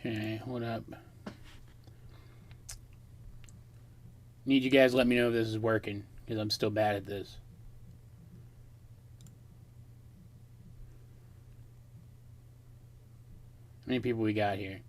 Okay, hold up. Need you guys to let me know if this is working, because I'm still bad at this. How many people we got here?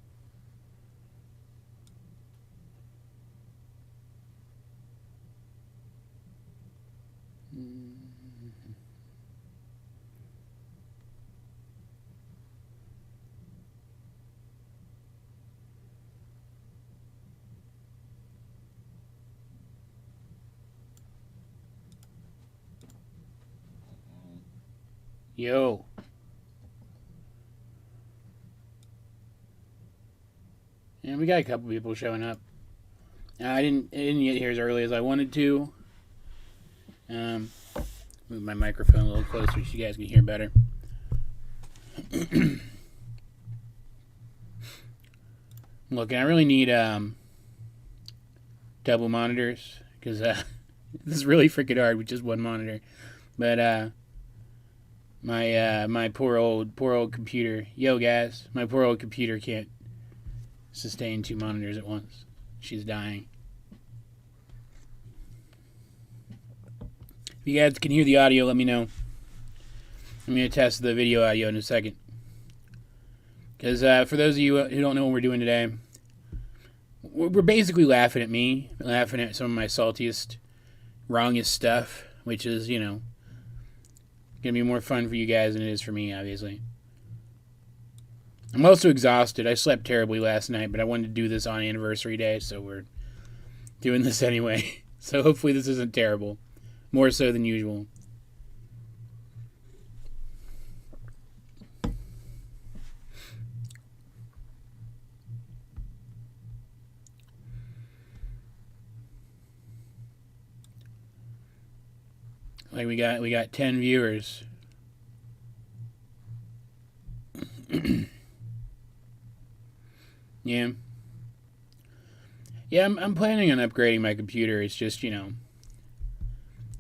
Yo. And we got a couple people showing up. I didn't get here as early as I wanted to. Move my microphone a little closer so you guys can hear better. Look, I really need double monitors because this is really freaking hard with just one monitor. But my poor old computer. Yo, guys, my poor old computer can't sustain 2 monitors at once. She's dying. If you guys can hear the audio, let me know. I'm going to test the video audio in a second. Because for those of you who don't know what we're doing today, we're basically laughing at me, laughing at some of my saltiest, wrongest stuff, which is, you know, going to be more fun for you guys than it is for me, obviously. I'm also exhausted. I slept terribly last night, but I wanted to do this on anniversary day, so we're doing this anyway. So hopefully this isn't terrible. More so than usual. Like we got 10 viewers. Yeah. Yeah, I'm planning on upgrading my computer. It's just, you know,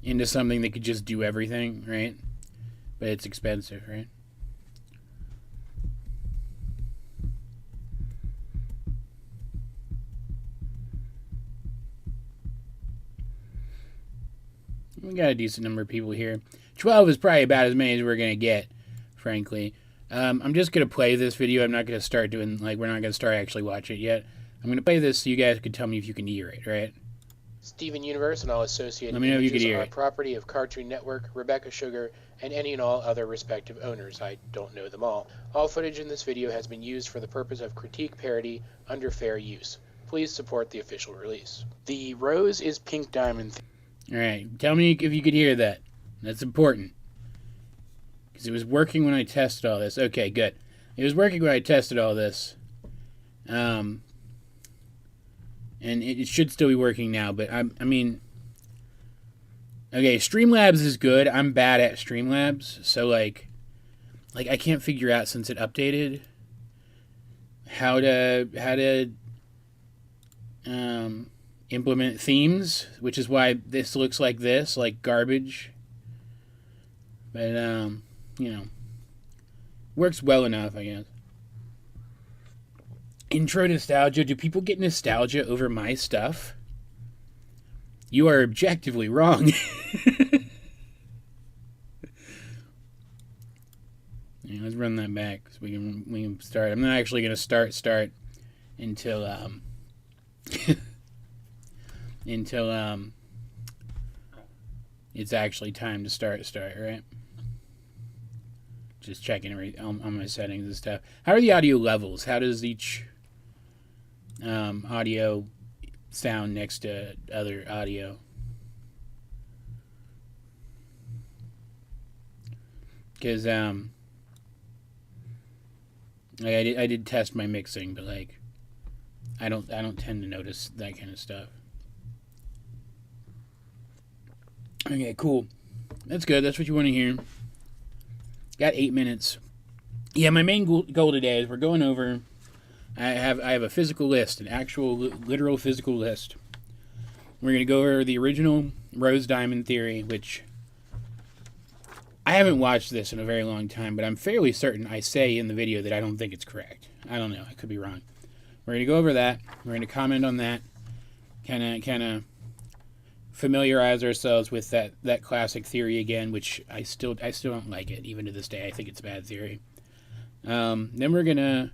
into something that could just do everything, right? But it's expensive, right? We got a decent number of people here. 12 is probably about as many as we're going to get, frankly. I'm just going to play this video. I'm not going to start doing, like, we're not going to start actually watching it yet. I'm going to play this so you guys can tell me if you can hear it, right? Steven Universe and all associated Let me know if you images can hear are it. property of Cartoon Network, Rebekah Sugar, and any and all other respective owners. I don't know them all. All footage in this video has been used for the purpose of critique parody under fair use. Please support the official release. The rose is pink diamond. Alright, tell me if you could hear that. That's important. Because it was working when I tested all this. Okay, good. It was working when I tested all this. And it should still be working now, but I mean... Okay, Streamlabs is good. I'm bad at Streamlabs, so like I can't figure out since it updated how to implement themes, which is why this looks like this, like garbage. But you know, works well enough, I guess. Intro nostalgia. Do people get nostalgia over my stuff? You are objectively wrong. Yeah, let's run that back so we can start. I'm not actually going to start until until it's actually time to start, right? Just checking on my settings and stuff. How are the audio levels? How does each audio sound next to other audio? Because like I did test my mixing, but like I don't tend to notice that kind of stuff. Okay, cool. That's good. That's what you want to hear. Got 8 minutes. Yeah, my main goal today is we're going over. I have a physical list, an actual literal physical list. We're going to go over the original Rose Diamond theory, which I haven't watched this in a very long time, but I'm fairly certain I say in the video that I don't think it's correct. I don't know. I could be wrong. we're going to go over that. We're going to comment on that. Kind of familiarize ourselves with that classic theory again, which I still don't like it, even to this day. I think it's a bad theory. Then we're going to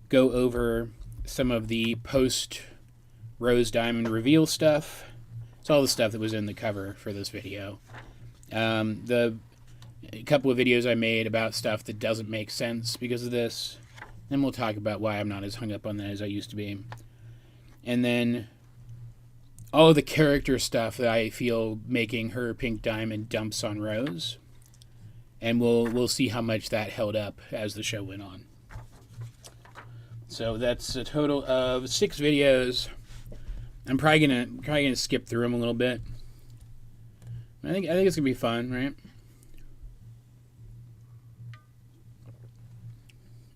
go over some of the post-Rose Diamond reveal stuff. It's all the stuff that was in the cover for this video. A couple of videos I made about stuff that doesn't make sense because of this. Then we'll talk about why I'm not as hung up on that as I used to be. And then all of the character stuff that I feel making her pink diamond dumps on Rose. And we'll see how much that held up as the show went on. So that's a total of 6 videos. I'm probably gonna skip through them a little bit. I think it's gonna be fun, right?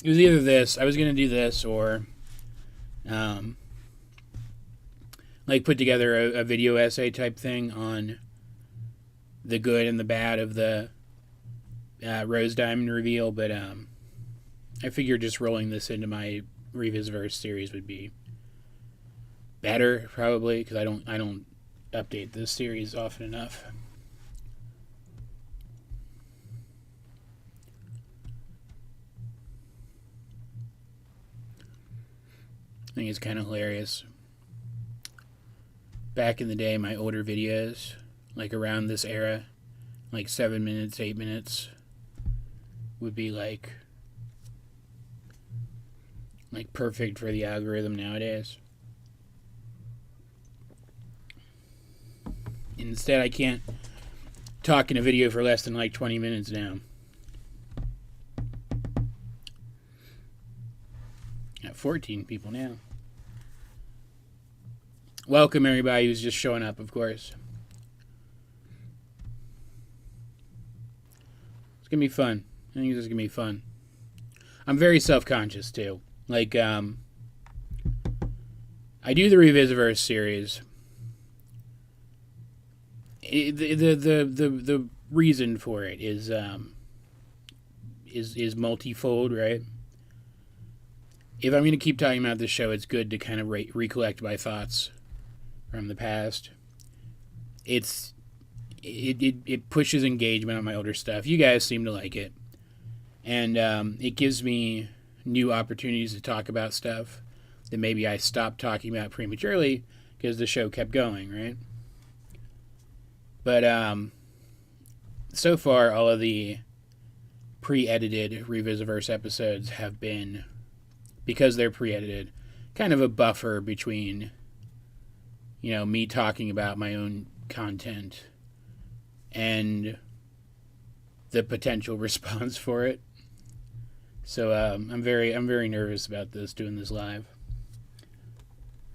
It was either this. I was gonna do this or, like put together a video essay type thing on the good and the bad of the Rose Diamond reveal, but I figured just rolling this into my Revisi-Verse series would be better, probably, because I don't update this series often enough. I think it's kind of hilarious. Back in the day, my older videos, like around this era, like 7 minutes, 8 minutes, would be like perfect for the algorithm nowadays. Instead, I can't talk in a video for less than like 20 minutes now. Got 14 people now. Welcome everybody who's just showing up, of course. It's gonna be fun. I think this is gonna be fun. I'm very self-conscious too. Like, I do the Revisi-Verse series. The reason for it is multifold, right? If I'm going to keep talking about this show, it's good to kind of recollect my thoughts from the past. It pushes engagement on my older stuff. You guys seem to like it, and it gives me new opportunities to talk about stuff that maybe I stopped talking about prematurely because the show kept going, right? But so far, all of the pre-edited Revisi-Verse episodes have been, because they're pre-edited, kind of a buffer between, me talking about my own content and the potential response for it. So I'm very nervous about doing this live. I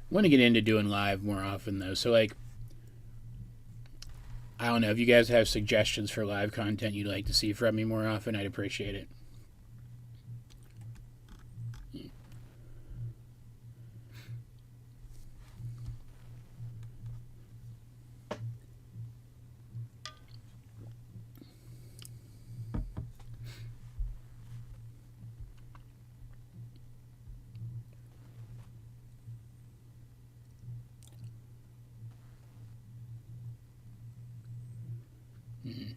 want to get into doing live more often though. So like, I don't know, if you guys have suggestions for live content you'd like to see from me more often, I'd appreciate it. Mm-hmm.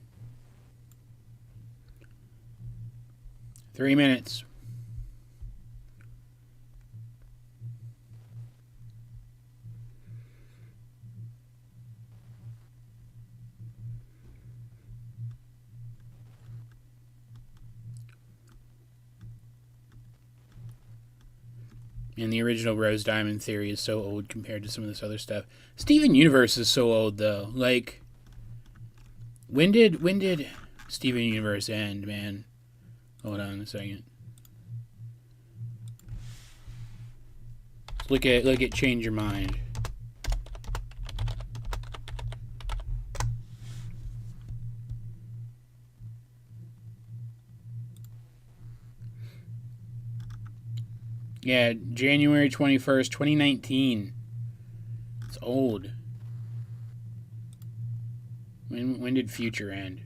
3 minutes. And the original Rose Diamond theory is so old compared to some of this other stuff. Steven Universe is so old though. Like, when did Steven Universe end, man? Hold on a second. Look at Change Your Mind. Yeah, January 21st, 2019. It's old. When did Future end?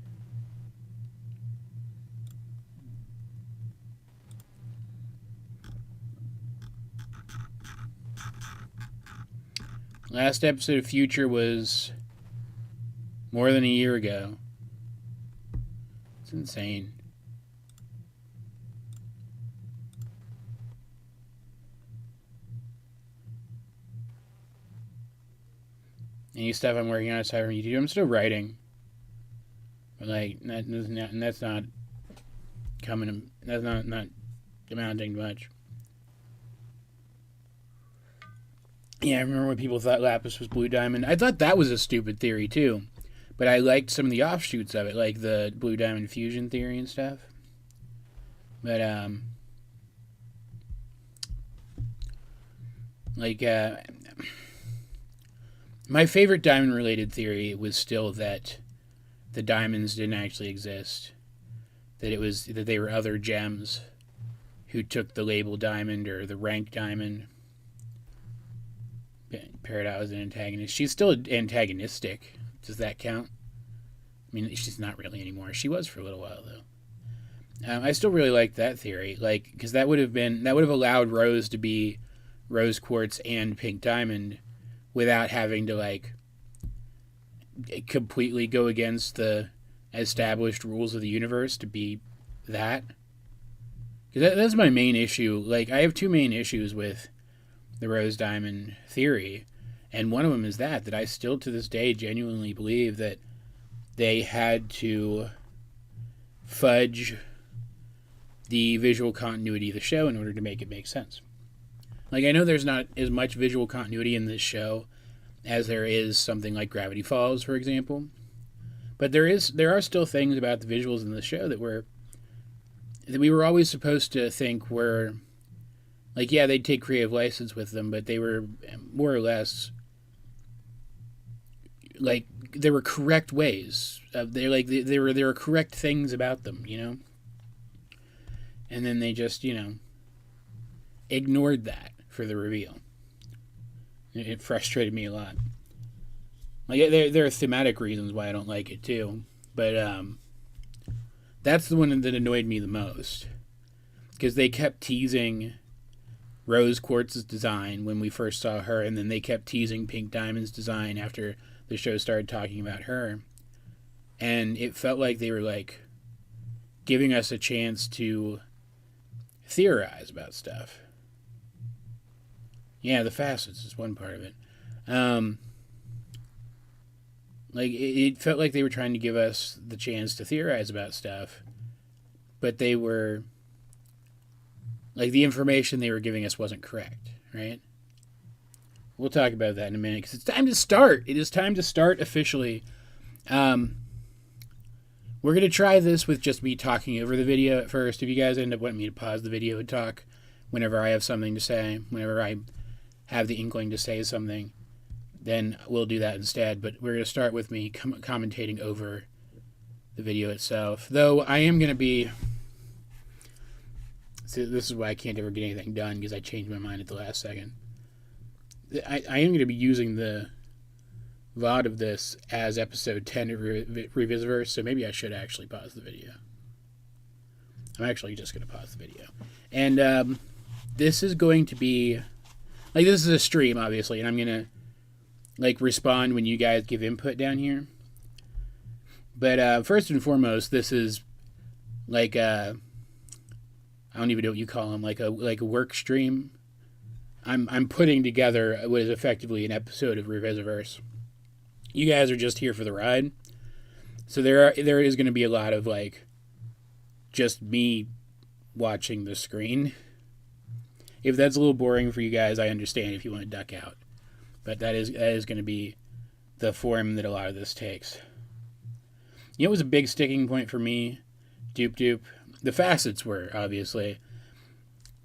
Last episode of Future was more than a year ago. It's insane. Any stuff I'm working on aside from YouTube, I'm still writing. But like, that's not coming. That's not amounting to much. Yeah, I remember when people thought Lapis was Blue Diamond. I thought that was a stupid theory too, but I liked some of the offshoots of it, like the Blue Diamond fusion theory and stuff. But my favorite diamond-related theory was still that the diamonds didn't actually exist. That they were other gems who took the label diamond or the rank diamond. Peridot was an antagonist. She's still antagonistic. Does that count? I mean, she's not really anymore. She was for a little while though. I still really like that theory, like because that would have allowed Rose to be Rose Quartz and Pink Diamond, without having to like completely go against the established rules of the universe to be that. Because that's my main issue. Like, I have two main issues with the Rose Diamond theory, and one of them is that I still to this day genuinely believe that they had to fudge the visual continuity of the show in order to make it make sense. Like, I know there's not as much visual continuity in this show as there is something like Gravity Falls, for example. But there are still things about the visuals in the show that we were always supposed to think were, like, yeah, they'd take creative license with them, but they were more or less, like, there were correct ways. There were correct things about them, you know? And then they just, ignored that for the reveal. It frustrated me a lot. Like, there are thematic reasons why I don't like it too, but that's the one that annoyed me the most, because they kept teasing Rose Quartz's design when we first saw her, and then they kept teasing Pink Diamond's design after the show started talking about her, and it felt like they were like giving us a chance to theorize about stuff. Yeah, the facets is one part of it. Like, it felt like they were trying to give us the chance to theorize about stuff, but they were, like, the information they were giving us wasn't correct, right? We'll talk about that in a minute, because it's time to start. It is time to start officially. We're going to try this with just me talking over the video at first. If you guys end up wanting me to pause the video and talk whenever I have something to say, whenever I have the inkling to say something, then we'll do that instead. But we're going to start with me commentating over the video itself. Though I am going to be... See, this is why I can't ever get anything done, because I changed my mind at the last second. I am going to be using the VOD of this as episode 10 of Revisi-Verse, so maybe I should actually pause the video. I'm actually just going to pause the video. And this is going to be... Like, this is a stream, obviously, and I'm going to, like, respond when you guys give input down here. But first and foremost, this is, like, I don't even know what you call them, like a work stream. I'm putting together what is effectively an episode of Revisi-Verse. You guys are just here for the ride. So there is going to be a lot of, like, just me watching the screen. If that's a little boring for you guys, I understand if you want to duck out. But that is going to be the form that a lot of this takes. You know, it was a big sticking point for me. Doop. The facets were, obviously.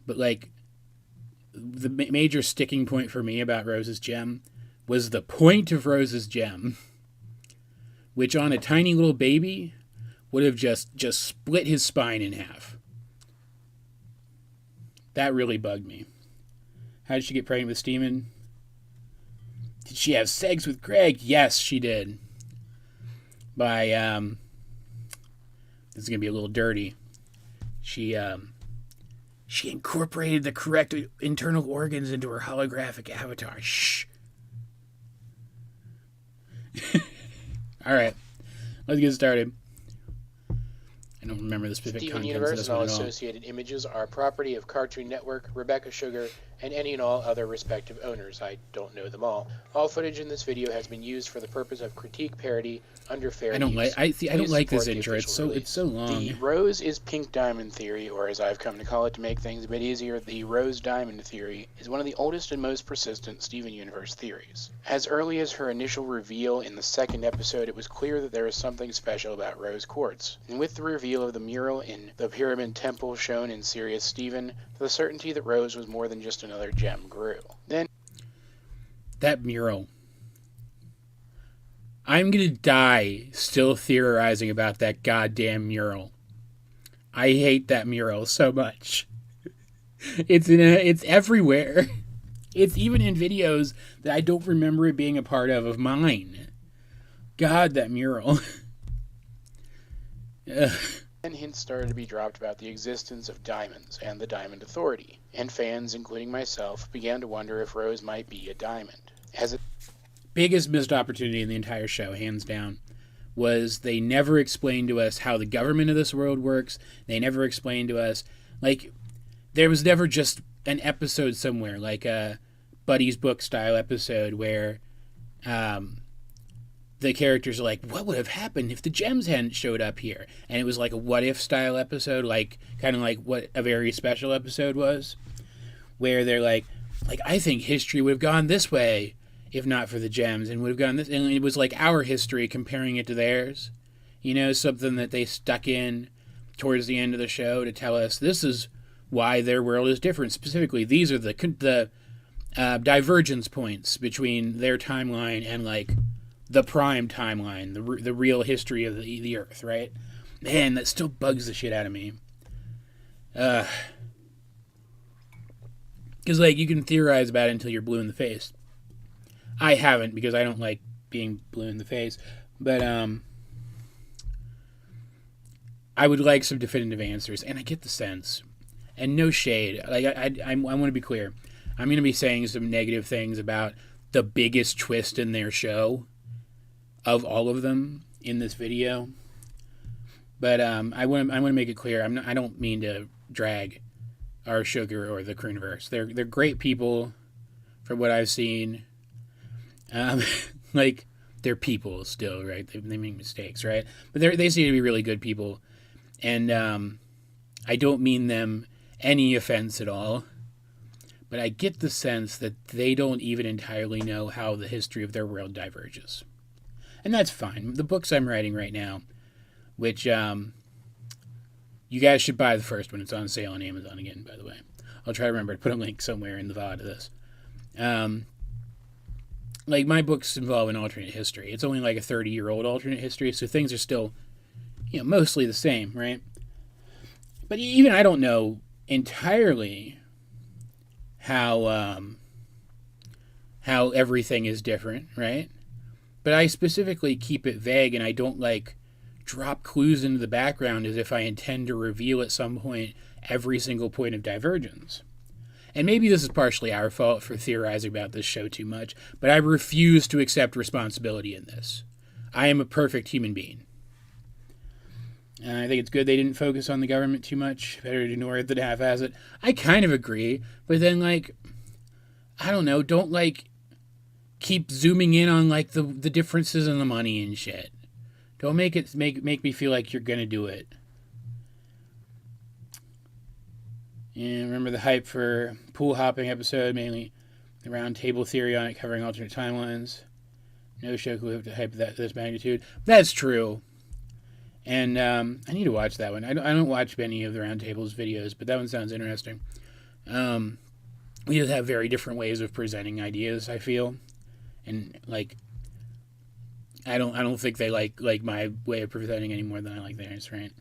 But, like, the major sticking point for me about Rose's gem was the point of Rose's gem, which on a tiny little baby would have just split his spine in half. That really bugged me. How did she get pregnant with Steeman? Did she have sex with Greg? Yes, she did. By, this is going to be a little dirty. She incorporated the correct internal organs into her holographic avatar. Shh. All right, let's get started. I don't remember the specific Steven contents Universe of this and all one at all. associated images are property of Cartoon Network, Rebekah Sugar, and any and all other respective owners. I don't know them all. All footage in this video has been used for the purpose of critique, parody, under fair use. I don't like this support the intro. official It's so long. The rose is pink diamond theory, or as I've come to call it to make things a bit easier, the rose diamond theory, is one of the oldest and most persistent Steven Universe theories. As early as her initial reveal in the second episode, it was clear that there was something special about rose quartz. And with the reveal of the mural in the Pyramid Temple shown in Sirius Steven, the certainty that rose was more than just another gem grew. Then that mural. I'm gonna die still theorizing about that goddamn mural. I hate that mural so much. It's everywhere. It's even in videos that I don't remember it being a part of mine. God, that mural. Then hints started to be dropped about the existence of diamonds and the Diamond Authority, and fans, including myself, began to wonder if Rose might be a diamond. Biggest missed opportunity in the entire show, hands down, was they never explained to us how the government of this world works. They never explained to us, like, there was never just an episode somewhere, like a Buddy's Book style episode where the characters are like, what would have happened if the gems hadn't showed up here? And it was like a what if style episode, like kind of like what a very special episode was, where they're like I think history would have gone this way if not for the gems, and would have gone this, and it was like our history comparing it to theirs, you know, something that they stuck in towards the end of the show to tell us this is why their world is different. Specifically, these are the divergence points between their timeline and like the prime timeline, the real history of the Earth, right? Man, that still bugs the shit out of me. Because like you can theorize about it until you're blue in the face. I haven't, because I don't like being blue in the face, but I would like some definitive answers, and I get the sense, and no shade. Like I want to be clear. I'm going to be saying some negative things about the biggest twist in their show, of all of them in this video, but I want to make it clear. I don't mean to drag our Sugar or the Croonverse. They're great people, from what I've seen. Like they're people still, right? They make mistakes, right? But they seem to be really good people, and I don't mean them any offense at all. But I get the sense that they don't even entirely know how the history of their world diverges. And that's fine. The books I'm writing right now, which you guys should buy the first one. It's on sale on Amazon again, by the way. I'll try to remember to put a link somewhere in the VOD of this. Like, my books involve an alternate history. It's only like a 30-year-old alternate history, so things are still, mostly the same, right? But even I don't know entirely how everything is different, right? But I specifically keep it vague, and I don't, drop clues into the background as if I intend to reveal at some point every single point of divergence. And maybe this is partially our fault for theorizing about this show too much, but I refuse to accept responsibility in this. I am a perfect human being. I think it's good they didn't focus on the government too much. Better to ignore it than half-ass it. I kind of agree, but then, I don't know, don't, keep zooming in on, the differences in the money and shit. Don't make me feel like you're gonna do it. Yeah, remember the hype for pool hopping episode, mainly the Roundtable theory on it covering alternate timelines. No show could live to hype this magnitude. That's true. And I need to watch that one. I don't watch many of the Roundtable's videos, but that one sounds interesting. We just have very different ways of presenting ideas, I feel. And I don't think they like my way of presenting any more than I like theirs, right?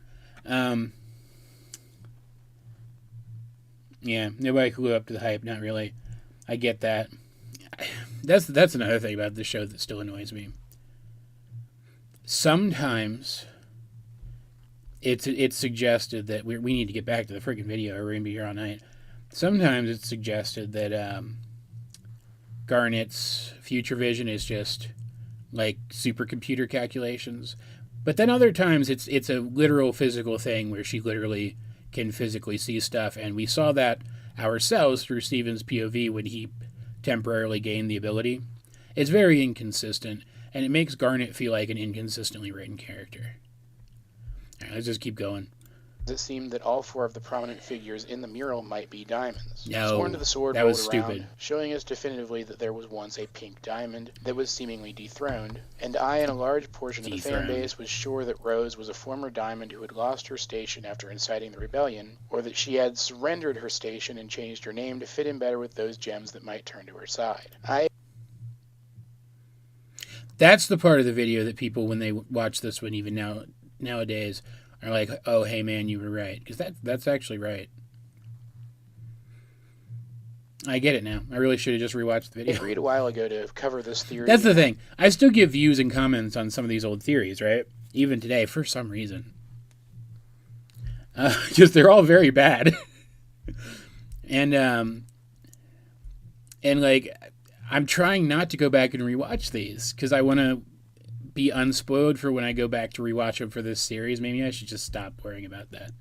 Yeah, nobody could live up to the hype. Not really. I get that. That's another thing about this show that still annoys me. Sometimes it's suggested that we need to get back to the freaking video, or we're gonna be here all night. Sometimes it's suggested that Garnet's future vision is just like supercomputer calculations. But then other times it's a literal physical thing where she literally can physically see stuff, and we saw that ourselves through Steven's POV when he temporarily gained the ability. It's very inconsistent, and it makes Garnet feel like an inconsistently written character. All right, let's just keep going. It seemed that all 4 of the prominent figures in the mural might be diamonds. No, Sworn to the Sword that rolled was around, stupid. showing us definitively that there was once a pink diamond that was seemingly dethroned, and I and a large portion of the fan base was sure that Rose was a former diamond who had lost her station after inciting the rebellion, or that she had surrendered her station and changed her name to fit in better with those gems that might turn to her side. That's the part of the video that people, when they watch this one, even nowadays, are like, oh, hey, man, you were right. Because that's actually right. I get it now. I really should have just rewatched the video. I agreed a while ago to cover this theory. That's the thing. I still give views and comments on some of these old theories, right? Even today, for some reason. Just they're all very bad. and like, I'm trying not to go back and rewatch these because I want to be unspoiled for when I go back to rewatch them for this series. Maybe I should just stop worrying about that.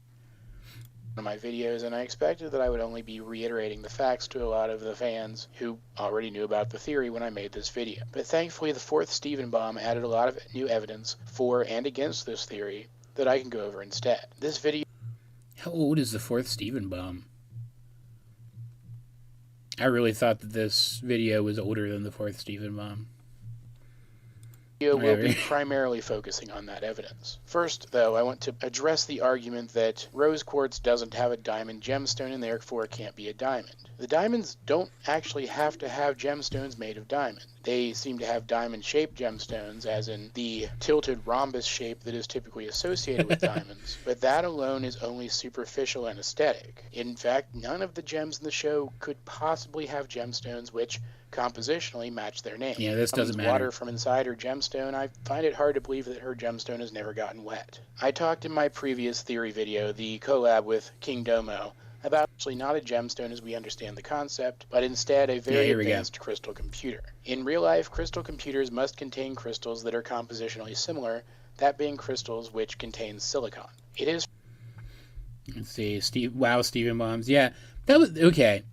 Of my videos, and I expected that I would only be reiterating the facts to a lot of the fans who already knew about the theory when I made this video. But thankfully, the 4th Steven bomb added a lot of new evidence for and against this theory that I can go over instead. This video... How old is the 4th Steven bomb? I really thought that this video was older than the 4th Steven bomb. Will be primarily focusing on that evidence. First, though, I want to address the argument that rose quartz doesn't have a diamond gemstone and therefore it can't be a diamond. The diamonds don't actually have to have gemstones made of diamond. They seem to have diamond-shaped gemstones, as in the tilted rhombus shape that is typically associated with diamonds, but that alone is only superficial and aesthetic. In fact, none of the gems in the show could possibly have gemstones which compositionally match their name. Yeah, this doesn't matter. Water from inside her gemstone, I find it hard to believe that her gemstone has never gotten wet. I talked in my previous theory video, the collab with King Domo, about actually not a gemstone as we understand the concept, but instead a very advanced crystal computer. In real life, crystal computers must contain crystals that are compositionally similar, that being crystals which contain silicon. It is... Let's see, Steven bombs. Yeah, that was... Okay.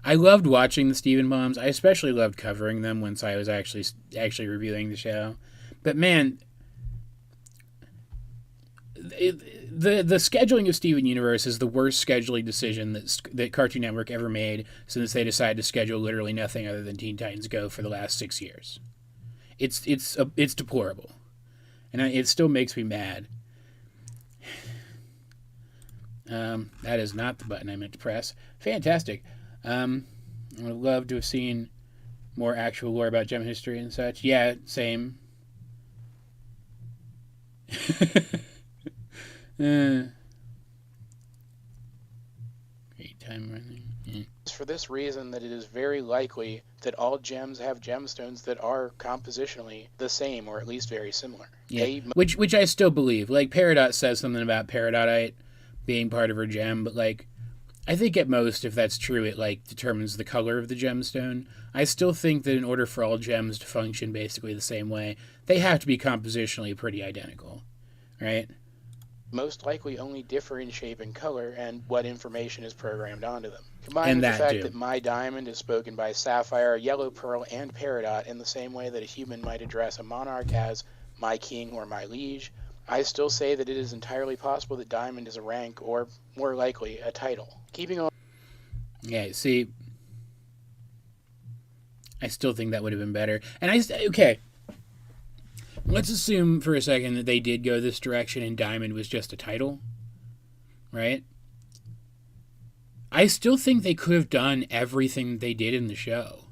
I loved watching the Steven bombs. I especially loved covering them once I was actually reviewing the show. But man... The scheduling of Steven Universe is the worst scheduling decision that Cartoon Network ever made since they decided to schedule literally nothing other than Teen Titans Go for the last 6 years. It's deplorable, and it still makes me mad. That is not the button I meant to press. Fantastic. I would love to have seen more actual lore about gem history and such. Yeah, same. Great time running. Yeah. It's for this reason that it is very likely that all gems have gemstones that are compositionally the same, or at least very similar. Yeah. Which I still believe. Like, Peridot says something about peridotite being part of her gem, but like, I think at most, if that's true, it like determines the color of the gemstone. I still think that in order for all gems to function basically the same way, they have to be compositionally pretty identical, right? Most likely only differ in shape and color and what information is programmed onto them. Combined with the fact that my diamond is spoken by Sapphire, Yellow Pearl, and Peridot in the same way that a human might address a monarch as my king or my liege, I still say that it is entirely possible that diamond is a rank, or more likely, a title. Keeping on... Yeah, see, I still think that would have been better. And okay, let's assume for a second that they did go this direction and diamond was just a title, right? I still think they could have done everything they did in the show.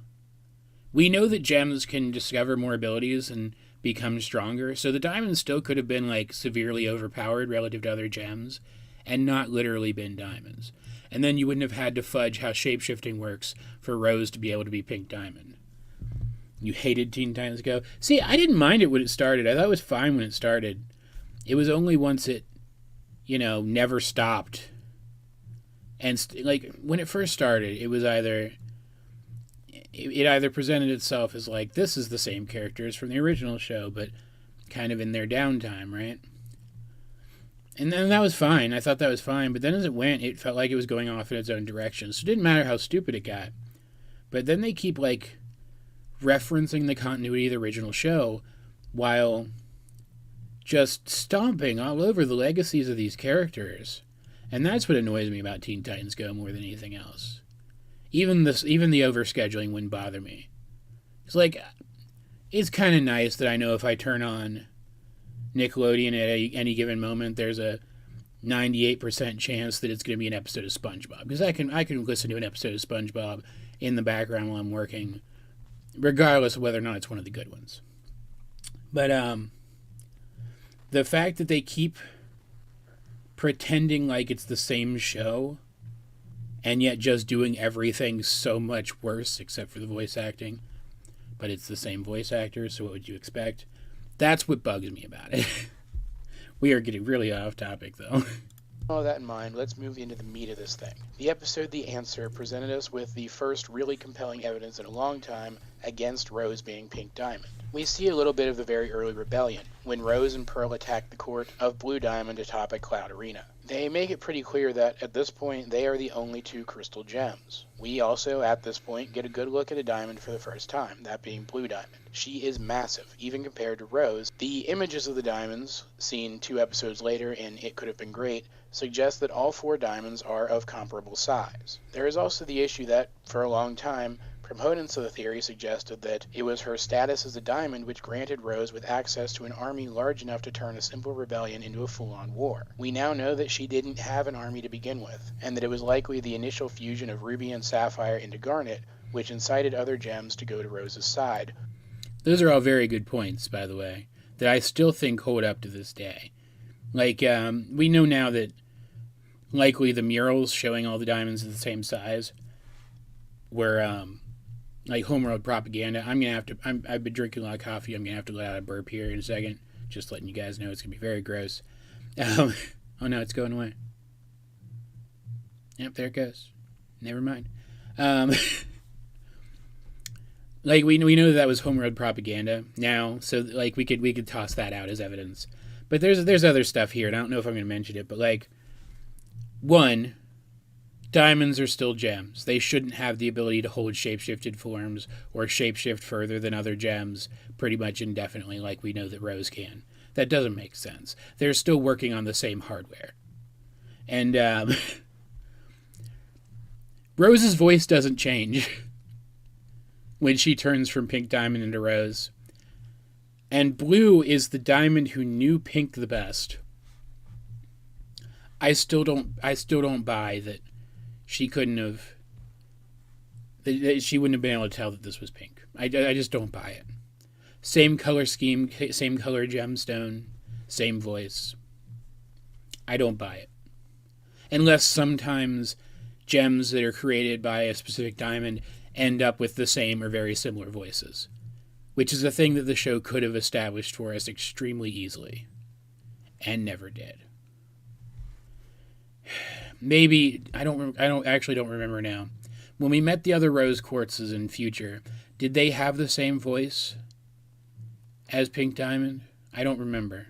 We know that gems can discover more abilities and become stronger, so the diamond still could have been like severely overpowered relative to other gems and not literally been diamonds. And then you wouldn't have had to fudge how shapeshifting works for Rose to be able to be pink diamond. You hated Teen Titans Go. See, I didn't mind it when it started. I thought it was fine when it started. It was only once it, never stopped. And, like, when it first started, it was either... it either presented itself as like, this is the same characters from the original show, but kind of in their downtime, right? And then that was fine. I thought that was fine. But then as it went, it felt like it was going off in its own direction. So it didn't matter how stupid it got. But then they keep, like, referencing the continuity of the original show while just stomping all over the legacies of these characters. And that's what annoys me about Teen Titans Go more than anything else. Even the overscheduling wouldn't bother me. It's like, it's kind of nice that I know if I turn on Nickelodeon at any given moment, there's a 98% chance that it's going to be an episode of SpongeBob. Because I can listen to an episode of SpongeBob in the background while I'm working, regardless of whether or not it's one of the good ones. But the fact that they keep pretending like it's the same show and yet just doing everything so much worse except for the voice acting, but it's the same voice actor, so what would you expect? That's what bugs me about it. We are getting really off topic, though. All that in mind, let's move into the meat of this thing. The episode The Answer presented us with the first really compelling evidence in a long time against Rose being Pink Diamond. We see a little bit of the very early rebellion, when Rose and Pearl attack the court of Blue Diamond atop a Cloud Arena. They make it pretty clear that, at this point, they are the only two crystal gems. We also, at this point, get a good look at a diamond for the first time, that being Blue Diamond. She is massive, even compared to Rose. The images of the diamonds, seen 2 episodes later in It Could Have Been Great, suggest that all 4 diamonds are of comparable size. There is also the issue that, for a long time, proponents of the theory suggested that it was her status as a diamond which granted Rose with access to an army large enough to turn a simple rebellion into a full-on war. We now know that she didn't have an army to begin with, and that it was likely the initial fusion of Ruby and Sapphire into Garnet which incited other gems to go to Rose's side. Those are all very good points, by the way, that I still think hold up to this day. Like, we know now that likely the murals showing all the diamonds of the same size were, like homeworld propaganda. I've been drinking a lot of coffee. I'm going to have to let out a burp here in a second. Just letting you guys know it's going to be very gross. Oh no, it's going away. Yep, there it goes. Never mind. Like we know that was homeworld propaganda now, so like we could toss that out as evidence. But there's other stuff here, and I don't know if I'm going to mention it, but like, one, diamonds are still gems. They shouldn't have the ability to hold shapeshifted forms or shapeshift further than other gems pretty much indefinitely like we know that Rose can. That doesn't make sense. They're still working on the same hardware. And Rose's voice doesn't change when she turns from Pink Diamond into Rose. And Blue is the diamond who knew Pink the best. I still don't buy that she couldn't have, that she wouldn't have been able to tell that this was Pink. I just don't buy it. Same color scheme, same color gemstone, same voice. I don't buy it. Unless sometimes gems that are created by a specific diamond end up with the same or very similar voices, which is a thing that the show could have established for us extremely easily, and never did. Maybe I don't remember now. When we met the other Rose Quartzes in Future, did they have the same voice as Pink Diamond? I don't remember.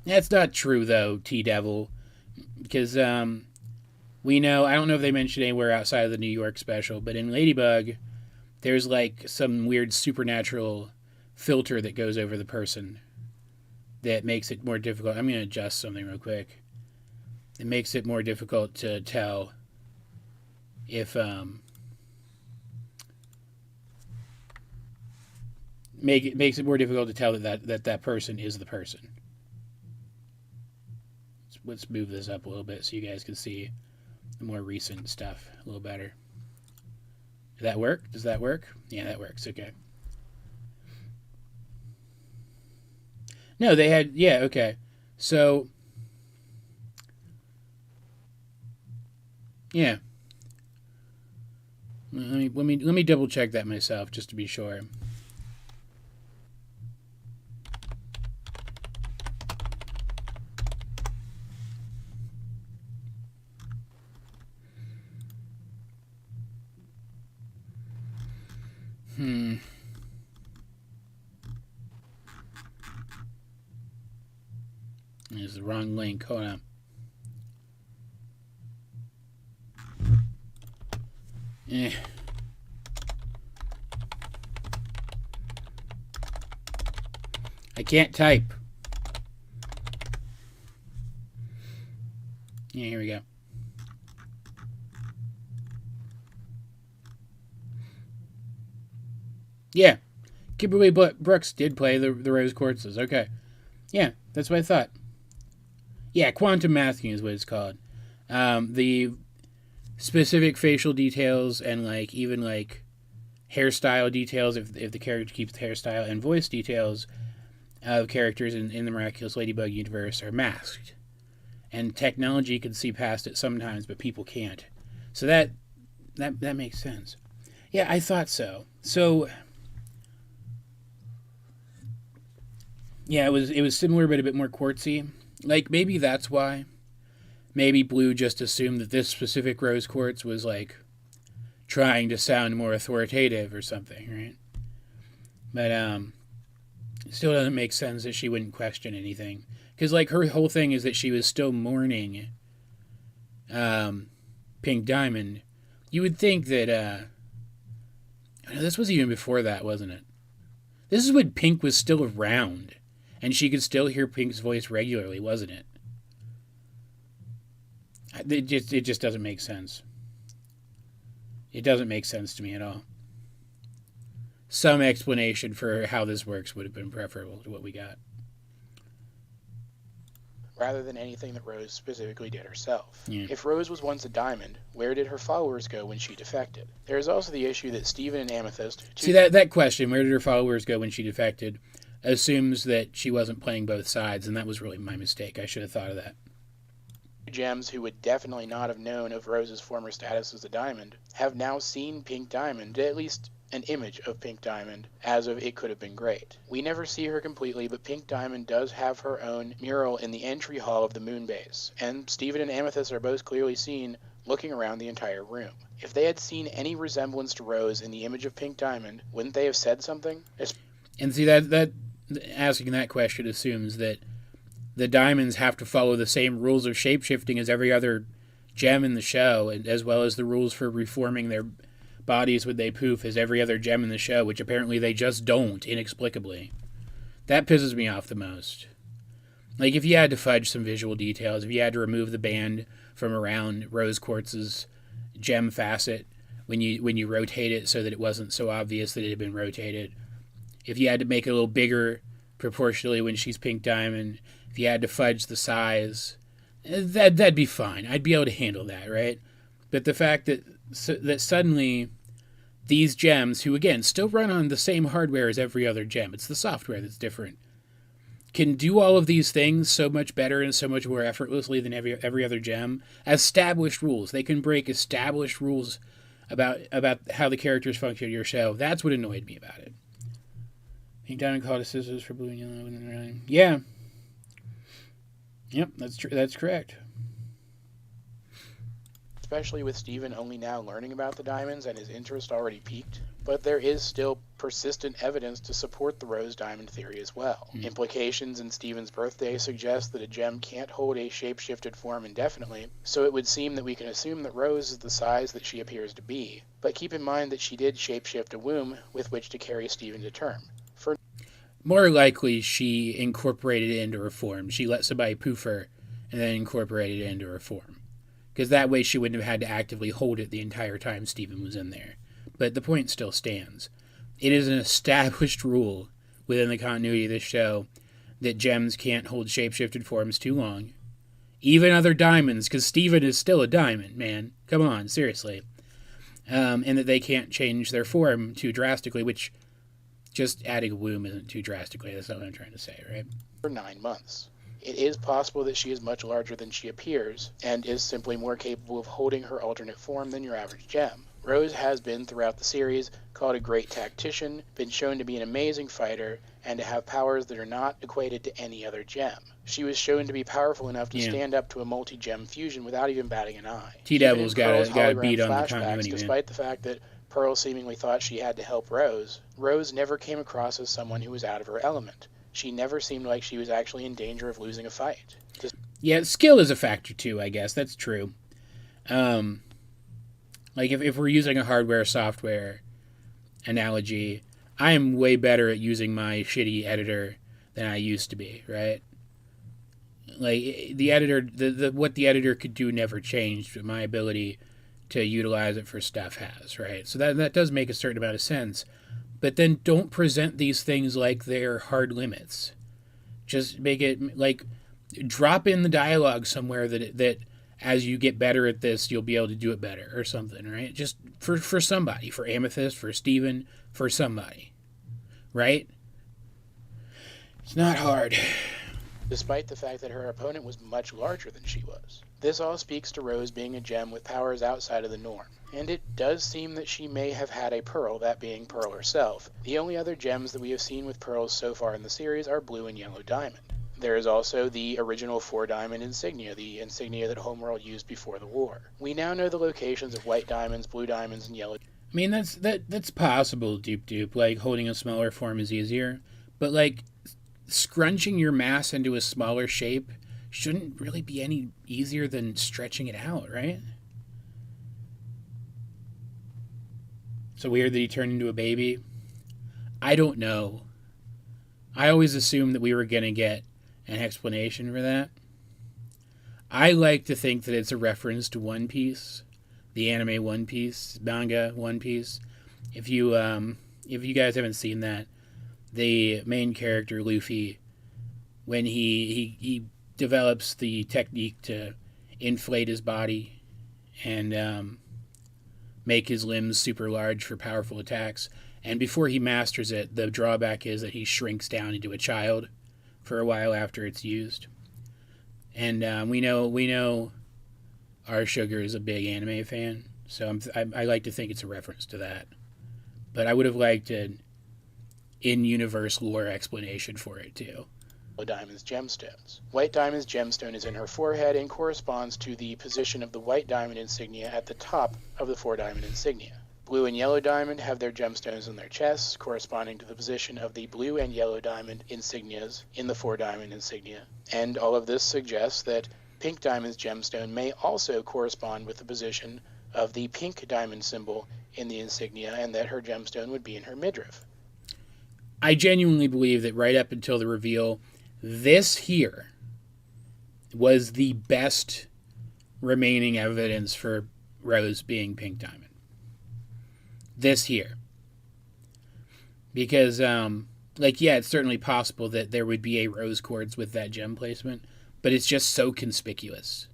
That's not true though, T-Devil, because we know, I don't know if they mentioned anywhere outside of the New York special, but in Ladybug, there's like some weird supernatural filter that goes over the person that makes it more difficult. I'm going to adjust something real quick. It makes it more difficult to tell if makes it more difficult to tell that person is the person. Let's move this up a little bit so you guys can see the more recent stuff a little better. Does that work? Does that work? Yeah, that works. Okay. No, they had, yeah, okay. So, yeah. Let me double check that myself just to be sure. There's the wrong link. Hold on. I can't type. Yeah, here we go. Yeah. Kimberly Brooks did play the Rose Quartzes. Okay. Yeah, that's what I thought. Yeah, quantum masking is what it's called. The specific facial details and even hairstyle details, if the character keeps the hairstyle, and voice details of characters in the Miraculous Ladybug universe are masked. And technology can see past it sometimes, but people can't. So that makes sense. Yeah, I thought so. So yeah, it was similar but a bit more quartzy. Maybe that's why. Maybe Blue just assumed that this specific rose quartz was trying to sound more authoritative or something, right? But it still doesn't make sense that she wouldn't question anything. Because her whole thing is that she was still mourning Pink Diamond. You would think that this was even before that, wasn't it? This is when Pink was still around and she could still hear Pink's voice regularly, wasn't it? It just doesn't make sense. It doesn't make sense to me at all. Some explanation for how this works would have been preferable to what we got. Rather than anything that Rose specifically did herself. Yeah. If Rose was once a diamond, where did her followers go when she defected? There is also the issue that Steven and Amethyst... See, that question, where did her followers go when she defected, assumes that she wasn't playing both sides, and that was really my mistake. I should have thought of that. Gems who would definitely not have known of Rose's former status as a diamond have now seen Pink Diamond, at least an image of Pink Diamond, as of It Could Have Been Great. We never see her completely, but Pink Diamond does have her own mural in the entry hall of the moon base, and Steven and Amethyst are both clearly seen looking around the entire room. If they had seen any resemblance to Rose in the image of Pink Diamond, wouldn't they have said something? And see, that asking that question assumes that the diamonds have to follow the same rules of shapeshifting as every other gem in the show, as well as the rules for reforming their bodies when they poof as every other gem in the show, which apparently they just don't, inexplicably. That pisses me off the most. If you had to fudge some visual details, if you had to remove the band from around Rose Quartz's gem facet when you rotate it so that it wasn't so obvious that it had been rotated, if you had to make it a little bigger proportionally when she's Pink Diamond, if you had to fudge the size, that'd be fine. I'd be able to handle that, right? But the fact that suddenly these gems, who again still run on the same hardware as every other gem, it's the software that's different, can do all of these things so much better and so much more effortlessly than every other gem. Established rules. They can break established rules about how the characters function in your show. That's what annoyed me about it. Pink Diamond called scissors for blue and yellow. Yeah. Yep, that's true. That's correct. Especially with Steven only now learning about the diamonds and his interest already peaked. But there is still persistent evidence to support the Rose Diamond theory as well. Implications in Steven's birthday suggest that a gem can't hold a shape-shifted form indefinitely, so it would seem that we can assume that Rose is the size that she appears to be. But keep in mind that she did shape-shift a womb with which to carry Steven to term. More likely, she incorporated it into her form. She let somebody poof her and then incorporated it into her form. Because that way she wouldn't have had to actively hold it the entire time Steven was in there. But the point still stands. It is an established rule within the continuity of this show that gems can't hold shapeshifted forms too long. Even other diamonds, because Steven is still a diamond, man. Come on, seriously. And that they can't change their form too drastically, which just adding a womb isn't too drastically. That's not what I'm trying to say, right? For 9 months. It is possible that she is much larger than she appears, and is simply more capable of holding her alternate form than your average gem. Rose has been, throughout the series, called a great tactician, been shown to be an amazing fighter, and to have powers that are not equated to any other gem. She was shown to be powerful enough to stand up to a multi-gem fusion without even batting an eye. T-Devil's got a beat on the continuity, despite the fact that Pearl seemingly thought she had to help Rose. Rose never came across as someone who was out of her element. She never seemed like she was actually in danger of losing a fight. Yeah, skill is a factor too, I guess. That's true. Like if we're using a hardware-software analogy, I am way better at using my shitty editor than I used to be, right? Like the editor, what the editor could do never changed, but my ability to utilize it for stuff has, right? So that does make a certain amount of sense. But then don't present these things like they're hard limits. Just make it like drop in the dialogue somewhere that as you get better at this, you'll be able to do it better or something, right? Just for somebody, for Amethyst, for Steven, for somebody, right? It's not hard. Despite the fact that her opponent was much larger than she was. This all speaks to Rose being a gem with powers outside of the norm, and it does seem that she may have had a Pearl, that being Pearl herself. The only other gems that we have seen with pearls so far in the series are blue and yellow diamond. There is also the original 4-diamond insignia, the insignia that Homeworld used before the war. We now know the locations of white diamonds, blue diamonds, and yellow. I mean, that's possible, Dupe. Like, holding a smaller form is easier. But, like, scrunching your mass into a smaller shape shouldn't really be any easier than stretching it out, right? So weird that he turned into a baby. I don't know. I always assumed that we were going to get an explanation for that. I like to think that it's a reference to One Piece, the anime One Piece, manga One Piece. If you guys haven't seen that, the main character Luffy, when he develops the technique to inflate his body and make his limbs super large for powerful attacks, and before he masters it, the drawback is that he shrinks down into a child for a while after it's used. And we know our Sugar is a big anime fan, so I like to think it's a reference to that. But I would have liked an in-universe lore explanation for it too. Diamond's gemstones. White diamond's gemstone is in her forehead and corresponds to the position of the white diamond insignia at the top of the 4-diamond insignia. Blue and yellow diamond have their gemstones in their chests, corresponding to the position of the blue and yellow diamond insignias in the 4-diamond insignia. And all of this suggests that pink diamond's gemstone may also correspond with the position of the pink diamond symbol in the insignia, and that her gemstone would be in her midriff. I genuinely believe that right up until the reveal, this here was the best remaining evidence for Rose being pink diamond. This here. Because, it's certainly possible that there would be a rose quartz with that gem placement, but it's just so conspicuous.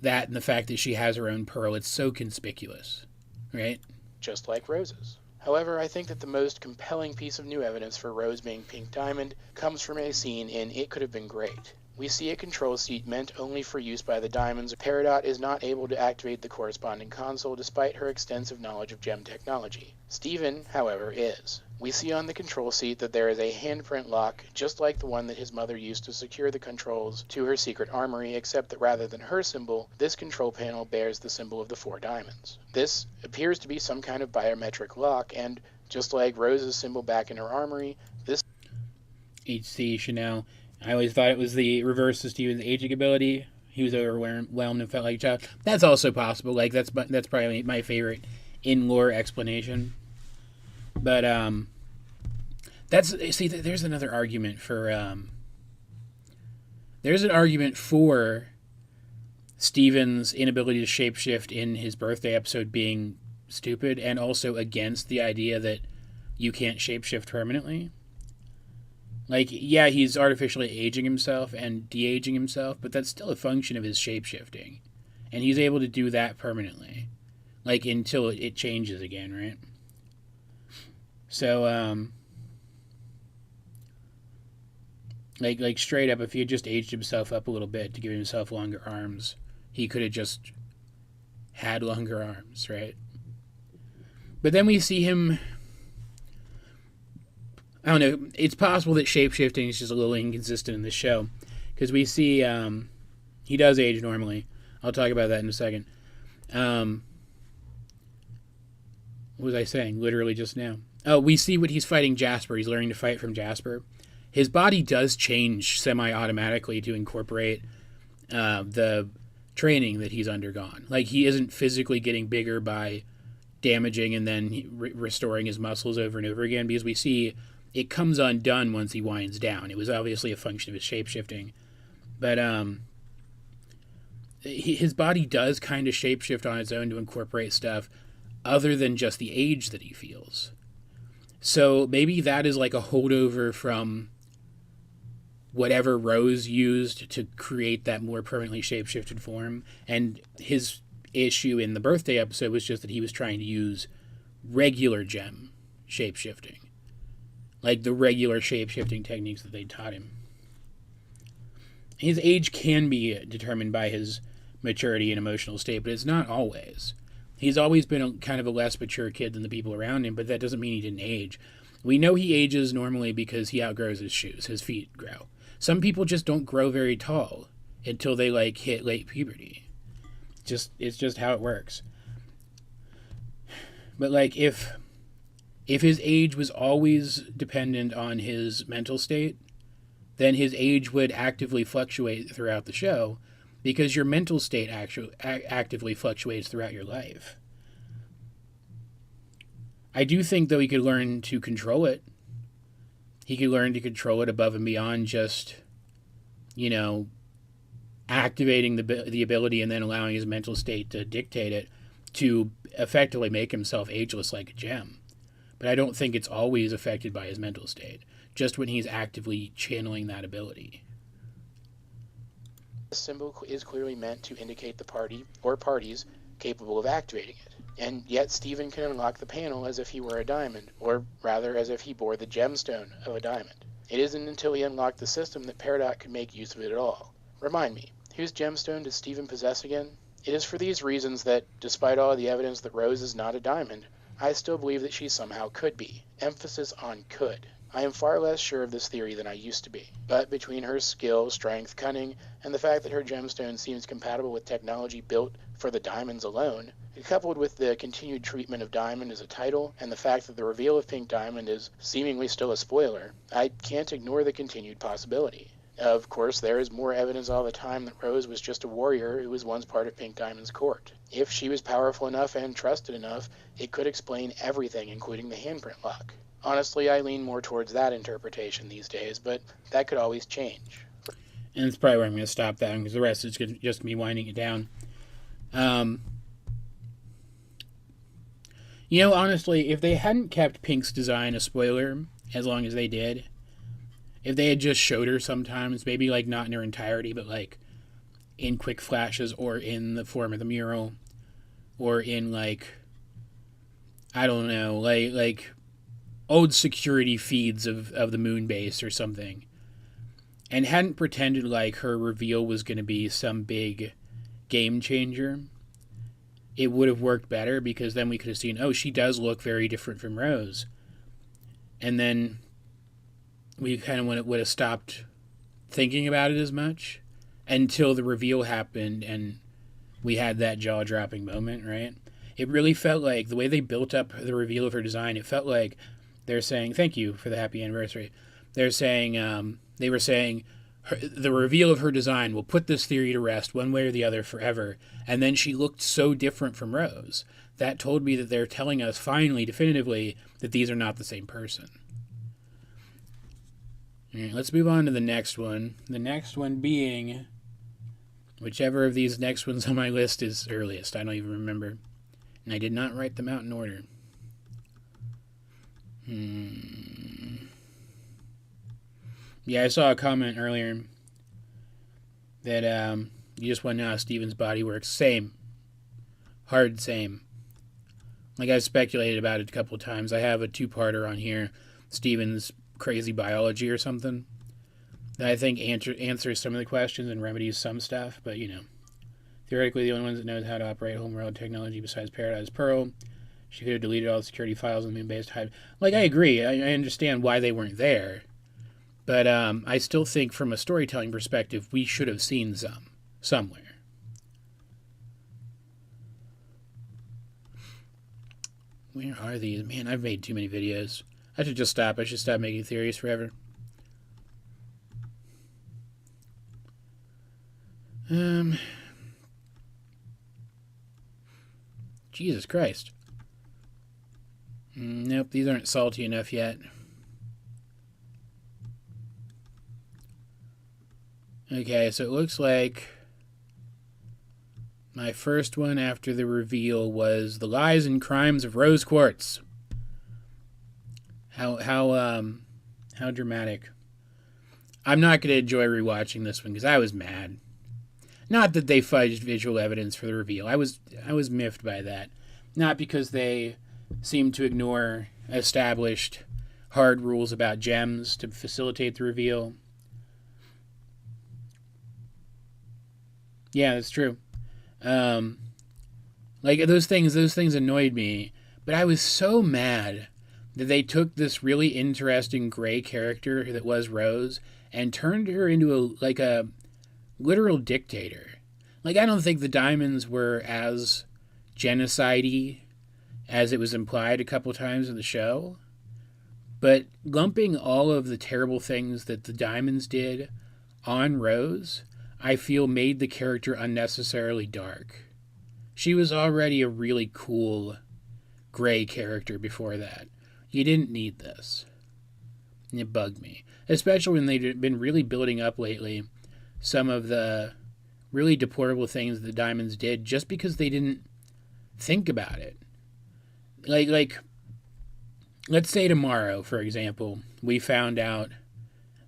That and the fact that she has her own pearl, it's so conspicuous, right? Just like Rose's. However, I think that the most compelling piece of new evidence for Rose being pink diamond comes from a scene in It Could Have Been Great. We see a control seat meant only for use by the Diamonds. Peridot is not able to activate the corresponding console despite her extensive knowledge of gem technology. Steven, however, is. We see on the control seat that there is a handprint lock, just like the one that his mother used to secure the controls to her secret armory, except that rather than her symbol, this control panel bears the symbol of the 4 diamonds. This appears to be some kind of biometric lock, and just like Rose's symbol back in her armory, this HC Chanel. I always thought it was the reverse of Steven's aging ability. He was overwhelmed and felt like a child. That's also possible. Like that's probably my favorite in-lore explanation. But there's another argument for there's an argument for Steven's inability to shapeshift in his birthday episode being stupid, and also against the idea that you can't shapeshift permanently. Like, yeah, he's artificially aging himself and de-aging himself, but that's still a function of his shape-shifting. And he's able to do that permanently. Like, until it changes again, right? So, like straight up, if he had just aged himself up a little bit to give himself longer arms, he could have just had longer arms, right? But then we see him... I don't know. It's possible that shape-shifting is just a little inconsistent in this show. Because we see he does age normally. I'll talk about that in a second. What was I saying? Literally just now. Oh, we see what he's fighting Jasper. He's learning to fight from Jasper. His body does change semi-automatically to incorporate the training that he's undergone. Like, he isn't physically getting bigger by damaging and then restoring his muscles over and over again, because we see it comes undone once he winds down. It was obviously a function of his shape-shifting. But his body does kind of shape-shift on its own to incorporate stuff other than just the age that he feels. So maybe that is like a holdover from whatever Rose used to create that more permanently shape-shifted form. And his issue in the birthday episode was just that he was trying to use regular gem shape-shifting. Like the regular shape-shifting techniques that they taught him. His age can be determined by his maturity and emotional state, but it's not always. He's always been kind of a less mature kid than the people around him, but that doesn't mean he didn't age. We know he ages normally because he outgrows his shoes. His feet grow. Some people just don't grow very tall until they, like, hit late puberty. It's just how it works. But, like, if his age was always dependent on his mental state, then his age would actively fluctuate throughout the show, because your mental state actively fluctuates throughout your life. I do think, though, he could learn to control it. He could learn to control it above and beyond just, activating the ability and then allowing his mental state to dictate it to effectively make himself ageless like a gem. But I don't think it's always affected by his mental state, just when he's actively channeling that ability. This symbol is clearly meant to indicate the party or parties capable of activating it. And yet Steven can unlock the panel as if he were a diamond, or rather as if he bore the gemstone of a diamond. It isn't until he unlocked the system that Peridot could make use of it at all. Remind me, whose gemstone does Steven possess again? It is for these reasons that, despite all the evidence that Rose is not a diamond, I still believe that she somehow could be. Emphasis on could. I am far less sure of this theory than I used to be. But between her skill, strength, cunning, and the fact that her gemstone seems compatible with technology built for the diamonds alone, coupled with the continued treatment of Diamond as a title, and the fact that the reveal of Pink Diamond is seemingly still a spoiler, I can't ignore the continued possibility. Of course, there is more evidence all the time that Rose was just a warrior who was once part of Pink Diamond's court. If she was powerful enough and trusted enough, it could explain everything, including the handprint lock. Honestly, I lean more towards that interpretation these days, but that could always change. And it's probably where I'm going to stop that, because the rest is just me winding it down. Honestly, if they hadn't kept Pink's design a spoiler as long as they did, if they had just showed her sometimes, maybe like not in her entirety, but like in quick flashes or in the form of the mural, or in like, I don't know, like old security feeds of the moon base or something, and hadn't pretended like her reveal was going to be some big game changer, it would have worked better, because then we could have seen, oh, she does look very different from Rose. And then we kind of would have stopped thinking about it as much until the reveal happened and we had that jaw-dropping moment, right? It really felt like, the way they built up the reveal of her design, it felt like they're saying, thank you for the happy anniversary. They were saying, the reveal of her design will put this theory to rest one way or the other forever. And then she looked so different from Rose. That told me that they're telling us finally, definitively, that these are not the same person. All right, let's move on to the next one. The next one being whichever of these next ones on my list is earliest. I don't even remember. And I did not write them out in order. Yeah, I saw a comment earlier that you just want to know how Steven's body works. Same. Hard same. Like, I've speculated about it a couple of times. I have a two-parter on here, Steven's crazy biology or something, that I think answers some of the questions and remedies some stuff, but, theoretically the only ones that knows how to operate homeworld technology besides Paradise Pearl. She could have deleted all the security files on the moon-based hide. Like, I agree. I understand why they weren't there. But I still think from a storytelling perspective, we should have seen some somewhere. Where are these? Man, I've made too many videos. I should just stop. I should stop making theories forever. Jesus Christ. Nope, these aren't salty enough yet. Okay, so it looks like my first one after the reveal was The Lies and Crimes of Rose Quartz. How dramatic. I'm not going to enjoy rewatching this one because I was mad. Not that they fudged visual evidence for the reveal. I was miffed by that. Not because they seemed to ignore established hard rules about gems to facilitate the reveal. Yeah, that's true. Like those things annoyed me, but I was so mad that they took this really interesting gray character that was Rose and turned her into a literal dictator. Like, I don't think the diamonds were as genocide-y as it was implied a couple times in the show, but lumping all of the terrible things that the diamonds did on Rose, I feel made the character unnecessarily dark. She was already a really cool gray character before that. You didn't need this. And it bugged me. Especially when they've been really building up lately some of the really deplorable things the diamonds did just because they didn't think about it. Like let's say tomorrow, for example, we found out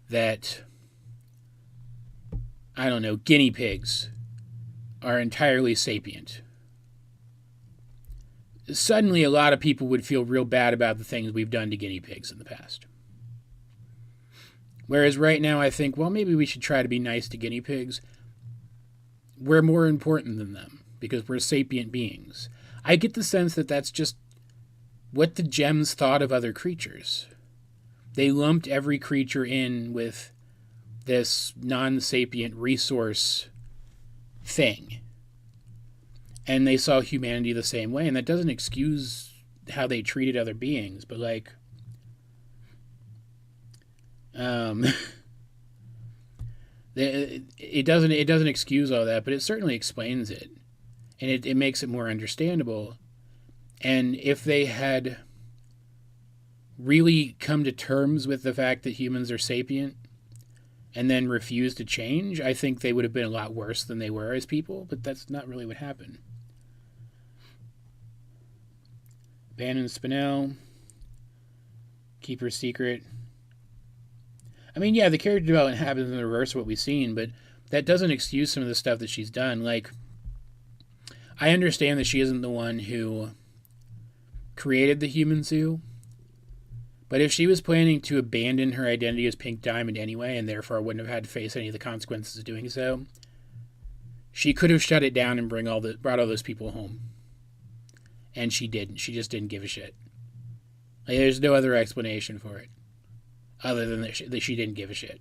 that, I don't know, guinea pigs are entirely sapient. Suddenly a lot of people would feel real bad about the things we've done to guinea pigs in the past. Whereas right now I think, well, maybe we should try to be nice to guinea pigs. We're more important than them because we're sapient beings. I get the sense that that's just what the gems thought of other creatures. They lumped every creature in with this non-sapient resource thing. And they saw humanity the same way, and that doesn't excuse how they treated other beings, but like it doesn't excuse all that, but it certainly explains it. And it makes it more understandable. And if they had really come to terms with the fact that humans are sapient and then refused to change, I think they would have been a lot worse than they were as people, but that's not really what happened. Bannon Spinell, keep her secret. I mean, yeah, the character development happens in the reverse of what we've seen, but that doesn't excuse some of the stuff that she's done. Like, I understand that she isn't the one who created the human zoo, but if she was planning to abandon her identity as Pink Diamond anyway, and therefore wouldn't have had to face any of the consequences of doing so, she could have shut it down and brought all those people home. And she didn't. She just didn't give a shit. Like, there's no other explanation for it other than that she didn't give a shit.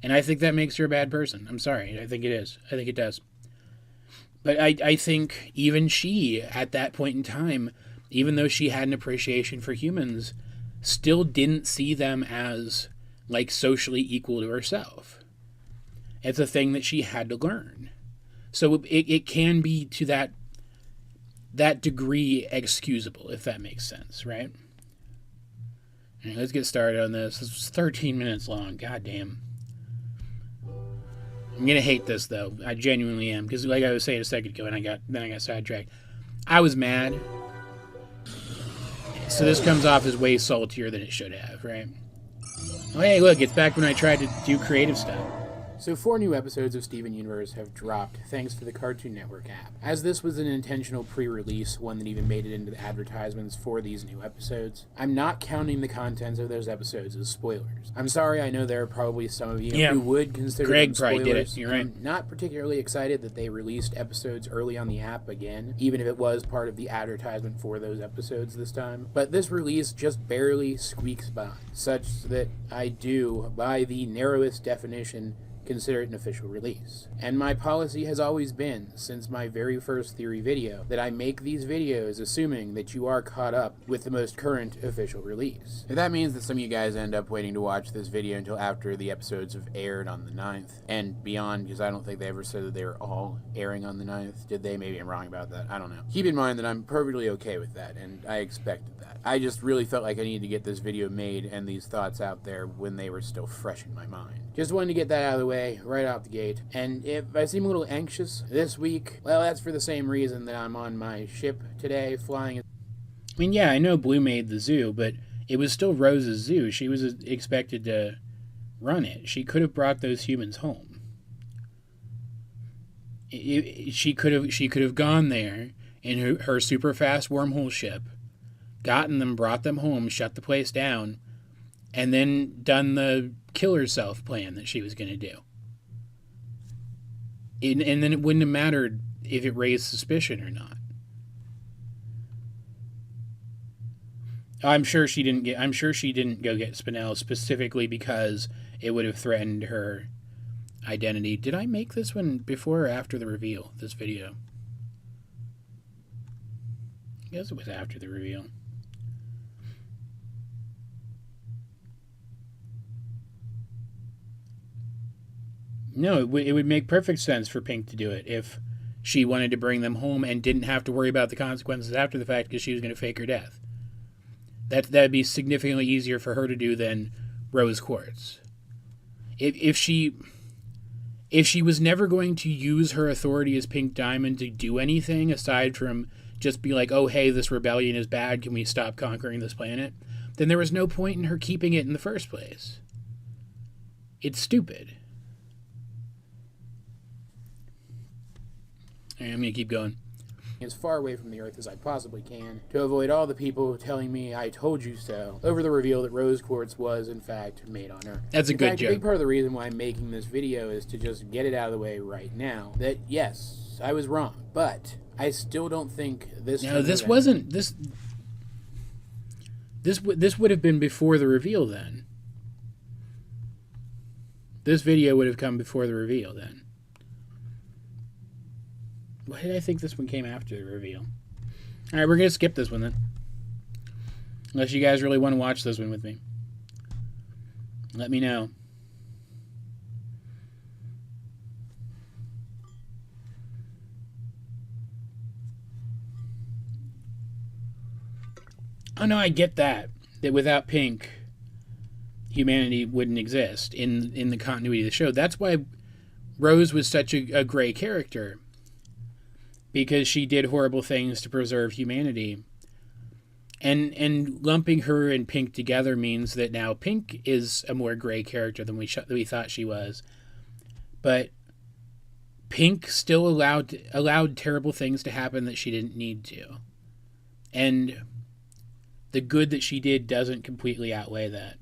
And I think that makes her a bad person. I'm sorry. I think it is. I think it does. But I think even she, at that point in time, even though she had an appreciation for humans, still didn't see them as, like, socially equal to herself. It's a thing that she had to learn. So it can be to that degree excusable, if that makes sense, right? All right, let's get started on this. This was 13 minutes long. God damn. I'm going to hate this, though. I genuinely am. Because like I was saying a second ago, and then I got sidetracked. I was mad. So this comes off as way saltier than it should have, right? Oh, hey, look, it's back when I tried to do creative stuff. So 4 new episodes of Steven Universe have dropped thanks to the Cartoon Network app. As this was an intentional pre-release, one that even made it into the advertisements for these new episodes, I'm not counting the contents of those episodes as spoilers. I'm sorry, I know there are probably some of you who would consider them spoilers. Greg probably did it, you're right. I'm not particularly excited that they released episodes early on the app again, even if it was part of the advertisement for those episodes this time. But this release just barely squeaks by, such that I do, by the narrowest definition, consider it an official release. And my policy has always been, since my very first theory video, that I make these videos assuming that you are caught up with the most current official release. If that means that some of you guys end up waiting to watch this video until after the episodes have aired on the 9th and beyond, because I don't think they ever said that they were all airing on the 9th. Did they? Maybe I'm wrong about that. I don't know. Keep in mind that I'm perfectly okay with that, and I expected that. I just really felt like I needed to get this video made and these thoughts out there when they were still fresh in my mind. Just wanted to get that out of the way right off the gate. And if I seem a little anxious this week, well, that's for the same reason that I'm on my ship today flying. I mean, yeah, I know Blue made the zoo, but it was still Rose's zoo. She was expected to run it. She could have brought those humans home. She could have gone there in her super fast wormhole ship, gotten them, brought them home, shut the place down, and then done the kill herself plan that she was going to do. And then it wouldn't have mattered if it raised suspicion or not. I'm sure she didn't go get Spinel specifically because it would have threatened her identity. Did I make this one before or after the reveal, this video? I guess it was after the reveal. No, it would make perfect sense for Pink to do it if she wanted to bring them home and didn't have to worry about the consequences after the fact because she was going to fake her death. That'd be significantly easier for her to do than Rose Quartz. If she was never going to use her authority as Pink Diamond to do anything aside from just be like, oh, hey, this rebellion is bad, can we stop conquering this planet? Then there was no point in her keeping it in the first place. It's stupid. I'm going to keep going. As far away from the Earth as I possibly can to avoid all the people telling me I told you so over the reveal that Rose Quartz was, in fact, made on Earth. That's a good joke. A big part of the reason why I'm making this video is to just get it out of the way right now. That, yes, I was wrong, but I still don't think this... No, this wasn't... This would have been before the reveal then. This video would have come before the reveal then. Why did I think this one came after the reveal? Alright, we're going to skip this one then. Unless you guys really want to watch this one with me. Let me know. Oh no, I get that. That without Pink, humanity wouldn't exist in the continuity of the show. That's why Rose was such a gray character. Because she did horrible things to preserve humanity. And lumping her and Pink together means that now Pink is a more gray character than we thought she was. But Pink still allowed terrible things to happen that she didn't need to. And the good that she did doesn't completely outweigh that.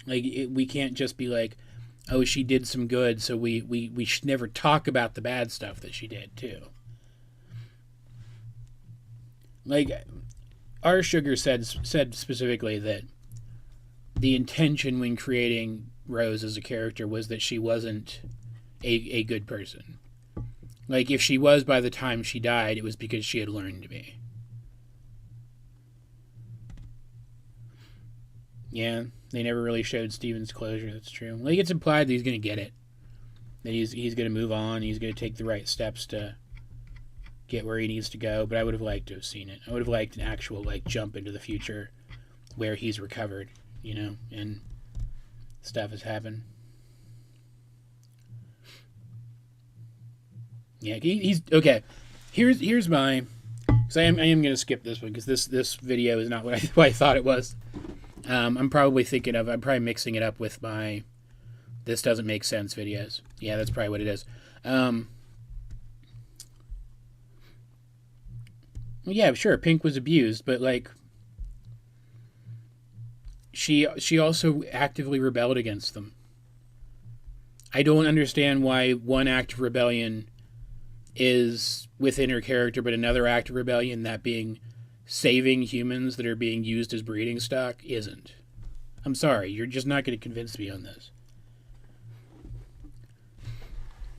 Like, we can't just be like, oh, she did some good, so we should never talk about the bad stuff that she did, too. Like, R. Sugar said specifically that the intention when creating Rose as a character was that she wasn't a good person. Like, if she was by the time she died, it was because she had learned to be. Yeah. They never really showed Steven's closure, that's true. Like, it's implied that he's going to get it. That he's going to move on, he's going to take the right steps to get where he needs to go, but I would have liked to have seen it. I would have liked an actual, like, jump into the future where he's recovered, you know, and stuff has happened. Yeah, he's... Okay, here's my... Because I am going to skip this one, because this video is not what I thought it was. I'm probably mixing it up with my this doesn't make sense videos. Yeah, that's probably what it is. Well, yeah, sure, Pink was abused, but like she also actively rebelled against them. I don't understand why one act of rebellion is within her character, but another act of rebellion, that being saving humans that are being used as breeding stock, isn't. I'm sorry, you're just not going to convince me on this.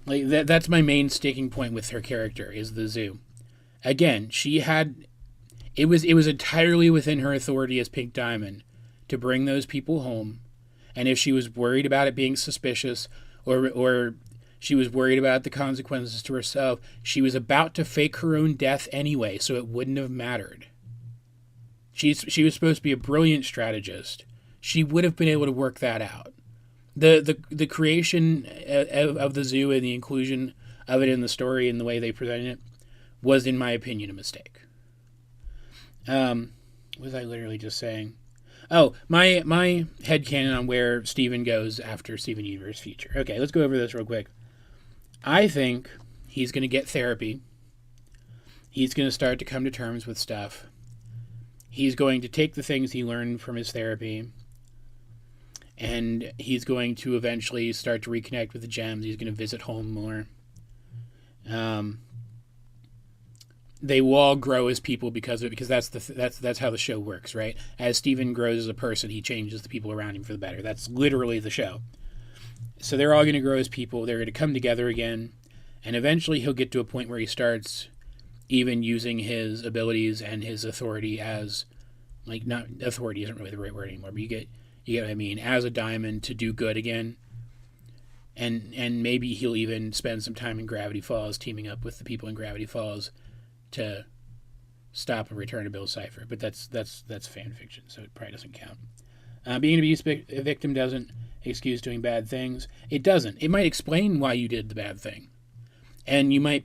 Like that's my main sticking point with her character is the zoo. Again, it was entirely within her authority as Pink Diamond to bring those people home, and if she was worried about it being suspicious or she was worried about the consequences to herself, she was about to fake her own death anyway, so it wouldn't have mattered. She was supposed to be a brilliant strategist. She would have been able to work that out. The creation of the zoo and the inclusion of it in the story and the way they presented it was, in my opinion, a mistake. What was I literally just saying? Oh, my headcanon on where Steven goes after Steven Universe Future. Okay, let's go over this real quick. I think he's going to get therapy. He's going to start to come to terms with stuff. He's going to take the things he learned from his therapy, and he's going to eventually start to reconnect with the gems. He's going to visit home more. They will all grow as people because of it, because that's how the show works, right? As Steven grows as a person, he changes the people around him for the better. That's literally the show. So they're all going to grow as people. They're going to come together again, and eventually he'll get to a point where he starts even using his abilities and his authority as, like, not authority isn't really the right word anymore, but you get what I mean, as a diamond to do good again. And maybe he'll even spend some time in Gravity Falls, teaming up with the people in Gravity Falls to stop and return to Bill Cipher. But that's fan fiction, so it probably doesn't count. Being an abuse victim doesn't excuse doing bad things. It doesn't. It might explain why you did the bad thing. And you might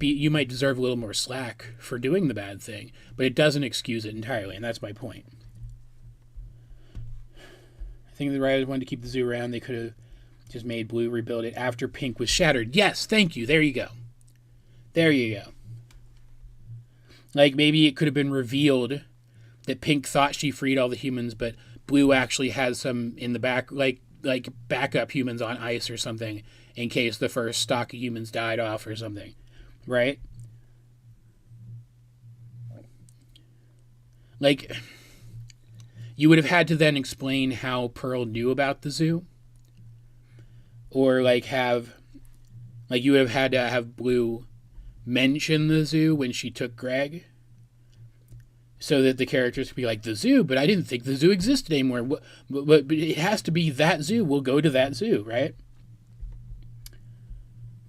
deserve a little more slack for doing the bad thing, but it doesn't excuse it entirely, and that's my point. I think the writers wanted to keep the zoo around. They could have just made Blue rebuild it after Pink was shattered. Yes, thank you. There you go. There you go. Like, maybe it could have been revealed that Pink thought she freed all the humans, but Blue actually has some in the back, like backup humans on ice or something, in case the first stock of humans died off or something, right? Like, you would have had to then explain how Pearl knew about the zoo, or you would have had to have Blue mention the zoo when she took Greg, so that the characters could be like, the zoo, but I didn't think the zoo existed anymore. But it has to be that zoo. We'll go to that zoo, right?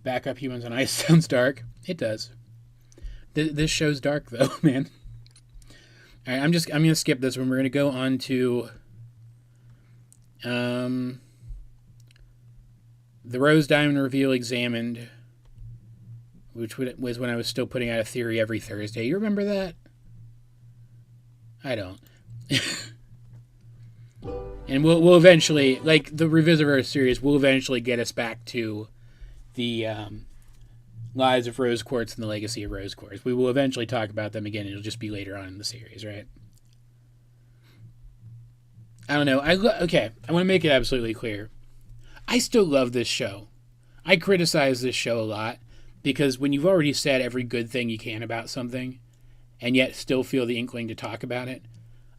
Backup humans on ice sounds dark. It does. This show's dark, though, man. All right, I'm going to skip this one. We're going to go on to the Rose Diamond reveal examined, which was when I was still putting out a theory every Thursday. You remember that? I don't. And we'll eventually, like the Revisi-Verse series, will eventually get us back to the Lives of Rose Quartz and the Legacy of Rose Quartz. We will eventually talk about them again. It'll just be later on in the series, right? I don't know. Okay, I want to make it absolutely clear. I still love this show. I criticize this show a lot because when you've already said every good thing you can about something and yet still feel the inkling to talk about it,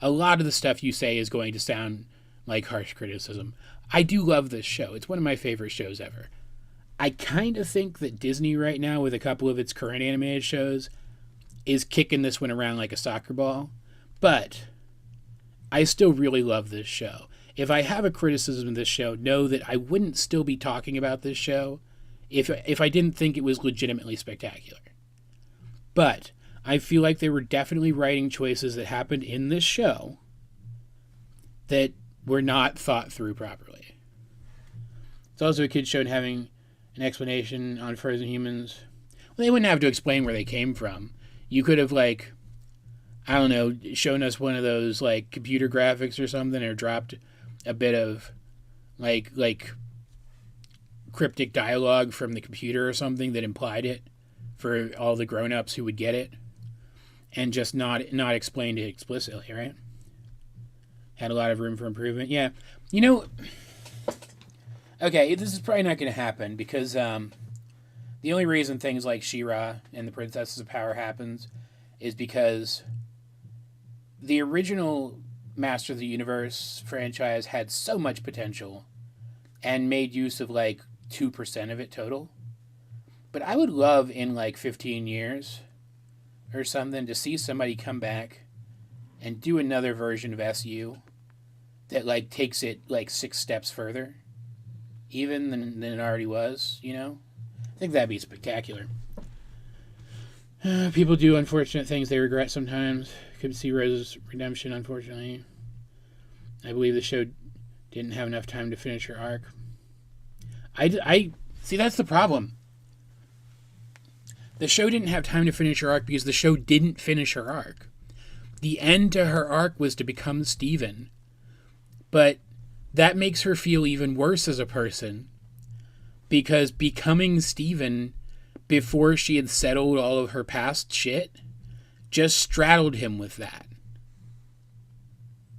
a lot of the stuff you say is going to sound like harsh criticism. I do love this show. It's one of my favorite shows ever. I kind of think that Disney right now, with a couple of its current animated shows, is kicking this one around like a soccer ball. But I still really love this show. If I have a criticism of this show, know that I wouldn't still be talking about this show if I didn't think it was legitimately spectacular. But I feel like there were definitely writing choices that happened in this show that were not thought through properly. It's also a kid's show having an explanation on frozen humans. Well, they wouldn't have to explain where they came from. You could have, like, I don't know, shown us one of those, like, computer graphics or something, or dropped a bit of, like cryptic dialogue from the computer or something that implied it for all the grown-ups who would get it, and just not explained it explicitly, right? Had a lot of room for improvement. Yeah. You know, okay, this is probably not going to happen because the only reason things like She-Ra and the Princesses of Power happens is because the original Master of the Universe franchise had so much potential and made use of like 2% of it total. But I would love in like 15 years or something to see somebody come back and do another version of SU that like takes it like 6 steps further even than it already was, you know? I think that'd be spectacular. People do unfortunate things they regret sometimes. Could see Rose's redemption, unfortunately. I believe the show didn't have enough time to finish her arc. I see, that's the problem. The show didn't have time to finish her arc because the show didn't finish her arc. The end to her arc was to become Steven. But that makes her feel even worse as a person because becoming Steven before she had settled all of her past shit just straddled him with that.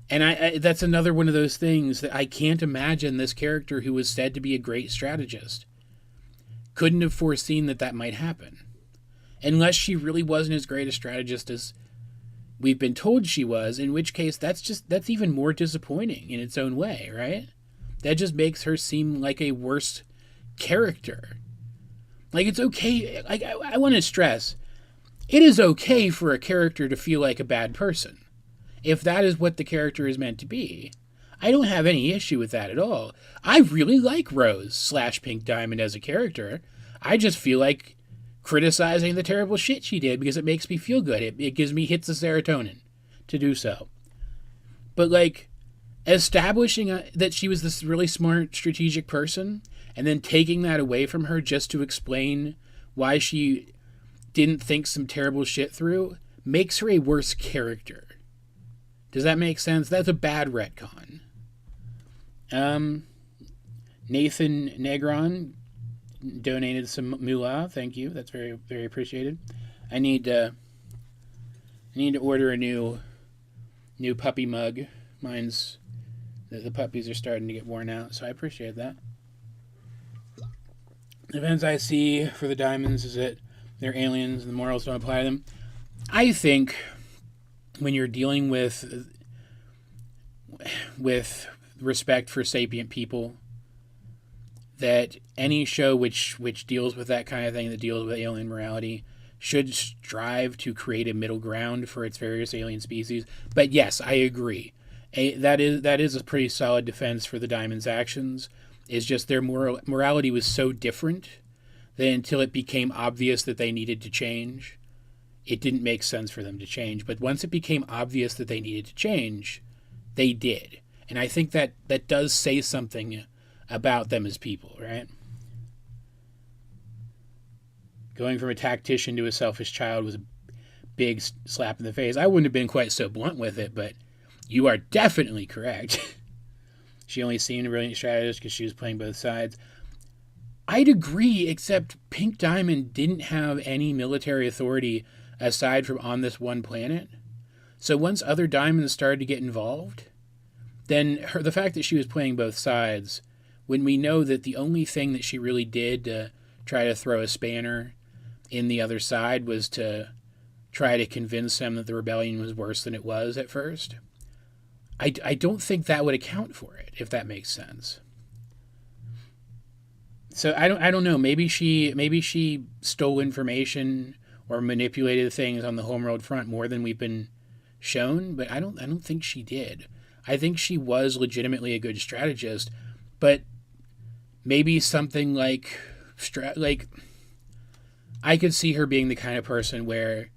And I that's another one of those things that I can't imagine this character who was said to be a great strategist couldn't have foreseen that might happen. Unless she really wasn't as great a strategist as we've been told she was, in which case that's even more disappointing in its own way, right? That just makes her seem like a worse character. Like, it's okay, like, I want to stress, it is okay for a character to feel like a bad person. If that is what the character is meant to be. I don't have any issue with that at all. I really like Rose / Pink Diamond as a character. I just feel like criticizing the terrible shit she did because it makes me feel good. It gives me hits of serotonin to do so. But like establishing that she was this really smart strategic person and then taking that away from her just to explain why she didn't think some terrible shit through makes her a worse character. Does that make sense? That's a bad retcon. Nathan Negron donated some moolah. Thank you. That's very, very appreciated. I need to order a new puppy mug. Mine's the puppies are starting to get worn out, so I appreciate that. The events I see for the diamonds is that they're aliens and the morals don't apply to them. I think when you're dealing with respect for sapient people, that any show which deals with that kind of thing, that deals with alien morality, should strive to create a middle ground for its various alien species. But yes, I agree. That is a pretty solid defense for the Diamond's actions. It's just their morality was so different that until it became obvious that they needed to change, it didn't make sense for them to change. But once it became obvious that they needed to change, they did. And I think that does say something about them as people, right? Going from a tactician to a selfish child was a big slap in the face. I wouldn't have been quite so blunt with it, but you are definitely correct. She only seemed a brilliant strategist because she was playing both sides. I'd agree, except Pink Diamond didn't have any military authority aside from on this one planet. So once other diamonds started to get involved, then the fact that she was playing both sides, when we know that the only thing that she really did to try to throw a spanner in the other side was to try to convince them that the rebellion was worse than it was at first, I don't think that would account for it, if that makes sense. So I don't know. Maybe she stole information or manipulated things on the homeworld front more than we've been shown, but I don't think she did. I think she was legitimately a good strategist, but maybe something like I could see her being the kind of person where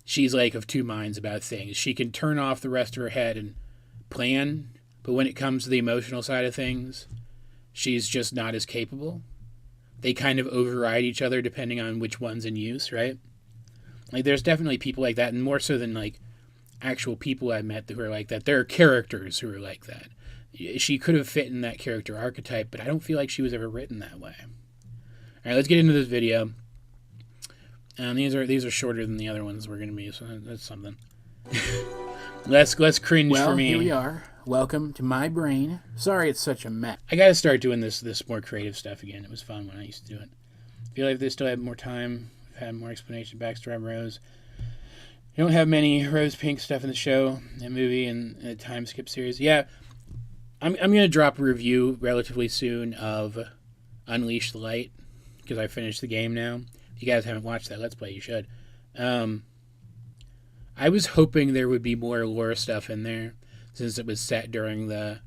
she's like of two minds about things. She can turn off the rest of her head and plan, but when it comes to the emotional side of things, she's just not as capable. They kind of override each other depending on which one's in use, right? Like, there's definitely people like that, and more so than like actual people I met who are like that. There are characters who are like that. She could have fit in that character archetype, but I don't feel like she was ever written that way. All right, let's get into this video. These are shorter than the other ones we're going to be, so that's something. Less cringe for me. Here we are. Welcome to my brain. Sorry it's such a mess. I got to start doing this more creative stuff again. It was fun when I used to do it. I feel like if they still had more time, had more explanation, backstory on Rose. You don't have many rose pink stuff in the show, the movie, and the time skip series. Yeah, I'm going to drop a review relatively soon of Unleash the Light, because I finished the game now. If you guys haven't watched that Let's Play, you should. I was hoping there would be more lore stuff in there, since it was set during the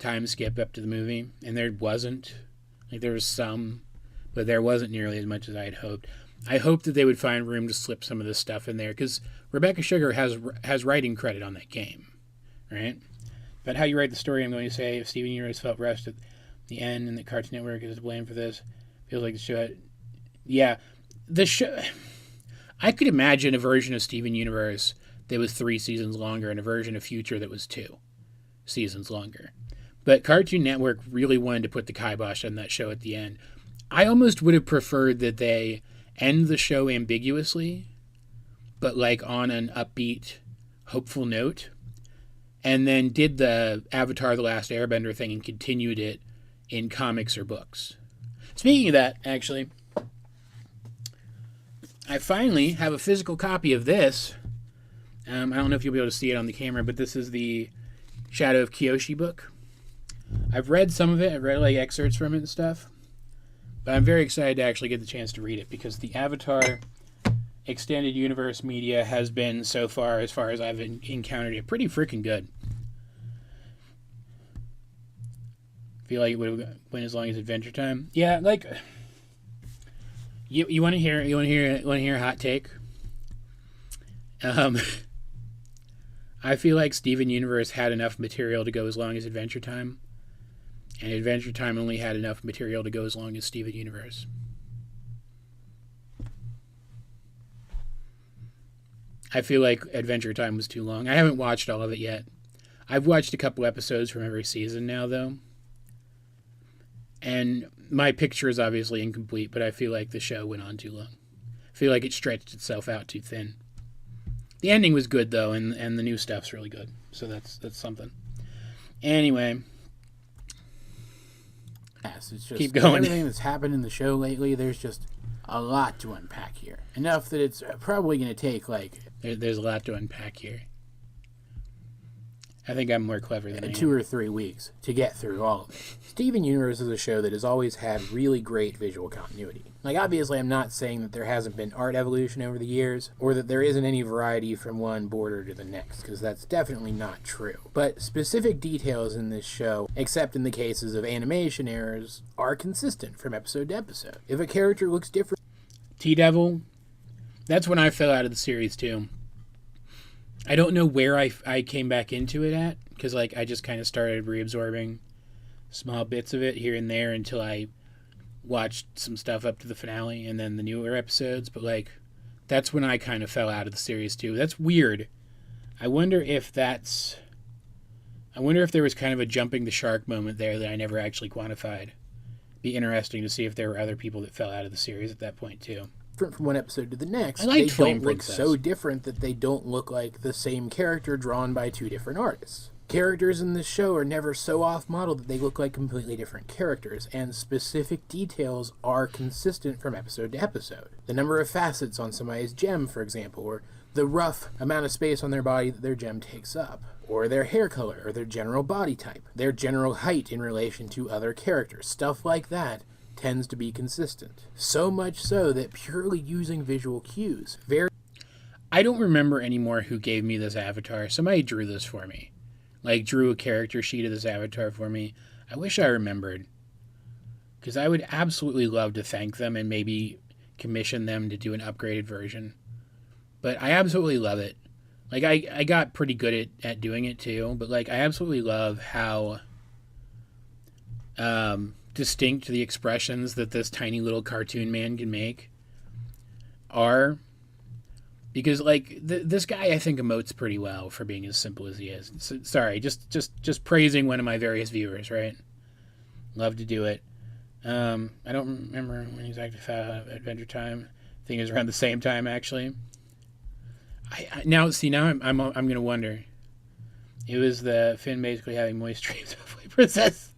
time skip up to the movie, and there wasn't. Like, there was some, but there wasn't nearly as much as I had hoped. I hoped that they would find room to slip some of this stuff in there, because Rebekah Sugar has writing credit on that game, right? But how you write the story, I'm going to say, if Steven Universe felt rushed at the end and the Cartoon Network is to blame for this, feels like the show... Yeah, the show... I could imagine a version of Steven Universe that was 3 seasons longer and a version of Future that was 2 seasons longer. But Cartoon Network really wanted to put the kibosh on that show at the end. I almost would have preferred that they end the show ambiguously, but like on an upbeat, hopeful note, and then did the Avatar The Last Airbender thing and continued it in comics or books. Speaking of that, actually, I finally have a physical copy of this. I don't know if you'll be able to see it on the camera, but this is the Shadow of Kyoshi book. I've read some of it. I've read like excerpts from it and stuff. But I'm very excited to actually get the chance to read it, because the Avatar Extended Universe media has been, so far as I've encountered it, pretty freaking good. I feel like it would have went as long as Adventure Time. Yeah, like... You want to hear a hot take? I feel like Steven Universe had enough material to go as long as Adventure Time, and Adventure Time only had enough material to go as long as Steven Universe. I feel like Adventure Time was too long. I haven't watched all of it yet. I've watched a couple episodes from every season now, though. And my picture is obviously incomplete, but I feel like the show went on too long. I feel like it stretched itself out too thin. The ending was good, though, and the new stuff's really good. So that's something. Anyway. Yes, it's just keep going. Everything that's happened in the show lately, there's just a lot to unpack here. Enough that it's probably going to take, like... There's a lot to unpack here. I think I'm more clever than I am. 2 or 3 weeks to get through all of it. Steven Universe is a show that has always had really great visual continuity. Like, obviously, I'm not saying that there hasn't been art evolution over the years, or that there isn't any variety from one border to the next, because that's definitely not true. But specific details in this show, except in the cases of animation errors, are consistent from episode to episode. If a character looks different... T-Devil, that's when I fell out of the series, too. I don't know where I came back into it at, because like I just kind of started reabsorbing small bits of it here and there until I watched some stuff up to the finale and then the newer episodes. But like that's when I kind of fell out of the series too. That's weird. I wonder if there was kind of a jumping the shark moment there that I never actually quantified. Be interesting to see if there were other people that fell out of the series at that point too. From one episode to the next. I liked they Flame don't look Princess. so different that they don't look like the same character drawn by 2 different artists. Characters in this show are never so off-model that they look like completely different characters, and specific details are consistent from episode to episode. The number of facets on somebody's gem, for example, or the rough amount of space on their body that their gem takes up, or their hair color, or their general body type, their general height in relation to other characters, stuff like that tends to be consistent. So much so that purely using visual cues. I don't remember anymore who gave me this avatar. Somebody drew this for me. Like, drew a character sheet of this avatar for me. I wish I remembered. Because I would absolutely love to thank them and maybe commission them to do an upgraded version. But I absolutely love it. Like, I got pretty good at doing it too. But, like, I absolutely love how... distinct the expressions that this tiny little cartoon man can make are, because like this guy I think emotes pretty well for being as simple as he is. So, sorry, just praising one of my various viewers, right? Love to do it. I don't remember when exactly Adventure Time. I think it was around the same time actually. Now I'm gonna wonder. It was the Finn basically having moist dreams of Flame Princess.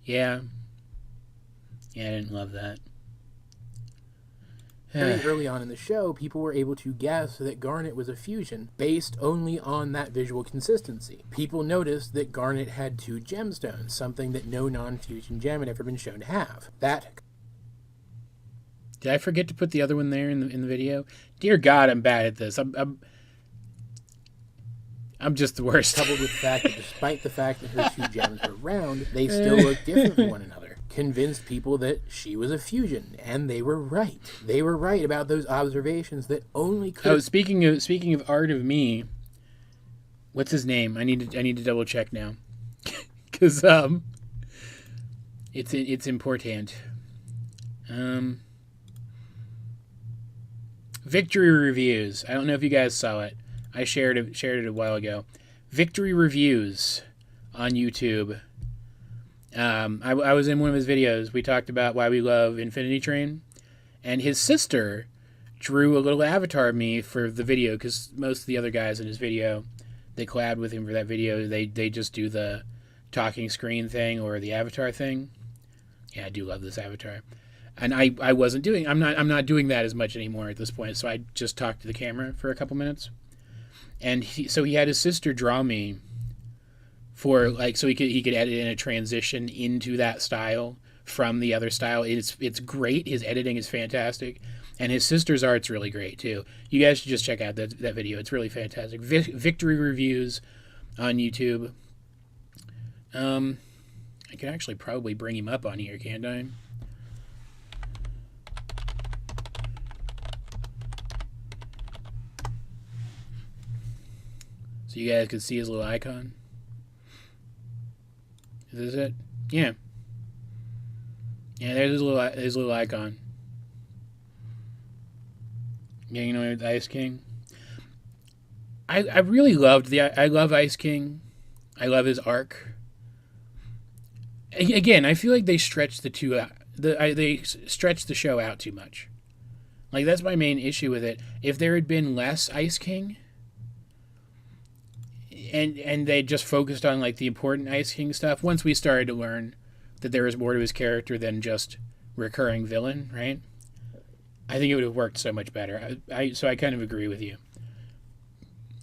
Yeah, I didn't love that. Very early on in the show, people were able to guess that Garnet was a fusion based only on that visual consistency. People noticed that Garnet had 2 gemstones, something that no non-fusion gem had ever been shown to have. That... Did I forget to put the other one there in the video? Dear God, I'm bad at this. I'm just the worst. Coupled with the fact that despite the fact that her 2 gems were round, they still looked different from one another, convinced people that she was a fusion, and they were right. They were right about those observations that only could... Oh, speaking of Art of Me, what's his name? I need to double check now, because it's important. Victory Reviews. I don't know if you guys saw it. I shared it a while ago. Victory Reviews on YouTube. I was in one of his videos. We talked about why we love Infinity Train, and his sister drew a little avatar of me for the video, because most of the other guys in his video, they collabed with him for that video. They just do the talking screen thing or the avatar thing. Yeah, I do love this avatar. And I wasn't doing... I'm not doing that as much anymore at this point, so I just talked to the camera for a couple minutes. And so he had his sister draw me for, like, so he could edit in a transition into that style from the other style. It's great. His editing is fantastic. And his sister's art's really great, too. You guys should just check out that video. It's really fantastic. Victory Reviews on YouTube. I can actually probably bring him up on here, can't I? So you guys can see his little icon. Is this it? Yeah. Yeah, there's his little icon. Yeah, you know, the Ice King. I really loved I love Ice King. I love his arc. Again, I feel like they stretched they stretched the show out too much. Like, that's my main issue with it. If there had been less Ice King, and they just focused on, like, the important Ice King stuff, once we started to learn that there was more to his character than just recurring villain, right? I think it would have worked so much better. So I kind of agree with you.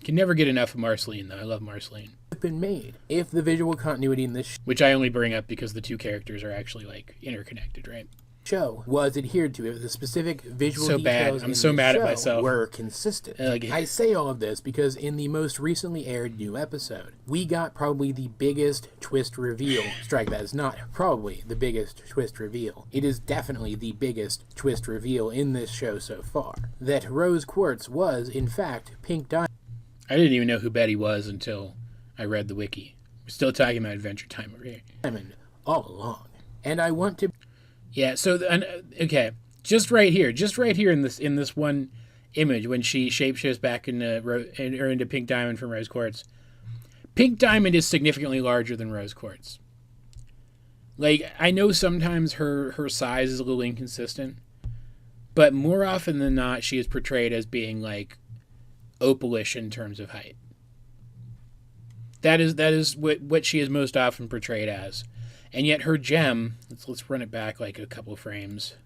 Can never get enough of Marceline, though. I love Marceline. Been made if the visual continuity in this which I only bring up because the 2 characters are actually, like, interconnected, right? Show was adhered to, if the specific visual so details bad. I'm so mad at myself. Were consistent. I say all of this because in the most recently aired new episode, we got probably the biggest twist reveal. Strike that, is not probably the biggest twist reveal. It is definitely the biggest twist reveal in this show so far. That Rose Quartz was, in fact, Pink Diamond. I didn't even know who Betty was until I read the wiki. We're still talking about Adventure Time over here. Diamond all along. And I want to... Yeah, so, okay, just right here in this one image, when she shapeshifts back into Pink Diamond from Rose Quartz, Pink Diamond is significantly larger than Rose Quartz. Like, I know sometimes her size is a little inconsistent, but more often than not, she is portrayed as being, like, opalish in terms of height. That is what she is most often portrayed as. And yet her gem, let's run it back like a couple frames.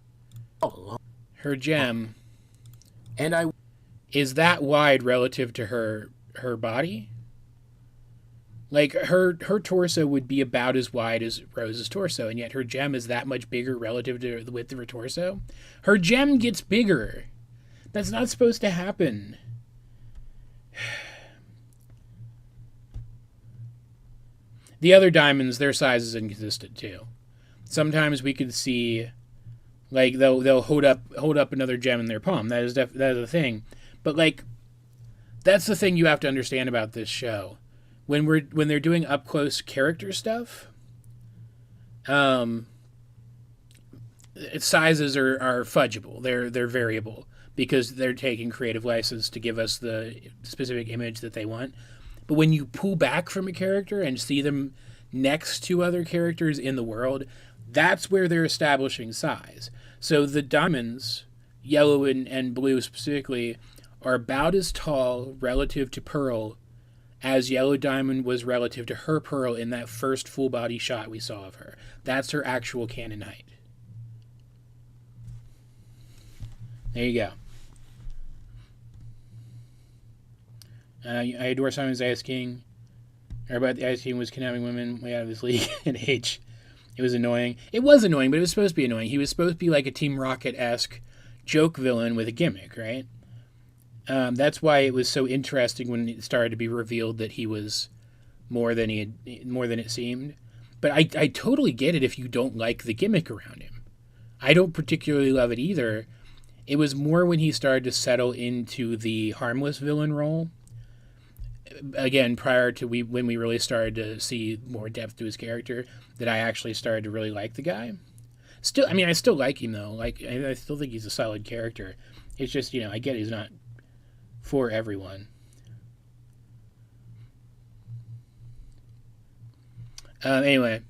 Her gem is that wide relative to her body. Like, her torso would be about as wide as Rose's torso, and yet her gem is that much bigger relative to the width of her torso. Her gem gets bigger. That's not supposed to happen. The other diamonds, their size is inconsistent too. Sometimes we could see, like, they'll hold up another gem in their palm. That is a thing. But, like, that's the thing you have to understand about this show. When they're doing up close character stuff, sizes are fudgeable. They're variable because they're taking creative license to give us the specific image that they want. But when you pull back from a character and see them next to other characters in the world, that's where they're establishing size. So the diamonds, yellow and blue specifically, are about as tall relative to Pearl as Yellow Diamond was relative to her Pearl in that first full body shot we saw of her. That's her actual canon height. There you go. I adore Simon's Ice King. Or about the Ice King was kidnapping women way out of his league at age. It was annoying. It was annoying, but it was supposed to be annoying. He was supposed to be like a Team Rocket-esque joke villain with a gimmick, right? That's why it was so interesting when it started to be revealed that he was more than it seemed. But I totally get it if you don't like the gimmick around him. I don't particularly love it either. It was more when he started to settle into the harmless villain role. Again, prior to when we really started to see more depth to his character, that I actually started to really like the guy. Still, I mean, I still like him though. Like, I still think he's a solid character. It's just, I get he's not for everyone. Anyway,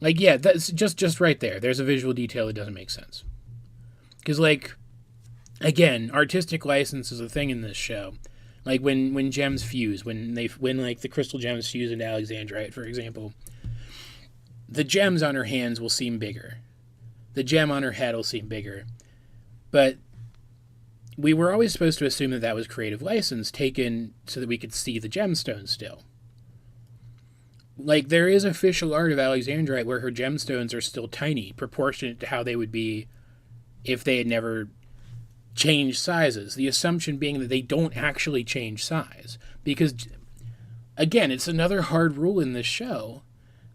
like, yeah, that's just right there. There's a visual detail that doesn't make sense. Because, like, again, artistic license is a thing in this show. Like when gems fuse, when like the crystal gems fuse into Alexandrite, for example, the gems on her hands will seem bigger. The gem on her head will seem bigger. But we were always supposed to assume that was creative license taken so that we could see the gemstones still. Like, there is official art of Alexandrite where her gemstones are still tiny, proportionate to how they would be if they had never change sizes, the assumption being that they don't actually change size. Because, again, it's another hard rule in this show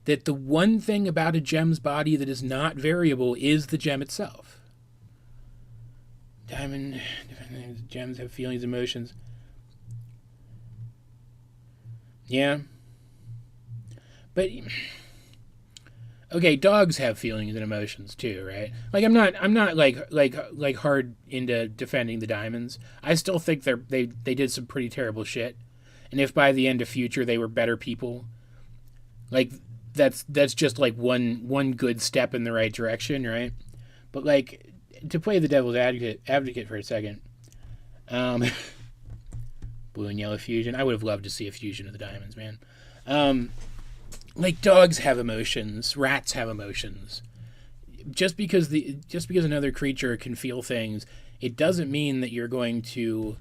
that the one thing about a gem's body that is not variable is the gem itself. Diamond, gems have feelings, emotions. Yeah. But... okay, dogs have feelings and emotions too, right? Like, I'm not like hard into defending the diamonds. I still think they did some pretty terrible shit, and if by the end of Future they were better people, like that's just like one good step in the right direction, right? But like, to play the devil's advocate for a second, blue and yellow fusion. I would have loved to see a fusion of the diamonds, man. Like, dogs have emotions, rats have emotions. Just because another creature can feel things, it doesn't mean that you're going to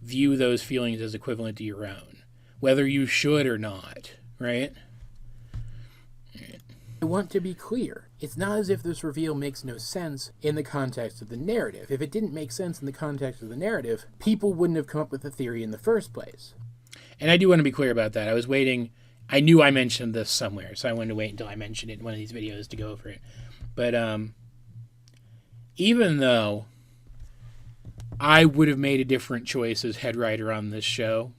view those feelings as equivalent to your own, whether you should or not, right? I want to be clear. It's not as if this reveal makes no sense in the context of the narrative. If it didn't make sense in the context of the narrative, people wouldn't have come up with the theory in the first place. And I do want to be clear about that. I was waiting... I knew I mentioned this somewhere, so I wanted to wait until I mentioned it in one of these videos to go over it. But even though I would have made a different choice as head writer on this show,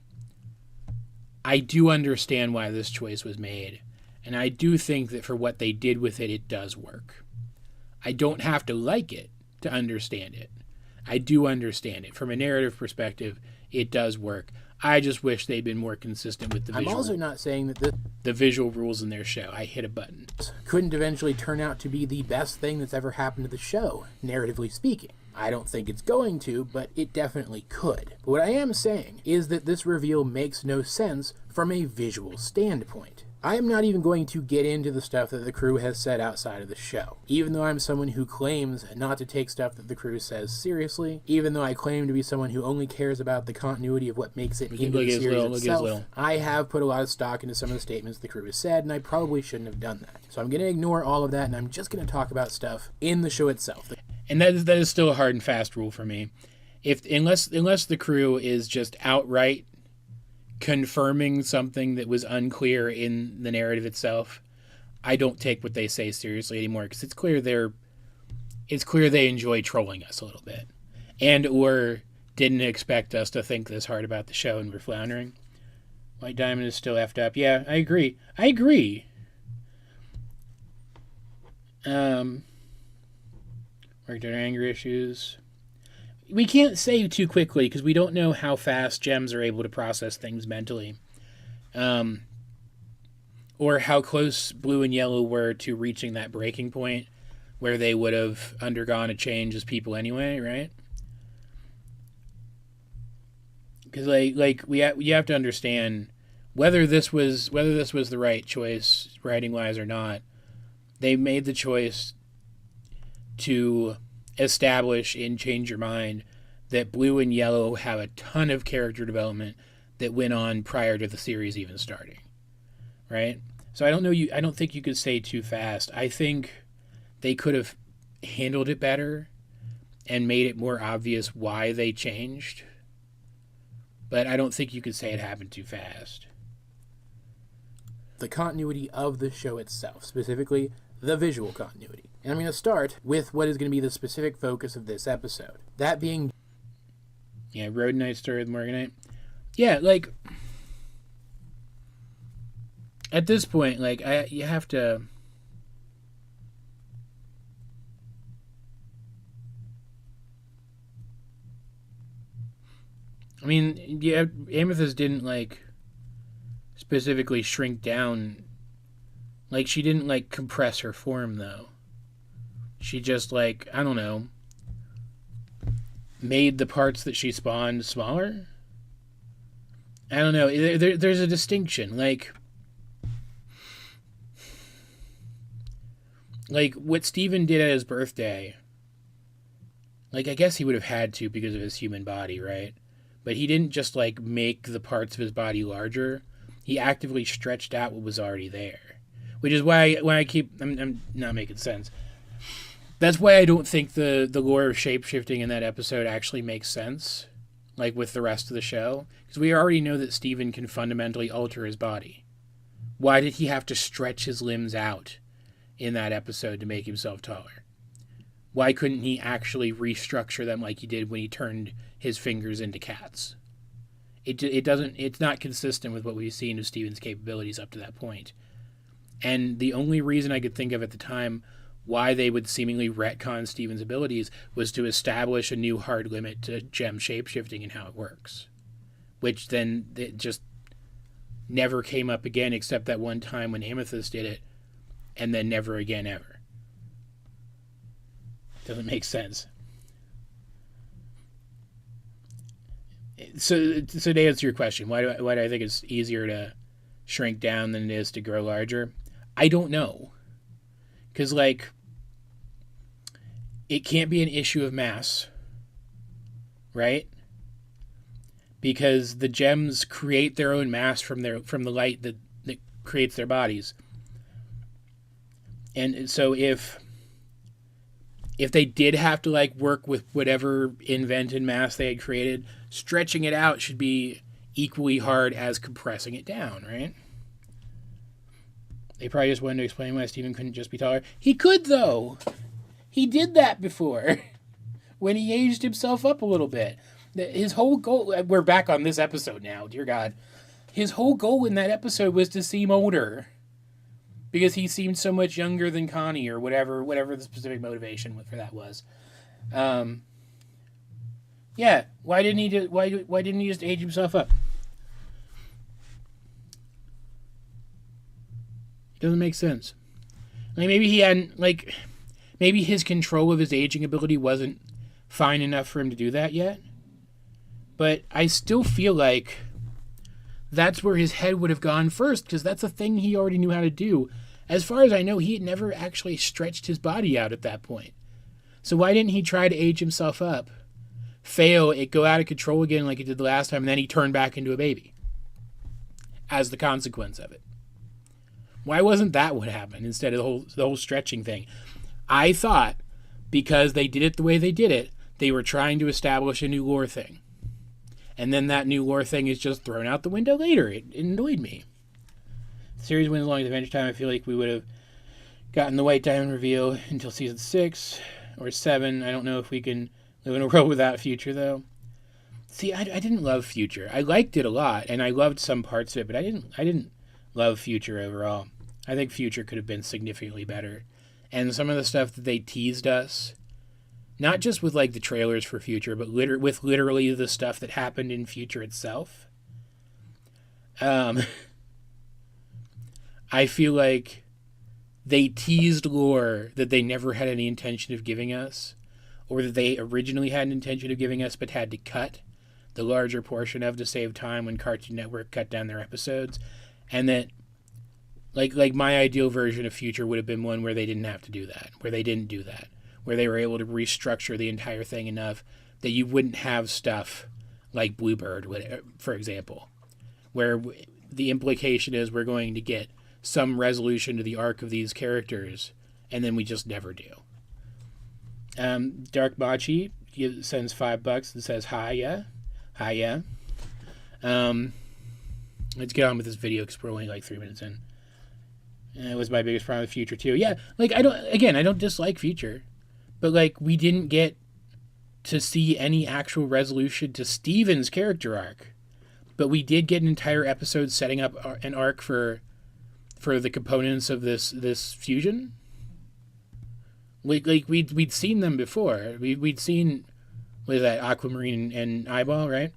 I do understand why this choice was made. And I do think that for what they did with it, it does work. I don't have to like it to understand it. I do understand it. From a narrative perspective, it does work. I just wish they'd been more consistent with the visual. I'm also not saying that the visual rules in their show. I hit a button. Couldn't eventually turn out to be the best thing that's ever happened to the show, narratively speaking. I don't think it's going to, but it definitely could. But what I am saying is that this reveal makes no sense from a visual standpoint. I am not even going to get into the stuff that the crew has said outside of the show. Even though I'm someone who claims not to take stuff that the crew says seriously, even though I claim to be someone who only cares about the continuity of what makes it into the series itself, I have put a lot of stock into some of the statements the crew has said, and I probably shouldn't have done that. So I'm going to ignore all of that, and I'm just going to talk about stuff in the show itself. And that is still a hard and fast rule for me. Unless the crew is just outright confirming something that was unclear in the narrative itself, I don't take what they say seriously anymore, because it's clear they enjoy trolling us a little bit, and or didn't expect us to think this hard about the show and we're floundering. White Diamond is still effed up. Yeah, I agree. Worked on anger issues. We can't say too quickly because we don't know how fast gems are able to process things mentally. Or how close blue and yellow were to reaching that breaking point where they would have undergone a change as people anyway, right? Because you have to understand whether this was the right choice writing wise or not. They made the choice to establish in Change Your Mind that Blue and Yellow have a ton of character development that went on prior to the series even starting, right? So I don't think you could say too fast. I think they could have handled it better and made it more obvious why they changed. But I don't think you could say it happened too fast. The continuity of the show itself, specifically the visual continuity. And I'm going to start with what is going to be the specific focus of this episode. That being... Yeah, Road Knight story with Morganite. Yeah, like... At this point, like, you have to... I mean, yeah, Amethyst didn't, like, specifically shrink down. Like, she didn't, like, compress her form, though. She just, like, I don't know, made the parts that she spawned smaller? I don't know. There's a distinction. Like, what Steven did at his birthday, like, I guess he would have had to because of his human body, right? But he didn't just, like, make the parts of his body larger. He actively stretched out what was already there. Which is why when I'm not making sense. That's why I don't think the lore of shapeshifting in that episode actually makes sense, like, with the rest of the show. Because we already know that Steven can fundamentally alter his body. Why did he have to stretch his limbs out in that episode to make himself taller? Why couldn't he actually restructure them like he did when he turned his fingers into cats? It's not consistent with what we've seen of Steven's capabilities up to that point. And the only reason I could think of at the time why they would seemingly retcon Steven's abilities was to establish a new hard limit to gem shapeshifting and how it works. Which then it just never came up again except that one time when Amethyst did it, and then never again ever. Doesn't make sense. So to answer your question, why do I think it's easier to shrink down than it is to grow larger? I don't know. Because, like, it can't be an issue of mass, right? Because the gems create their own mass from the light that creates their bodies. And so if they did have to, like, work with whatever invented mass they had created, stretching it out should be equally hard as compressing it down, right? They probably just wanted to explain why Steven couldn't just be taller. He could, though. He did that before. When he aged himself up a little bit. His whole goal... We're back on this episode now, dear God. His whole goal in that episode was to seem older. Because he seemed so much younger than Connie, or whatever the specific motivation for that was. Yeah, why didn't he just age himself up? Doesn't make sense. Like, maybe he hadn't, like, maybe his control of his aging ability wasn't fine enough for him to do that yet. But I still feel like that's where his head would have gone first, because that's a thing he already knew how to do. As far as I know, he had never actually stretched his body out at that point. So why didn't he try to age himself up, fail, it go out of control again like he did the last time, and then he turned back into a baby as the consequence of it? Why wasn't that what happened instead of the whole stretching thing? I thought because they did it the way they did it, they were trying to establish a new lore thing. And then that new lore thing is just thrown out the window later. It annoyed me. The series went as long as Adventure Time. I feel like we would have gotten the White Diamond reveal until season 6 or 7. I don't know if we can live in a world without Future, though. See, I didn't love Future. I liked it a lot, and I loved some parts of it, but I didn't love Future overall. I think Future could have been significantly better. And some of the stuff that they teased us, not just with, like, the trailers for Future, but with literally the stuff that happened in Future itself. I feel like they teased lore that they never had any intention of giving us, or that they originally had an intention of giving us but had to cut the larger portion of to save time when Cartoon Network cut down their episodes. And that, like my ideal version of Future would have been one where they didn't have to do that, where they didn't do that, where they were able to restructure the entire thing enough that you wouldn't have stuff like Bluebird, for example, where the implication is we're going to get some resolution to the arc of these characters, and then we just never do. DarkMachi sends $5 and says, hi, yeah. Let's get on with this video because we're only like 3 minutes in. And it was my biggest problem with Future too. Yeah, like I don't dislike Future, but like we didn't get to see any actual resolution to Steven's character arc, but we did get an entire episode setting up an arc for the components of this fusion. Like we'd seen them before. We'd seen, what is that, Aquamarine and Eyeball, right?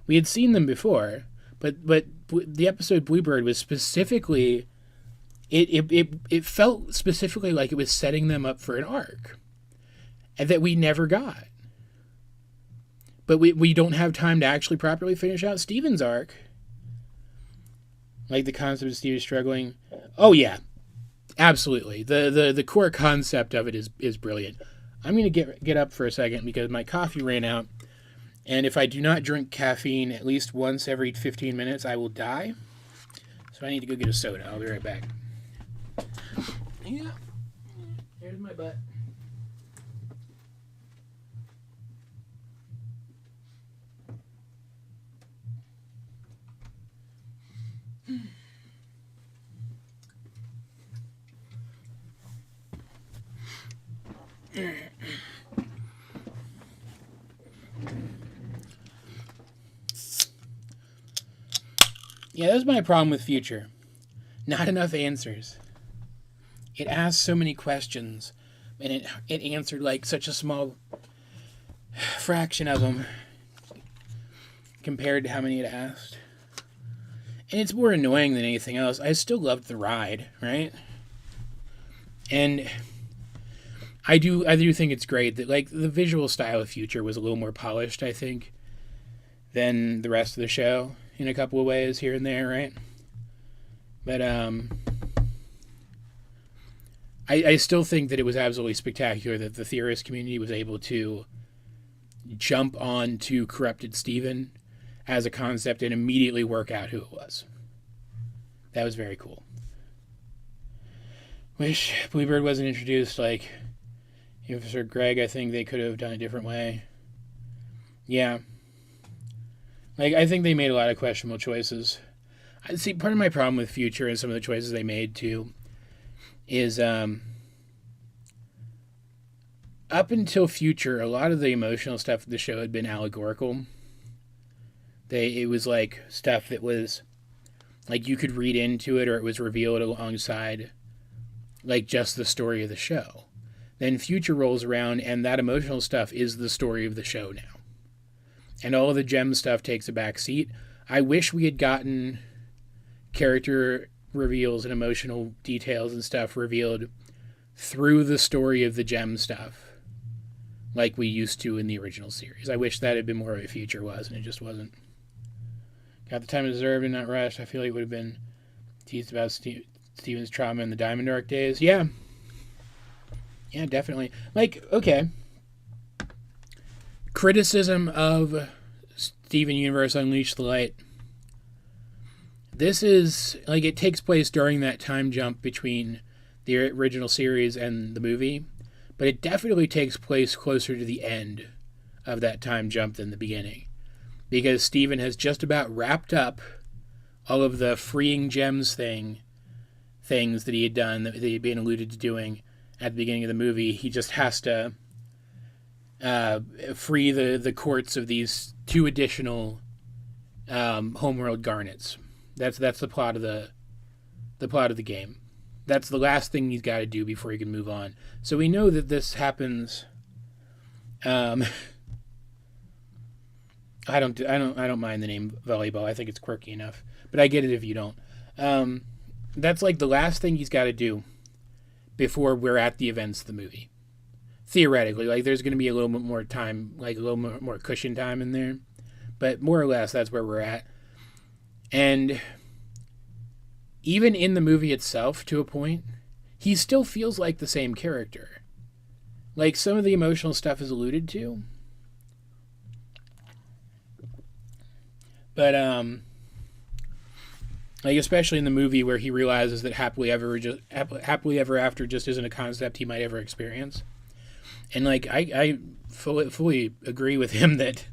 We had seen them before, but the episode Bluebird was specifically. It felt specifically like it was setting them up for an arc, and that we never got. But we don't have time to actually properly finish out Steven's arc. Like the concept of Steven struggling. Oh yeah, absolutely. The core concept of it is brilliant. I'm gonna get up for a second because my coffee ran out, and if I do not drink caffeine at least once every 15 minutes, I will die. So I need to go get a soda. I'll be right back. Yeah, here's my butt. Yeah, that's my problem with Future. Not enough answers. It asked so many questions, and it answered like such a small fraction of them compared to how many it asked. And it's more annoying than anything else. I still loved the ride, right? And I do think it's great that like the visual style of Future was a little more polished, I think, than the rest of the show in a couple of ways here and there, right? But I still think that it was absolutely spectacular that the theorist community was able to jump on to corrupted Steven as a concept and immediately work out who it was. That was very cool. Wish Bluebird wasn't introduced like Officer Greg. I think they could have done a different way. Yeah. Like, I think they made a lot of questionable choices. See, part of my problem with Future and some of the choices they made, too, is up until Future, a lot of the emotional stuff of the show had been allegorical. It was, like, stuff that was, like, you could read into it or it was revealed alongside, like, just the story of the show. Then Future rolls around and that emotional stuff is the story of the show now. And all of the gem stuff takes a back seat. I wish we had gotten character reveals and emotional details and stuff revealed through the story of the gem stuff like we used to in the original series. I wish that had been more of a Future was, and it just wasn't. Got the time deserved and not rushed. I feel like it would have been teased about Steven's trauma in the Diamond Arc days. Yeah. Yeah, definitely. Like, okay. Criticism of Steven Universe Unleash the Light. This is, like, it takes place during that time jump between the original series and the movie, but it definitely takes place closer to the end of that time jump than the beginning, because Steven has just about wrapped up all of the freeing gems things that he had done, that he had been alluded to doing at the beginning of the movie. He just has to free the courts of these 2 additional homeworld garnets. That's the plot of the game. That's the last thing he's got to do before he can move on. So we know that this happens. I don't mind the name volleyball. I think it's quirky enough, but I get it if you don't. That's like the last thing he's got to do before we're at the events of the movie. Theoretically, like there's going to be a little bit more time, like a little more cushion time in there, but more or less that's where we're at. And even in the movie itself, to a point, he still feels like the same character. like, some of the emotional stuff is alluded to. But, like, especially in the movie where he realizes that happily ever after just isn't a concept he might ever experience. And, like, I fully agree with him that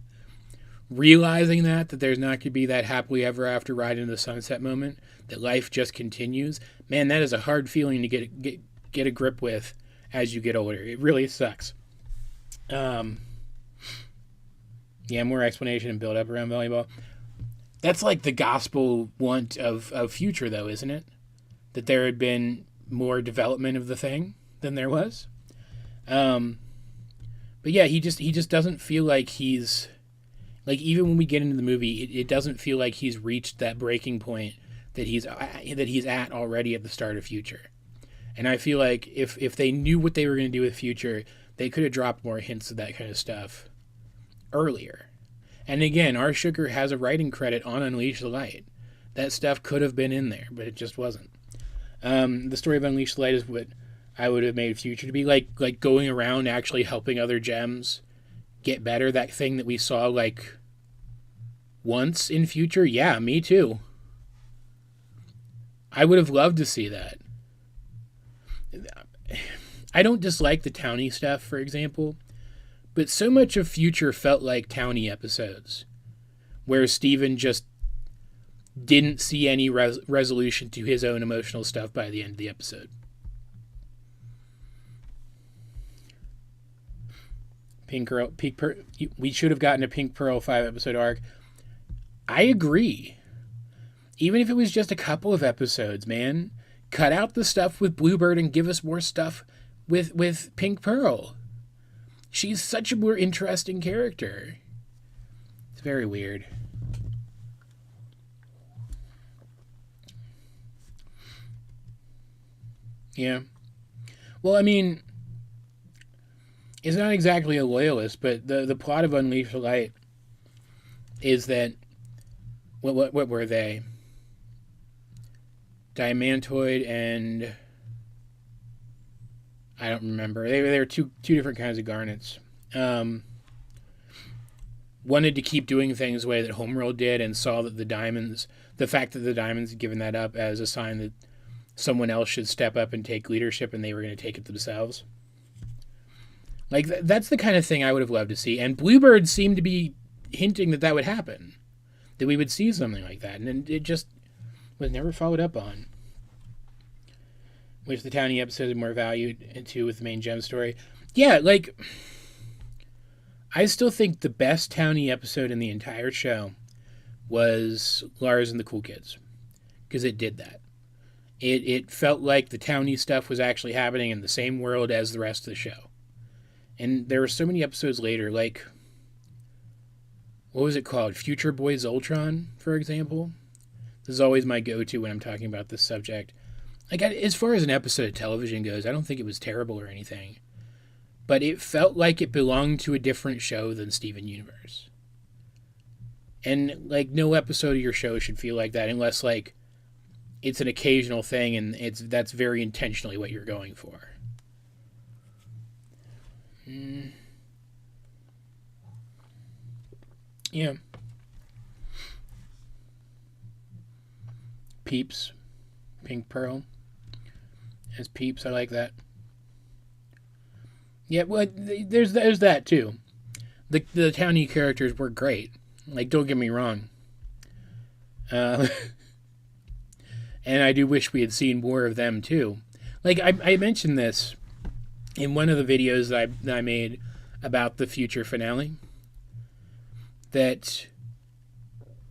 realizing that there's not going to be that happily ever after ride into the sunset moment, that life just continues, man, that is a hard feeling to get a grip with as you get older. It really sucks. Yeah, more explanation and build up around volleyball. That's like the gospel want of Future, though, isn't it? That there had been more development of the thing than there was. But yeah, he just doesn't feel like he's, like, even when we get into the movie, it doesn't feel like he's reached that breaking point that he's at already at the start of Future. And I feel like if they knew what they were going to do with Future, they could have dropped more hints of that kind of stuff earlier. And again, our Sugar has a writing credit on Unleash the Light. That stuff could have been in there, but it just wasn't. The story of Unleash the Light is what I would have made Future to be like going around actually helping other gems get better. That thing that we saw like once in Future. Yeah, me too. I would have loved to see that. I don't dislike the Townie stuff, for example. But so much of Future felt like Townie episodes, where Steven just didn't see any resolution to his own emotional stuff by the end of the episode. We should have gotten a Pink Pearl 5-episode arc. I agree. Even if it was just a couple of episodes, man. Cut out the stuff with Bluebird and give us more stuff with Pink Pearl. She's such a more interesting character. It's very weird. Yeah. Well, I mean, it's not exactly a loyalist, but the plot of Unleash the Light is that what were they? Diamantoid and I don't remember. They were two different kinds of garnets. Wanted to keep doing things the way that Homeworld did, and saw that the fact that the diamonds had given that up as a sign that someone else should step up and take leadership, and they were going to take it themselves. Like, that's the kind of thing I would have loved to see. And Bluebird seemed to be hinting that would happen. That we would see something like that. And it just was never followed up on. Which the Townie episode is more valued into with the main gem story. Yeah, like, I still think the best Townie episode in the entire show was Lars and the Cool Kids. Because it did that. It felt like the Townie stuff was actually happening in the same world as the rest of the show. And there were so many episodes later, like, what was it called? Future Boys Ultron, for example. This is always my go-to when I'm talking about this subject. Like, as far as an episode of television goes, I don't think it was terrible or anything. But it felt like it belonged to a different show than Steven Universe. And, like, no episode of your show should feel like that unless, like, it's an occasional thing and that's very intentionally what you're going for. Yeah. Peeps. Pink Pearl. As Peeps, I like that. Yeah, well, there's that too. The Townie characters were great. Like, don't get me wrong. And I do wish we had seen more of them too. Like, I mentioned this in one of the videos that I made about the Future finale. That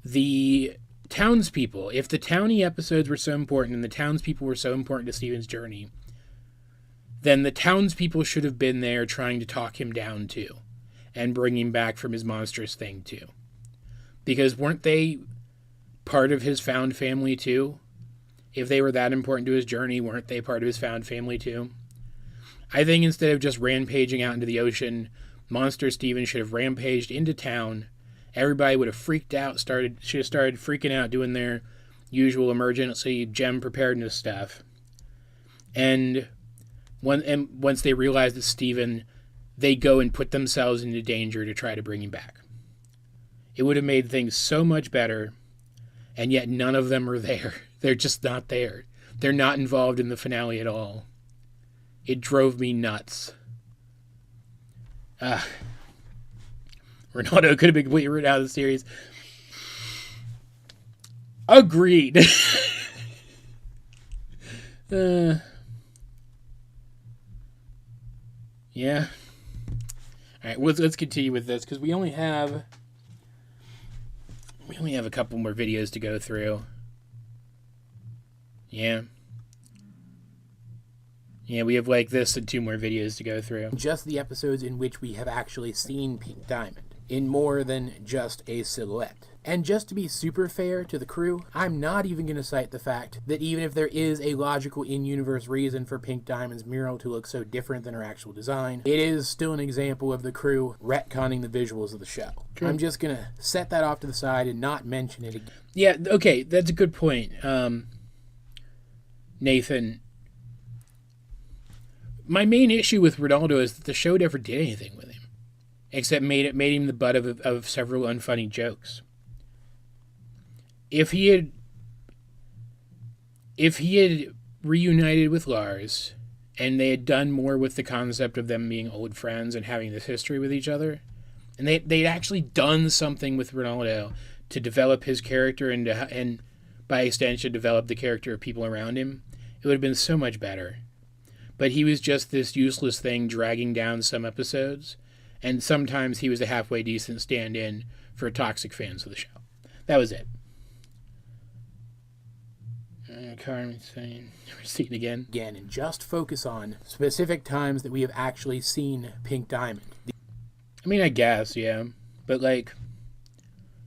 the townspeople, if the Townie episodes were so important and the townspeople were so important to Steven's journey, then the townspeople should have been there trying to talk him down too, and bring him back from his monstrous thing too. Because weren't they part of his found family too? If they were that important to his journey, weren't they part of his found family too? I think instead of just rampaging out into the ocean, Monster Steven should have rampaged into town. Everybody would have freaked out, should have started freaking out, doing their usual emergency gem preparedness stuff. And once they realized that Steven they go and put themselves into danger to try to bring him back. It would have made things so much better, and yet none of them are there. They're just not there. They're not involved in the finale at all. It drove me nuts. Ronaldo could have been completely rooted out of the series. Agreed. Yeah. All right, let's continue with this because we only have a couple more videos to go through. Yeah. Yeah, we have like this and 2 more videos to go through. Just the episodes in which we have actually seen Pink Diamond, in more than just a silhouette. And just to be super fair to the crew, I'm not even going to cite the fact that even if there is a logical in-universe reason for Pink Diamond's mural to look so different than her actual design, it is still an example of the crew retconning the visuals of the show. True. I'm just going to set that off to the side and not mention it again. Yeah, okay, that's a good point. Nathan, my main issue with Ronaldo is that the show never did anything with him, except made him the butt of several unfunny jokes. If he had reunited with Lars, and they had done more with the concept of them being old friends and having this history with each other, and they'd actually done something with Ronaldo to develop his character and by extension develop the character of people around him, it would have been so much better. But he was just this useless thing dragging down some episodes, and sometimes he was a halfway decent stand-in for toxic fans of the show. That was it. Carmen's saying, we're seeing again. Again, and just focus on specific times that we have actually seen Pink Diamond. I mean, I guess, yeah. But, like,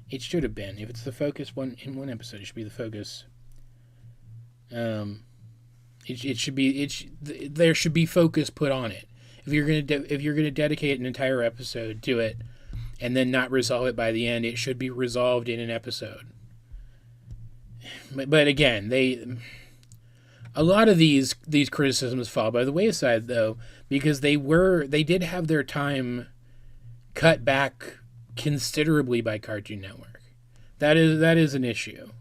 it should have been. If it's the focus in one episode, it should be the focus. It should be. There should be focus put on it. If you're gonna dedicate an entire episode to it, and then not resolve it by the end, it should be resolved in an episode. But again, a lot of these criticisms fall by the wayside though, because they did have their time cut back considerably by Cartoon Network. That is an issue.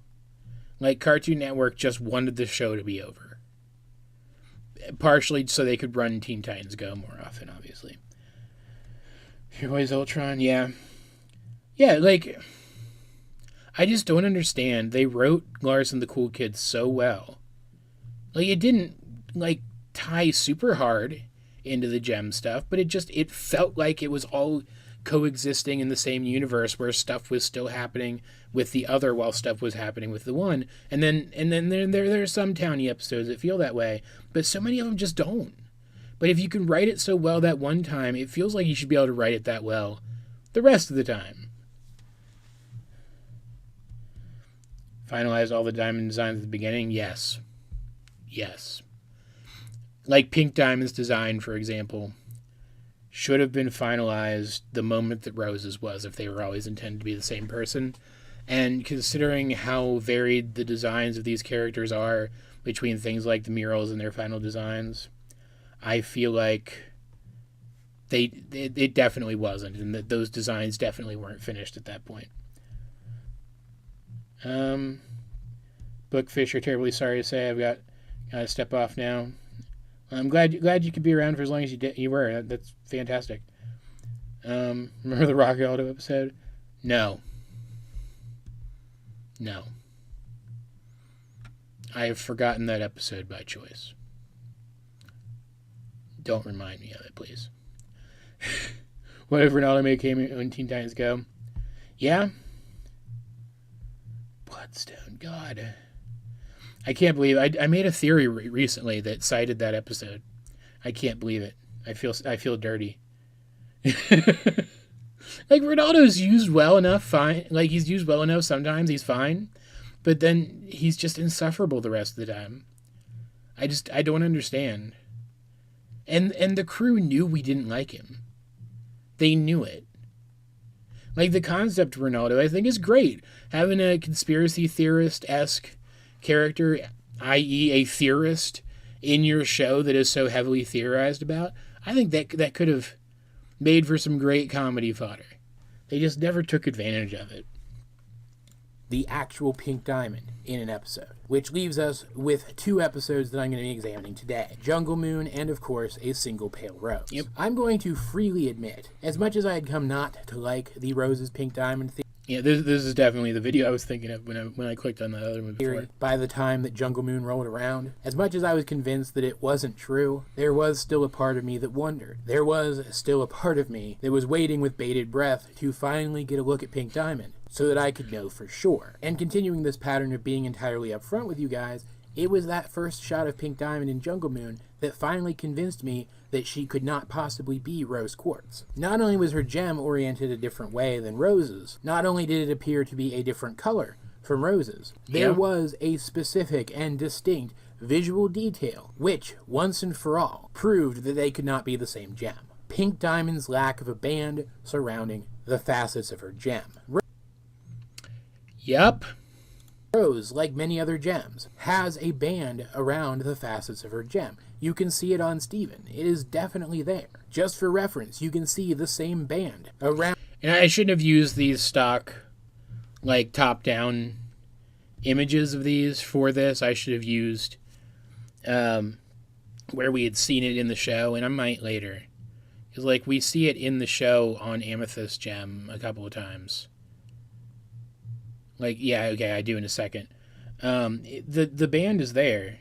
Like, Cartoon Network just wanted the show to be over. Partially so they could run Teen Titans Go more often, obviously. Heroes Ultron, yeah. Yeah, like, I just don't understand. They wrote Lars and the Cool Kids so well. Like, it didn't, like, tie super hard into the gem stuff, but it felt like it was all coexisting in the same universe where stuff was still happening with the other while stuff was happening with the one. And then there are some Townie episodes that feel that way, but so many of them just don't. But if you can write it so well that one time, it feels like you should be able to write it that well the rest of the time. Finalize all the diamond designs at the beginning? Yes. Yes. Like Pink Diamond's design, for example, should have been finalized the moment that Rose's was, if they were always intended to be the same person. And considering how varied the designs of these characters are between things like the murals and their final designs, I feel like it definitely wasn't, and that those designs definitely weren't finished at that point. Bookfish, are terribly sorry to say I've got to step off now. I'm glad you could be around for as long as you were. That's fantastic. Remember the Rock Aldo episode? No. I have forgotten that episode by choice. Don't remind me of it, please. What if Ronaldo May came when Teen Titans Go? Yeah. Bloodstone, God. I can't believe I made a theory recently that cited that episode. I can't believe it. I feel dirty. Like, Ronaldo's used well enough, fine. Like, he's used well enough sometimes, he's fine. But then he's just insufferable the rest of the time. I don't understand. And the crew knew we didn't like him. They knew it. Like, the concept of Ronaldo, I think, is great. Having a conspiracy theorist-esque character, i.e. a theorist, in your show that is so heavily theorized about, I think that could have made for some great comedy fodder. They just never took advantage of it. The actual pink diamond in an episode, which leaves us with 2 episodes that I'm going to be examining today. Jungle Moon and, of course, A Single Pale Rose. Yep. I'm going to freely admit, as much as I had come not to like the Rose's pink diamond Yeah, this is definitely the video I was thinking of when I clicked on the other one before. by the time that Jungle Moon rolled around, as much as I was convinced that it wasn't true, there was still a part of me that wondered. There was still a part of me that was waiting with bated breath to finally get a look at Pink Diamond, so that I could know for sure. And continuing this pattern of being entirely upfront with you guys, it was that first shot of Pink Diamond in Jungle Moon that finally convinced me that she could not possibly be Rose Quartz. Not only was her gem oriented a different way than Rose's, not only did it appear to be a different color from Rose's, there was a specific and distinct visual detail, which, once and for all, proved that they could not be the same gem. Pink Diamond's lack of a band surrounding the facets of her gem. Yep. Rose, like many other gems, has a band around the facets of her gem. You can see it on Steven. It is definitely there. Just for reference, you can see the same band around. And I shouldn't have used these stock, like, top-down images of these for this. I should have used where we had seen it in the show, and I might later. Because, like, we see it in the show on Amethyst Gem a couple of times. Like, yeah, okay, I do in a second. The band is there.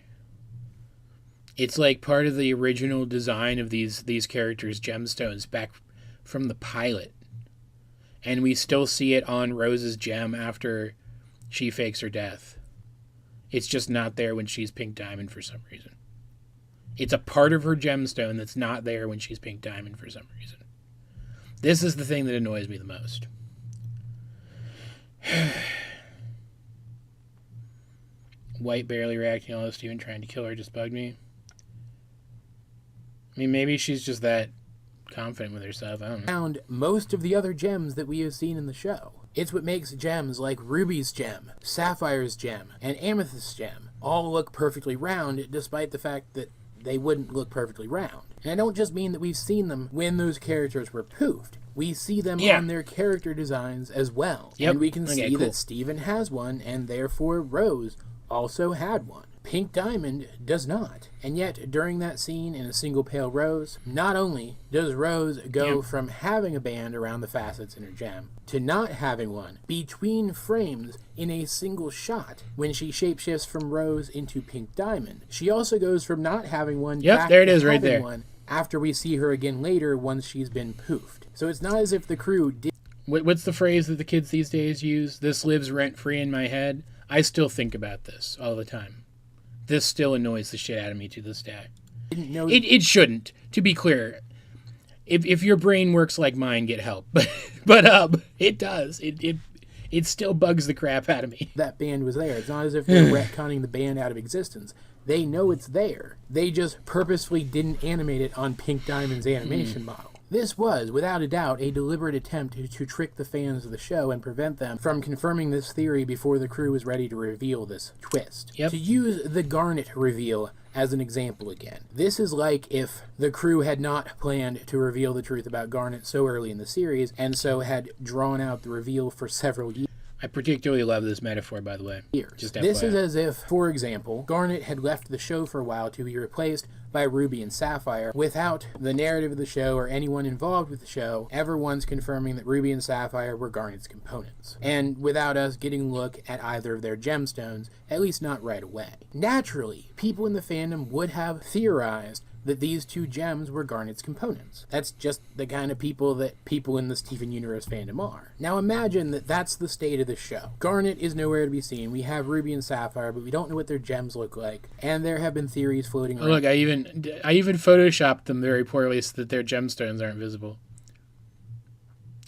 It's like part of the original design of these characters' gemstones back from the pilot. And we still see it on Rose's gem after she fakes her death. It's just not there when she's Pink Diamond for some reason. It's a part of her gemstone that's not there when she's Pink Diamond for some reason. This is the thing that annoys me the most. White barely reacting, although Steven trying to kill her just bugged me. I mean, maybe she's just that confident with herself. I don't know. Around most of the other gems that we have seen in the show. It's what makes gems like Ruby's gem, Sapphire's gem, and Amethyst's gem all look perfectly round, despite the fact that they wouldn't look perfectly round. And I don't just mean that we've seen them when those characters were poofed. We see them on their character designs as well. Yep. And we can see that Steven has one, and therefore Rose also had one. Pink Diamond does not. And yet, during that scene in A Single Pale Rose, not only does Rose go from having a band around the facets in her gem to not having one between frames in a single shot when she shapeshifts from Rose into Pink Diamond. She also goes from not having one back there it to is right having there. one after we see her again later once she's been poofed. So it's not as if the crew did... What's the phrase that the kids these days use? This lives rent-free in my head. I still think about this all the time. This still annoys the shit out of me to this day. It shouldn't, to be clear. If your brain works like mine, get help. But it does. It still bugs the crap out of me. That band was there. It's not as if they're retconning the band out of existence. They know it's there. They just purposefully didn't animate it on Pink Diamond's animation model. This was, without a doubt, a deliberate attempt to trick the fans of the show and prevent them from confirming this theory before the crew was ready to reveal this twist. Yep. To use the Garnet reveal as an example again, this is like if the crew had not planned to reveal the truth about Garnet so early in the series, and so had drawn out the reveal for several years. I particularly love this metaphor, by the way. Just FYI. This is as if, for example, Garnet had left the show for a while to be replaced by Ruby and Sapphire without the narrative of the show or anyone involved with the show ever once confirming that Ruby and Sapphire were Garnet's components, and without us getting a look at either of their gemstones, at least not right away. Naturally, people in the fandom would have theorized that these two gems were Garnet's components. That's just the kind of people that people in the Steven Universe fandom are. Now imagine that that's the state of the show. Garnet is nowhere to be seen. We have Ruby and Sapphire, but we don't know what their gems look like. And there have been theories floating around. Look, I even photoshopped them very poorly so that their gemstones aren't visible.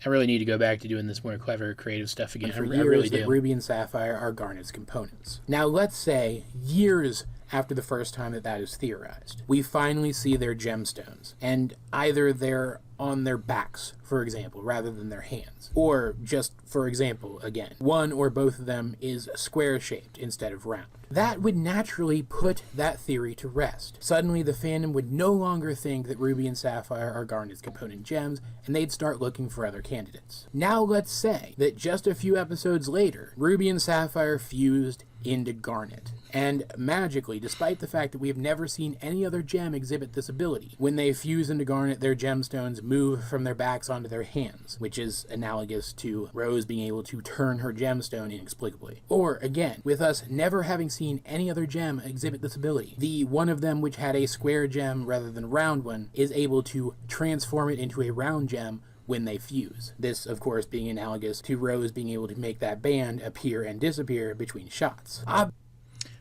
I really need to go back to doing this more clever, creative stuff again. For I years really that do. Ruby and Sapphire are Garnet's components. Now let's say years after the first time that is theorized, we finally see their gemstones, and either they're on their backs, for example, rather than their hands. Or, just for example, again, one or both of them is square-shaped instead of round. That would naturally put that theory to rest. Suddenly, the fandom would no longer think that Ruby and Sapphire are Garnet's component gems, and they'd start looking for other candidates. Now let's say that just a few episodes later, Ruby and Sapphire fused into Garnet. And magically, despite the fact that we have never seen any other gem exhibit this ability, when they fuse into Garnet, their gemstones move from their backs onto their hands, which is analogous to Rose being able to turn her gemstone inexplicably. Or, again, with us never having seen any other gem exhibit this ability, the one of them which had a square gem rather than a round one is able to transform it into a round gem when they fuse. This, of course, being analogous to Rose being able to make that band appear and disappear between shots.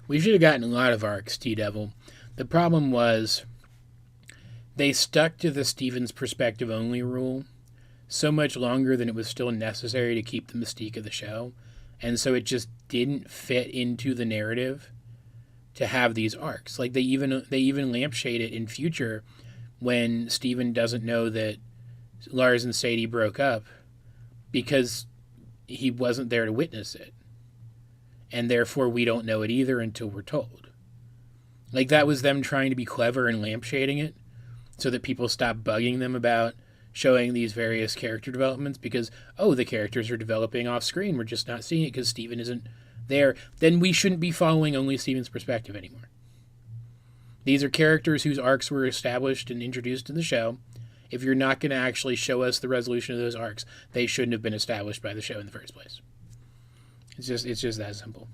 We should have gotten a lot of arcs, T-Devil. The problem was they stuck to the Stevens perspective only rule so much longer than it was still necessary to keep the mystique of the show, and so it just didn't fit into the narrative to have these arcs. Like, they even lampshade it in future when Steven doesn't know that Lars and Sadie broke up because he wasn't there to witness it. And therefore we don't know it either until we're told. Like, that was them trying to be clever and lampshading it so that people stop bugging them about showing these various character developments because, oh, the characters are developing off screen. We're just not seeing it because Steven isn't there. Then we shouldn't be following only Steven's perspective anymore. These are characters whose arcs were established and introduced in the show. If you're not going to actually show us the resolution of those arcs, they shouldn't have been established by the show in the first place. It's just that simple.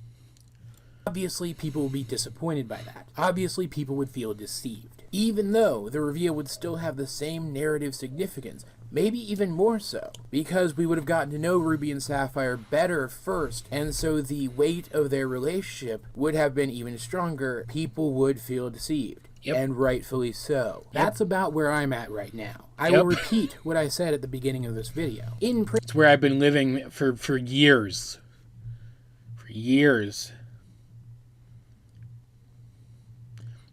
Obviously, people would be disappointed by that. Obviously, people would feel deceived. Even though the reveal would still have the same narrative significance, maybe even more so, because we would have gotten to know Ruby and Sapphire better first, and so the weight of their relationship would have been even stronger. People would feel deceived. Yep. And rightfully so. Yep. That's about where I'm at right now. I will repeat what I said at the beginning of this video. It's where I've been living for years. Years.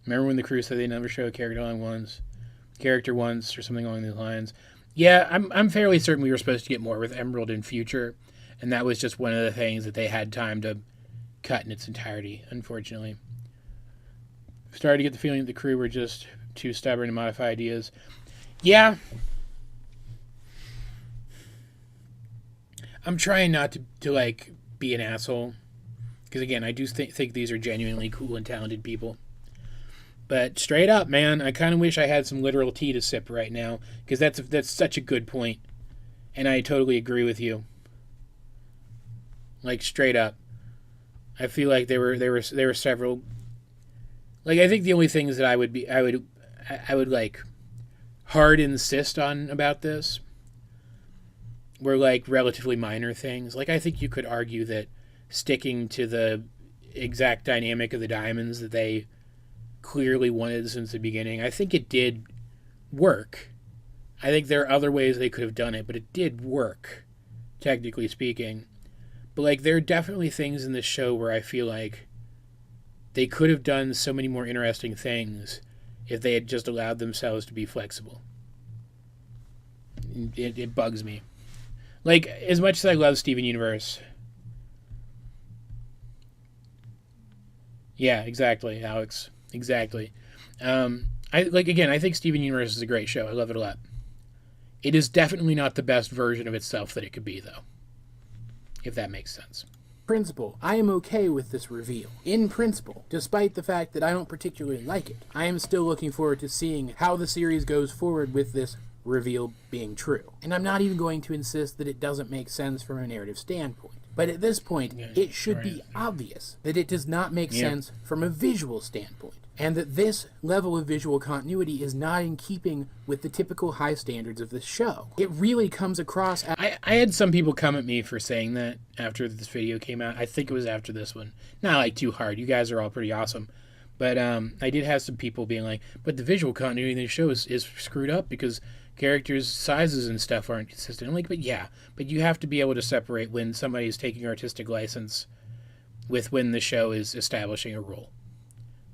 Remember when the crew said they never show a character once or something along these lines? Yeah, I'm fairly certain we were supposed to get more with Emerald in future, and that was just one of the things that they had time to cut in its entirety, unfortunately. Started to get the feeling that the crew were just too stubborn to modify ideas. Yeah. I'm trying not to like, be an asshole. Because, again, I do think these are genuinely cool and talented people. But straight up, man, I kind of wish I had some literal tea to sip right now. Because that's such a good point. And I totally agree with you. Like, straight up. I feel like there were several... Like, I think the only things that I would like, hard insist on about this were, like, relatively minor things. Like, I think you could argue that sticking to the exact dynamic of the diamonds that they clearly wanted since the beginning, I think it did work. I think there are other ways they could have done it, but it did work, technically speaking. But, like, there are definitely things in this show where I feel like they could have done so many more interesting things if they had just allowed themselves to be flexible. It bugs me. Like, as much as I love Steven Universe... Yeah, exactly, Alex. Exactly. I think Steven Universe is a great show. I love it a lot. It is definitely not the best version of itself that it could be, though. If that makes sense. Principle, I am okay with this reveal. In principle, despite the fact that I don't particularly like it, I am still looking forward to seeing how the series goes forward with this reveal being true. And I'm not even going to insist that it doesn't make sense from a narrative standpoint. But at this point, it should be obvious that it does not make sense from a visual standpoint, and that this level of visual continuity is not in keeping with the typical high standards of this show. It really comes across as... I had some people come at me for saying that after this video came out. I think it was after this one. Not like too hard. You guys are all pretty awesome. But I did have some people being like, but the visual continuity in the show is screwed up because characters' sizes and stuff aren't consistent. I'm like, but you have to be able to separate when somebody's taking artistic license with when the show is establishing a rule.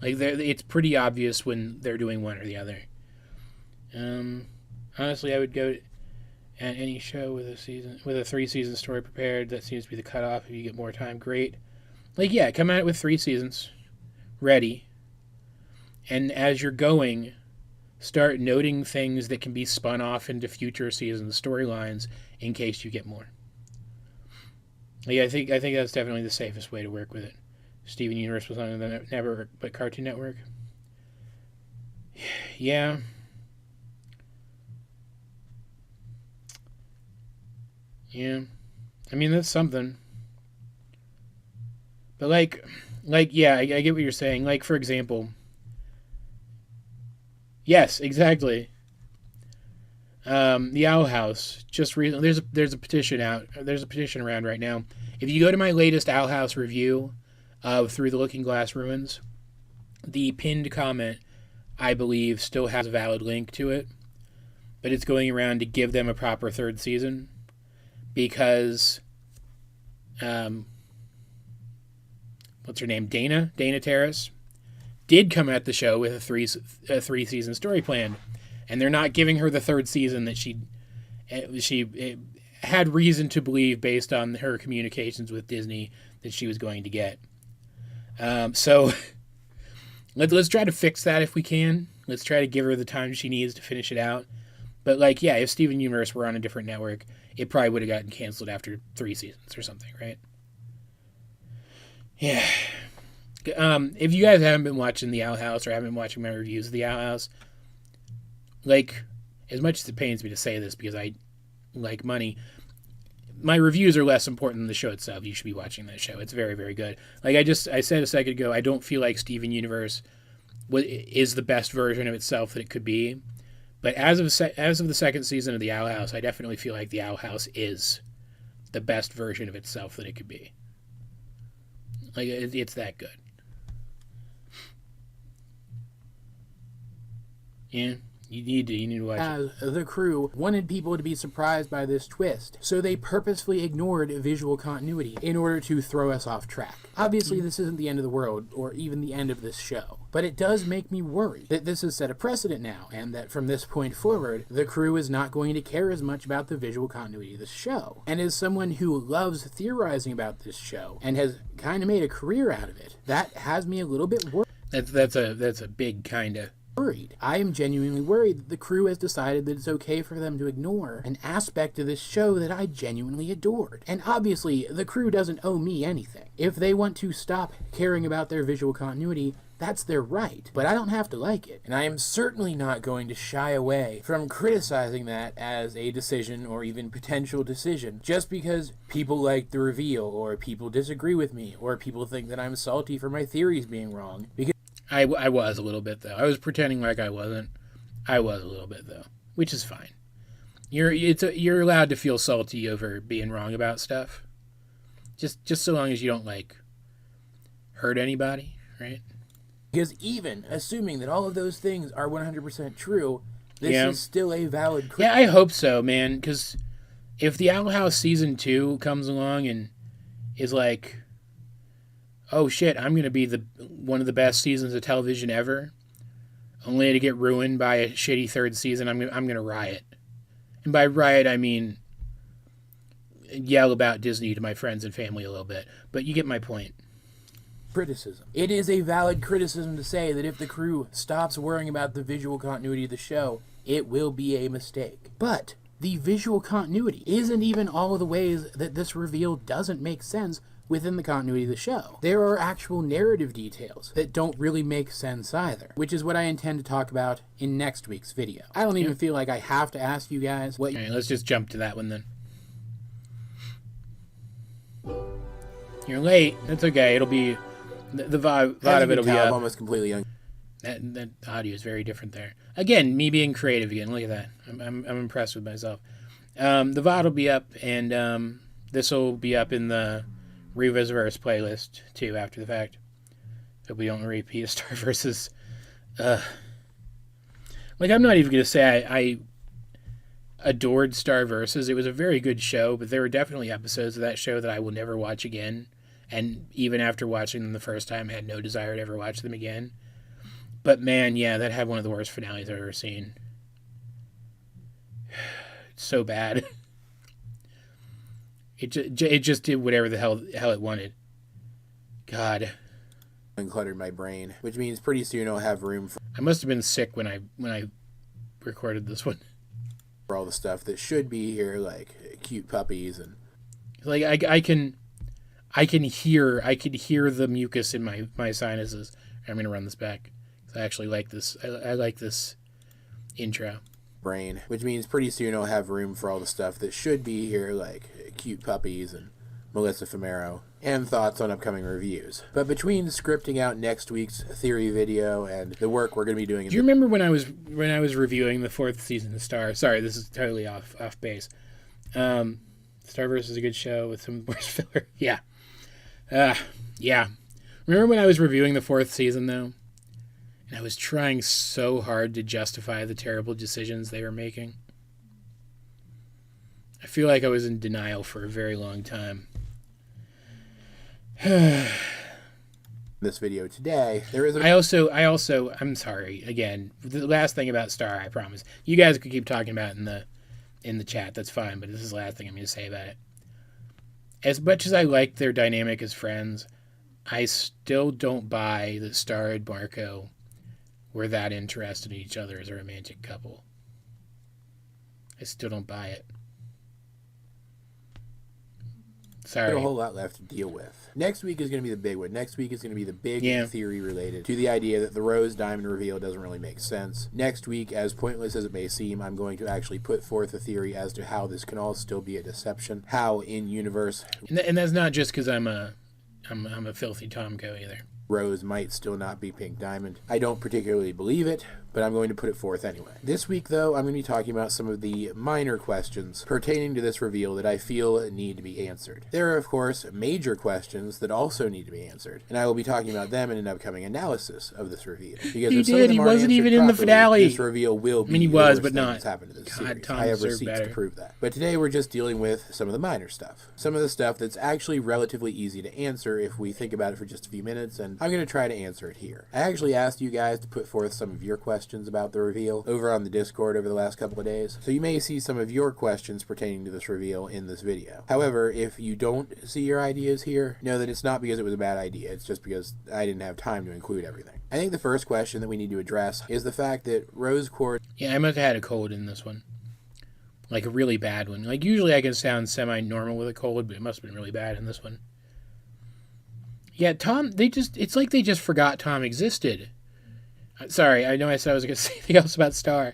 Like, it's pretty obvious when they're doing one or the other. Honestly, I would go at any show with a 3-season story prepared. That seems to be the cutoff. If you get more time, great. Like, yeah, come at it with 3 seasons ready. And as you're going, start noting things that can be spun off into future seasons storylines in case you get more. Yeah, I think that's definitely the safest way to work with it. Steven Universe was on the network, but Cartoon Network. Yeah. Yeah. I mean, that's something. But yeah, I get what you're saying. Like, for example, yes, exactly. The Owl House just recently. There's a petition out. There's a petition around right now. If you go to my latest Owl House review of Through the Looking Glass Ruins, the pinned comment, I believe, still has a valid link to it, but it's going around to give them a proper 3rd season because, what's her name? Dana Terrace did come at the show with a 3-season story plan. And they're not giving her the 3rd season that she had reason to believe based on her communications with Disney that she was going to get. So let's try to fix that if we can. Let's try to give her the time she needs to finish it out. But, like, yeah, if Steven Universe were on a different network, it probably would have gotten canceled after 3 seasons or something, right? Yeah. If you guys haven't been watching The Owl House or haven't been watching my reviews of The Owl House, like, as much as it pains me to say this because I like money, my reviews are less important than the show itself. You should be watching that show. It's very, very good. Like I said a second ago, I don't feel like Steven Universe is the best version of itself that it could be. But as of the 2nd season of The Owl House, I definitely feel like The Owl House is the best version of itself that it could be. Like, it's that good. Yeah. You need to watch it. The crew wanted people to be surprised by this twist, so they purposefully ignored visual continuity in order to throw us off track. Obviously, this isn't the end of the world, or even the end of this show, but it does make me worry that this has set a precedent now, and that from this point forward, the crew is not going to care as much about the visual continuity of the show. And as someone who loves theorizing about this show, and has kind of made a career out of it, that has me a little bit worried. That's a big kind of... worried. I am genuinely worried that the crew has decided that it's okay for them to ignore an aspect of this show that I genuinely adored. And obviously, the crew doesn't owe me anything. If they want to stop caring about their visual continuity, that's their right. But I don't have to like it. And I am certainly not going to shy away from criticizing that as a decision or even potential decision just because people like the reveal or people disagree with me or people think that I'm salty for my theories being wrong. Because I was a little bit, though. I was pretending like I wasn't. I was a little bit, though, which is fine. You're allowed to feel salty over being wrong about stuff. Just so long as you don't, like, hurt anybody, right? Because even assuming that all of those things are 100% true, this is still a valid criticism. Yeah, I hope so, man, because if the Owl House Season 2 comes along and is like, oh shit, I'm going to be one of the best seasons of television ever, only to get ruined by a shitty 3rd season, I'm going to riot. And by riot, I mean yell about Disney to my friends and family a little bit. But you get my point. Criticism. It is a valid criticism to say that if the crew stops worrying about the visual continuity of the show, it will be a mistake. But the visual continuity isn't even all of the ways that this reveal doesn't make sense within the continuity of the show. There are actual narrative details that don't really make sense either, which is what I intend to talk about in next week's video. I don't even feel like I have to ask you guys what... All right, let's just jump to that one then. You're late. That's okay. It'll be... The vibe of it will be up. I'm almost completely young. That audio is very different there. Again, me being creative again. Look at that. I'm impressed with myself. The VOD will be up, and this will be up in the Revisi-Verse playlist, too, after the fact. Hope we don't repeat Star versus... Like, I'm not even going to say I adored Star Versus. It was a very good show, but there were definitely episodes of that show that I will never watch again. And even after watching them the first time, I had no desire to ever watch them again. But man, yeah, that had one of the worst finales I've ever seen. so bad. It just did whatever the hell it wanted. God. Uncluttered my brain, which means pretty soon I'll have room for I must have been sick when I recorded this one. all the stuff that should be here, like cute puppies and like I can hear the mucus in my sinuses. I'm gonna run this back. I actually like this. I like this intro. Brain, which means pretty soon I'll have room for all the stuff that should be here, like cute puppies and Melissa Fumero, and thoughts on upcoming reviews. But between scripting out next week's theory video and the work we're going to be doing... Do you remember when I was reviewing the 4th season of Star? Sorry, this is totally off base. Starverse is a good show with some worse filler. Yeah. Yeah. Remember when I was reviewing the 4th season, though? And I was trying so hard to justify the terrible decisions they were making? I feel like I was in denial for a very long time. This video today, there is I also, I'm sorry, again, the last thing about Star, I promise. You guys could keep talking about it in the chat, that's fine, but this is the last thing I'm going to say about it. As much as I like their dynamic as friends, I still don't buy that Star and Marco were that interested in each other as a romantic couple. I still don't buy it. Sorry. A whole lot left to deal with. Next week is going to be the big one. Next week is going to be the big theory related to the idea that the Rose Diamond reveal doesn't really make sense. Next week, as pointless as it may seem, I'm going to actually put forth a theory as to how this can all still be a deception. How in universe, and that's not just because I'm a filthy Tomco either. Rose might still not be Pink Diamond. I don't particularly believe it, but I'm going to put it forth anyway. This week, though, I'm going to be talking about some of the minor questions pertaining to this reveal that I feel need to be answered. There are, of course, major questions that also need to be answered, and I will be talking about them in an upcoming analysis of this reveal. Because he did. He wasn't even in the finale. This reveal will be. I mean, he was, but not. Happened to this series. Tom I have deserved receipts better. to prove that. But today we're just dealing with some of the minor stuff. Some of the stuff that's actually relatively easy to answer if we think about it for just a few minutes, and I'm going to try to answer it here. I actually asked you guys to put forth some of your questions about the reveal over on the Discord over the last couple of days, so you may see some of your questions pertaining to this reveal in this video. However, if you don't see your ideas here, know that it's not because it was a bad idea, it's just because I didn't have time to include everything. I think the first question that we need to address is the fact that rose quartz... Yeah, I must have had a cold in this one. Like a really bad one. Like usually I can sound semi-normal with a cold, but it must have been really bad in this one. Yeah, Tom, it's like they just forgot Tom existed. Sorry, I know I said I was going to say anything else about Star.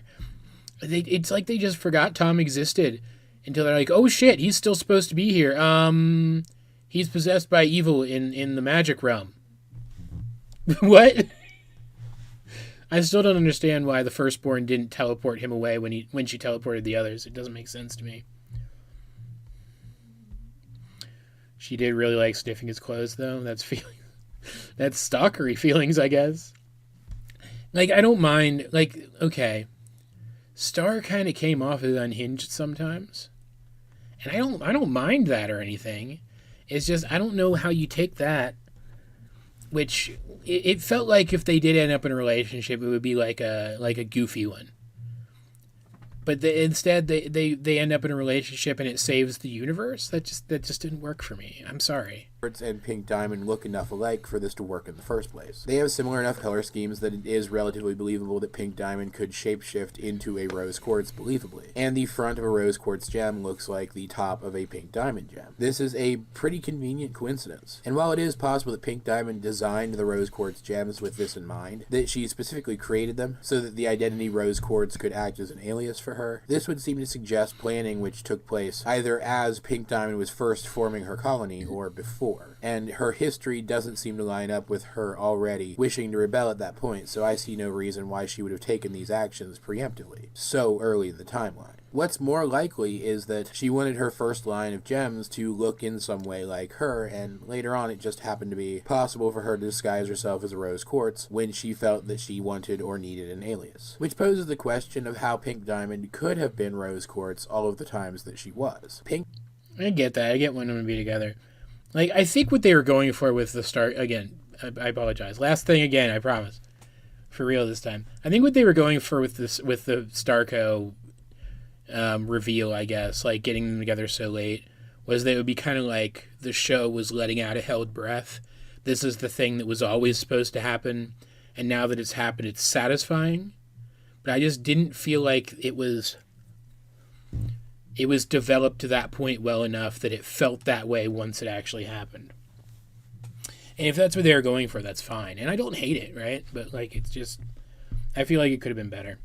It's like they just forgot Tom existed until they're like, oh shit, he's still supposed to be here. He's possessed by evil in the magic realm. What? I still don't understand why the firstborn didn't teleport him away when she teleported the others. It doesn't make sense to me. She did really like sniffing his clothes, though. That's stalkery feelings, I guess. Like, I don't mind, like, okay. Star kind of came off as unhinged sometimes. And I don't mind that or anything. It's just, I don't know how you take that. Which, it felt like if they did end up in a relationship, it would be like a goofy one. But instead, they end up in a relationship and it saves the universe? That just didn't work for me. I'm sorry. And Pink Diamond look enough alike for this to work in the first place. They have similar enough color schemes that it is relatively believable that Pink Diamond could shapeshift into a rose quartz believably. And the front of a rose quartz gem looks like the top of a Pink Diamond gem. This is a pretty convenient coincidence. And while it is possible that Pink Diamond designed the rose quartz gems with this in mind, that she specifically created them so that the identity rose quartz could act as an alias for her, this would seem to suggest planning which took place either as Pink Diamond was first forming her colony or before. And her history doesn't seem to line up with her already wishing to rebel at that point, so I see no reason why she would have taken these actions preemptively, so early in the timeline. What's more likely is that she wanted her first line of gems to look in some way like her, and later on it just happened to be possible for her to disguise herself as a rose quartz when she felt that she wanted or needed an alias. Which poses the question of how Pink Diamond could have been rose quartz all of the times that she was. I get that. I get wanting them to be together. Like, I think what they were going for with the Star... Again, I apologize. Last thing again, I promise. For real this time. I think what they were going for with the Starco reveal, I guess, like getting them together so late, was that it would be kind of like the show was letting out a held breath. This is the thing that was always supposed to happen, and now that it's happened, it's satisfying. But I just didn't feel like it was developed to that point well enough that it felt that way once it actually happened. And if that's what they were going for, that's fine. And I don't hate it, right? But, like, it's just... I feel like it could have been better.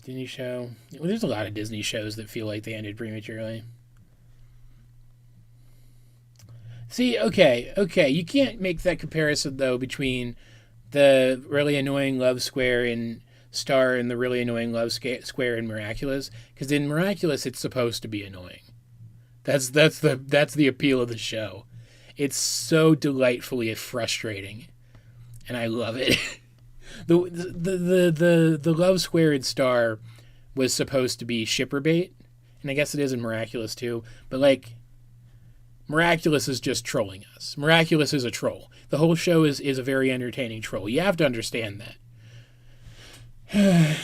Disney show... Well, there's a lot of Disney shows that feel like they ended prematurely. See, okay. You can't make that comparison, though, between the really annoying love square in Star and the really annoying love square in Miraculous. Because in Miraculous, it's supposed to be annoying. That's the appeal of the show. It's so delightfully frustrating, and I love it. the love square in Star was supposed to be shipper bait, and I guess it is in Miraculous too. But like, Miraculous is just trolling us. Miraculous is a troll. The whole show is a very entertaining troll. You have to understand that.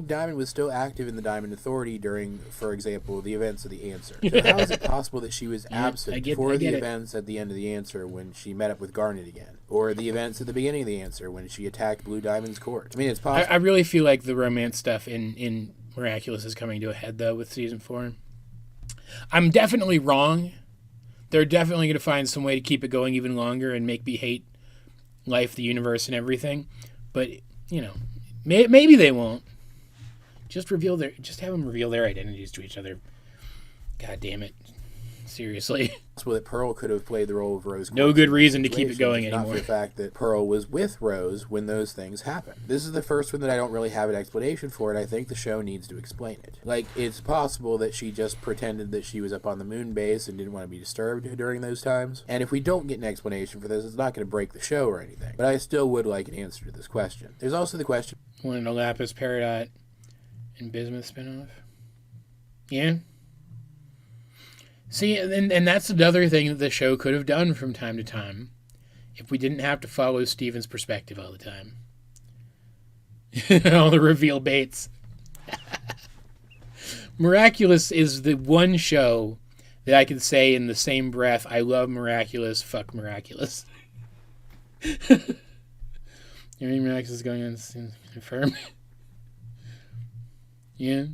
Diamond was still active in the Diamond Authority during, for example, the events of the Answer. So how is it possible that she was absent for the events at the end of the Answer when she met up with Garnet again? Or the events at the beginning of the Answer when she attacked Blue Diamond's court? I mean, it's possible. I really feel like the romance stuff in Miraculous is coming to a head, though, with Season 4. I'm definitely wrong. They're definitely going to find some way to keep it going even longer and make me hate life, the universe, and everything. But, you know, maybe they won't. Just have them reveal their identities to each other. God damn it. Seriously. Well, that Pearl could have played the role of Rose. No good reason to keep it going anymore. Not for the fact that Pearl was with Rose when those things happened. This is the first one that I don't really have an explanation for, and I think the show needs to explain it. Like, it's possible that she just pretended that she was up on the moon base and didn't want to be disturbed during those times. And if we don't get an explanation for this, it's not going to break the show or anything. But I still would like an answer to this question. There's also the question... Want an Lapis Peridot and Bismuth spinoff? Yeah. See, and that's another thing that the show could have done from time to time if we didn't have to follow Steven's perspective all the time. All the reveal baits. Miraculous is the one show that I can say in the same breath, I love Miraculous, fuck Miraculous. Everything Miraculous is going on, confirm. Yeah.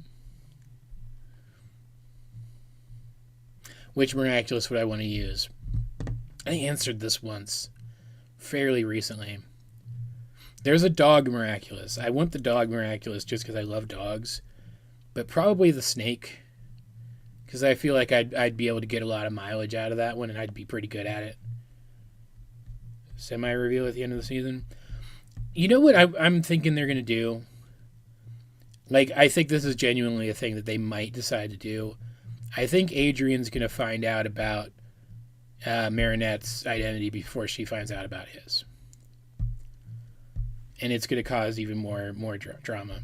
Which Miraculous would I want to use? I answered this once, fairly recently. There's a dog Miraculous. I want the dog Miraculous just because I love dogs, but probably the snake, because I feel like I'd be able to get a lot of mileage out of that one, and I'd be pretty good at it. Semi-reveal at the end of the season. You know what I'm thinking they're going to do? Like, I think this is genuinely a thing that they might decide to do. I think Adrian's going to find out about Marinette's identity before she finds out about his. And it's going to cause even more drama.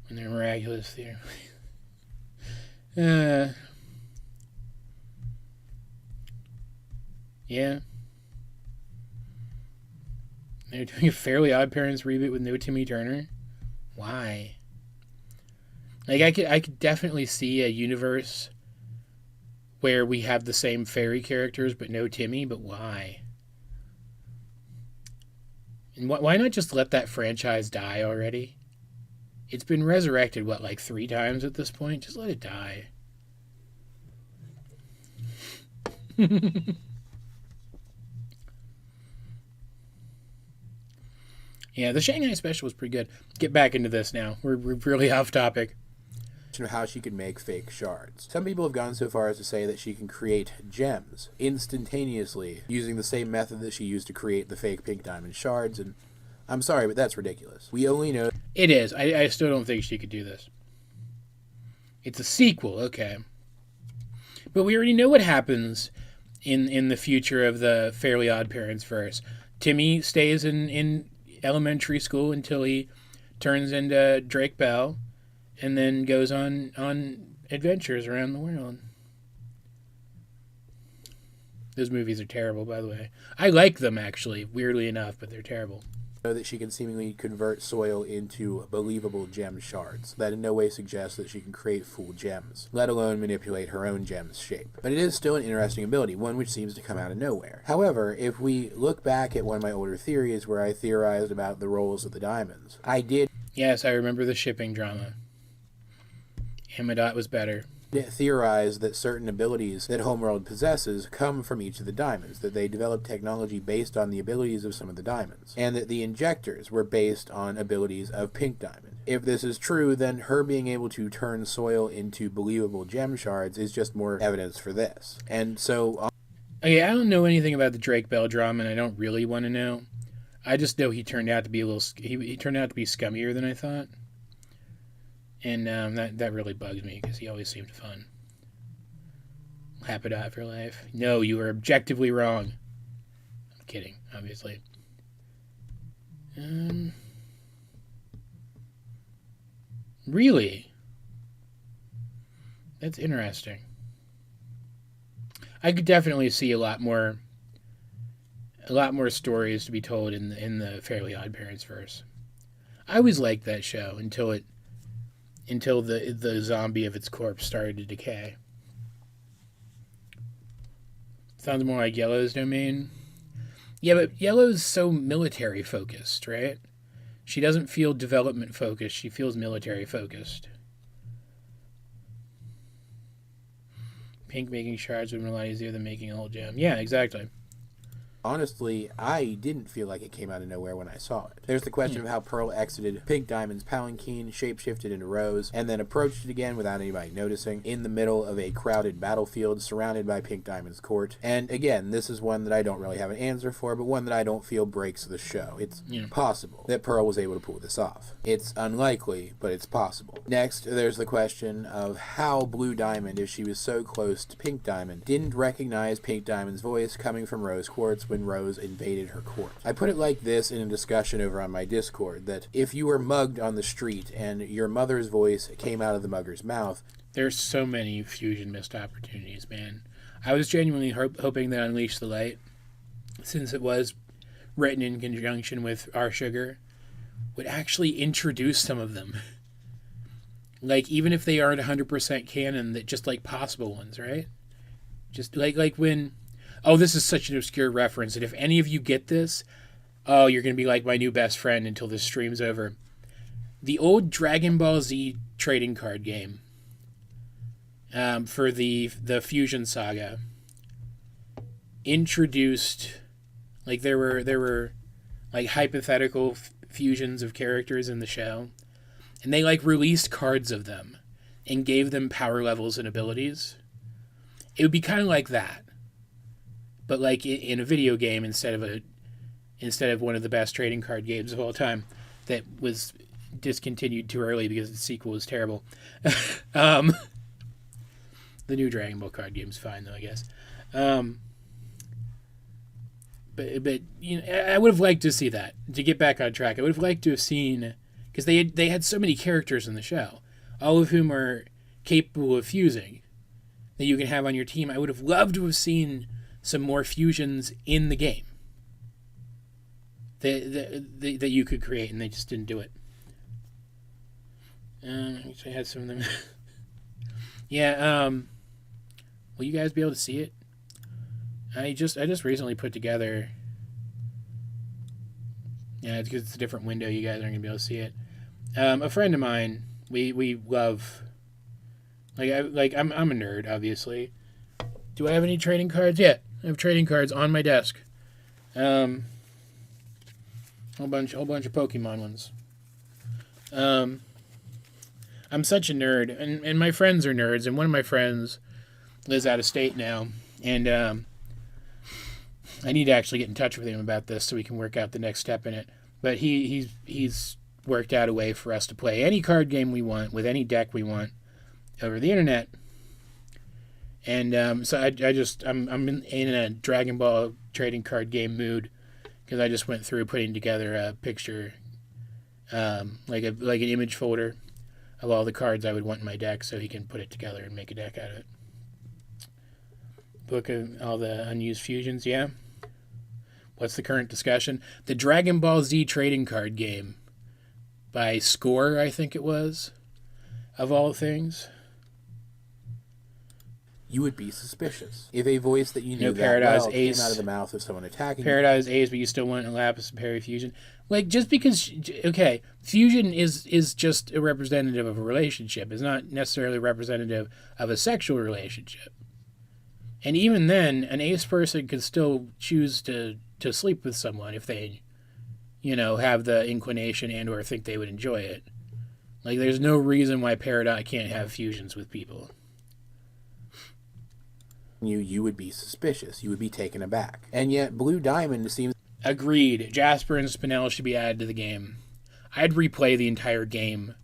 When they're Miraculous there. Yeah. They're doing a Fairly Odd Parents reboot with no Timmy Turner. Why? Like, I could definitely see a universe where we have the same fairy characters but no Timmy, but why? And why not just let that franchise die already? It's been resurrected, like 3 times at this point? Just let it die. Yeah, the Shanghai special was pretty good. Get back into this now. We're really off topic. Of how she could make fake shards. Some people have gone so far as to say that she can create gems instantaneously using the same method that she used to create the fake pink diamond shards, and I'm sorry, but that's ridiculous. We only know... It is. I still don't think she could do this. It's a sequel, okay. But we already know what happens in the future of the Fairly Odd Parents verse. Timmy stays in elementary school until he turns into Drake Bell, and then goes on adventures around the world. Those movies are terrible, by the way. I like them, actually, weirdly enough, but they're terrible. know that she can seemingly convert soil into believable gem shards. That in no way suggests that she can create full gems, let alone manipulate her own gem's shape. But it is still an interesting ability, one which seems to come out of nowhere. However, if we look back at one of my older theories where I theorized about the roles of the diamonds, I did... Yes, I remember the shipping drama. Hamadot was better. Theorize that certain abilities that Homeworld possesses come from each of the diamonds, that they develop technology based on the abilities of some of the diamonds, and that the injectors were based on abilities of Pink Diamond. If this is true, then her being able to turn soil into believable gem shards is just more evidence for this. And so... Okay, I don't know anything about the Drake Bell drama, and I don't really want to know. I just know he turned out to be a little... He turned out to be scummier than I thought. And that really bugs me, because he always seemed fun. Hapadot for life. No, you were objectively wrong. I'm kidding, obviously. Really? That's interesting. I could definitely see a lot more stories to be told in the Fairly Odd Parents verse. I always liked that show until the zombie of its corpse started to decay. Sounds more like Yellow's domain. Yeah, but Yellow's so military focused, right? She doesn't feel development focused. She feels military focused. Pink making shards would be a lot easier than making a whole gem. Yeah, exactly. Honestly, I didn't feel like it came out of nowhere when I saw it. There's the question of how Pearl exited Pink Diamond's palanquin, shapeshifted into Rose, and then approached it again without anybody noticing, in the middle of a crowded battlefield surrounded by Pink Diamond's court. And again, this is one that I don't really have an answer for, but one that I don't feel breaks the show. It's possible that Pearl was able to pull this off. It's unlikely, but it's possible. Next, there's the question of how Blue Diamond, if she was so close to Pink Diamond, didn't recognize Pink Diamond's voice coming from Rose Quartz when Rose invaded her court. I put it like this in a discussion over on my Discord, that if you were mugged on the street and your mother's voice came out of the mugger's mouth... There's so many fusion missed opportunities, man. I was genuinely hoping that Unleash the Light, since it was written in conjunction with Our Sugar, would actually introduce some of them. Like, even if they aren't 100% canon, that just like possible ones, right? Just like when... Oh, this is such an obscure reference, and if any of you get this, oh, you're going to be like my new best friend until this stream's over. The old Dragon Ball Z trading card game for the Fusion Saga introduced, like, there were like hypothetical fusions of characters in the show, and they like released cards of them and gave them power levels and abilities. It would be kind of like that, but like in a video game instead of one of the best trading card games of all time that was discontinued too early because the sequel was terrible. The new Dragon Ball card game is fine though, I guess. But you know, I would have liked to see that. To get back on track, I would have liked to have seen, because they had so many characters in the show, all of whom are capable of fusing, that you can have on your team. I would have loved to have seen some more fusions in the game that you could create, and they just didn't do it. I had some of them. Yeah. Will you guys be able to see it? I just recently put together. Yeah, it's because it's a different window. You guys aren't gonna be able to see it. A friend of mine, we love. I'm a nerd, obviously. Do I have any trading cards? Yeah, I have trading cards on my desk. Whole bunch of Pokemon ones. I'm such a nerd, and my friends are nerds, and one of my friends lives out of state now, and I need to actually get in touch with him about this so we can work out the next step in it. But he's worked out a way for us to play any card game we want with any deck we want over the internet. And so I'm in a Dragon Ball trading card game mood, because I just went through putting together a picture, like an image folder of all the cards I would want in my deck, so he can put it together and make a deck out of it. Book of all the unused fusions, yeah. What's the current discussion? The Dragon Ball Z trading card game by Score, I think it was, of all things. You would be suspicious if a voice that you knew No that Paradise well Ace. came out of the mouth of someone attacking Paradise Ace, but you still want a Lapis and Parry fusion. Like, just because, okay, fusion is just a representative of a relationship. It's not necessarily representative of a sexual relationship. And even then, an ace person could still choose to sleep with someone if they, have the inclination and or think they would enjoy it. Like, there's no reason why Paradise can't have fusions with people. you would be suspicious. You would be taken aback. And yet, Blue Diamond seems... Agreed. Jasper and Spinel should be added to the game. I'd replay the entire game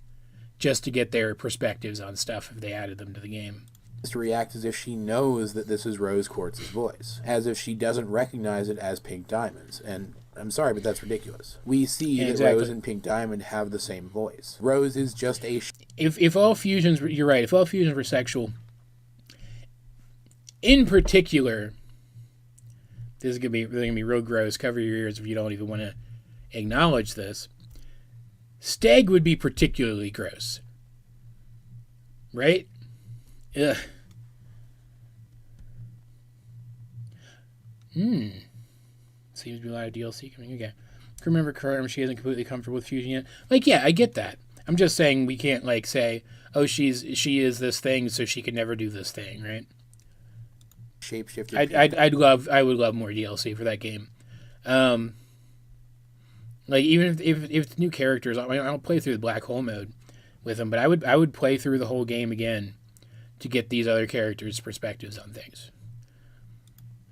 just to get their perspectives on stuff if they added them to the game. To react as if she knows that this is Rose Quartz's voice, as if she doesn't recognize it as Pink Diamond's. And I'm sorry, but that's ridiculous. We see that Rose and Pink Diamond have the same voice. Rose is just a... If all fusions... You're right. If all fusions were sexual... In particular... This is going to be real gross. Cover your ears if you don't even want to acknowledge this. Stag would be particularly gross. Right? Ugh. Seems to be a lot of DLC coming. Okay. Crew member confirms she isn't completely comfortable with fusion yet. Like, yeah, I get that. I'm just saying we can't, like, say, oh, she is this thing, so she can never do this thing, right? Shapeshifter. I would love more DLC for that game. Like, even if new characters, I don't play through the black hole mode with them, but I would play through the whole game again to get these other characters' perspectives on things.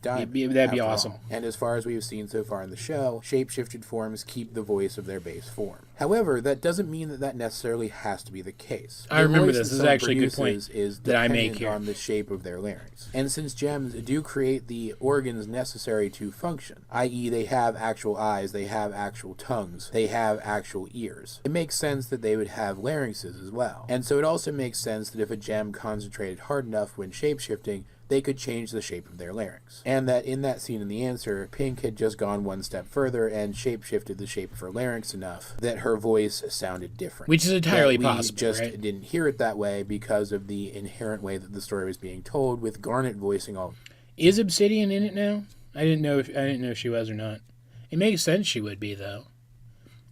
That'd be awesome. And as far as we have seen so far in the show, shapeshifted forms keep the voice of their base form. However, that doesn't mean that necessarily has to be the case. I remember this. This is actually a good point is that I make here. On the shape of their larynx. And since gems do create the organs necessary to function, i.e. they have actual eyes, they have actual tongues, they have actual ears, it makes sense that they would have larynxes as well. And so it also makes sense that if a gem concentrated hard enough when shapeshifting, they could change the shape of their larynx. And that in that scene in The Answer, Pink had just gone one step further and shapeshifted the shape of her larynx enough that her voice sounded different. Which is entirely possible, We just right? didn't hear it that way because of the inherent way that the story was being told, with Garnet voicing all. Is Obsidian in it now? I didn't know if she was or not. It makes sense she would be, though.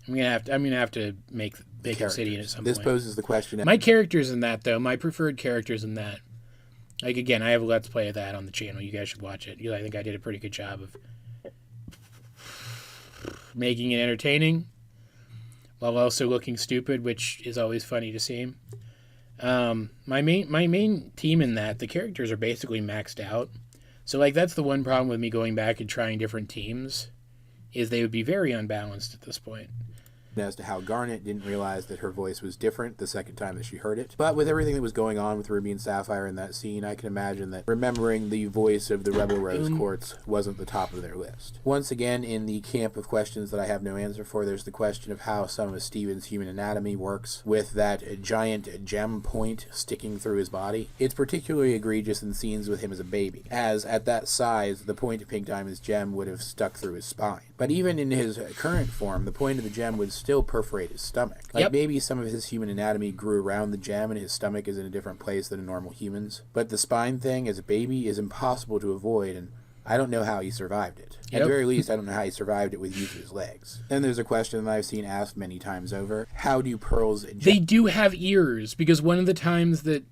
I'm gonna have to make Obsidian at some point. This poses the question. My characters in that, though, my preferred characters in that. Like, again, I have a Let's Play of that on the channel. You guys should watch it. I think I did a pretty good job of making it entertaining while also looking stupid, which is always funny to see. My main team in that, the characters are basically maxed out. So, like, that's the one problem with me going back and trying different teams, is they would be very unbalanced at this point. As to how Garnet didn't realize that her voice was different the second time that she heard it. But with everything that was going on with Ruby and Sapphire in that scene, I can imagine that remembering the voice of the Rebel Rose Quartz wasn't the top of their list. Once again, in the camp of questions that I have no answer for, there's the question of how some of Steven's human anatomy works with that giant gem point sticking through his body. It's particularly egregious in scenes with him as a baby, as at that size, the point of Pink Diamond's gem would have stuck through his spine. But even in his current form, the point of the gem would still perforate his stomach. Like, maybe some of his human anatomy grew around the gem and his stomach is in a different place than a normal human's. But the spine thing as a baby is impossible to avoid, and I don't know how he survived it. At the very least, I don't know how he survived it with use of his legs. Then there's a question that I've seen asked many times over. How do pearls... They do have ears, because one of the times that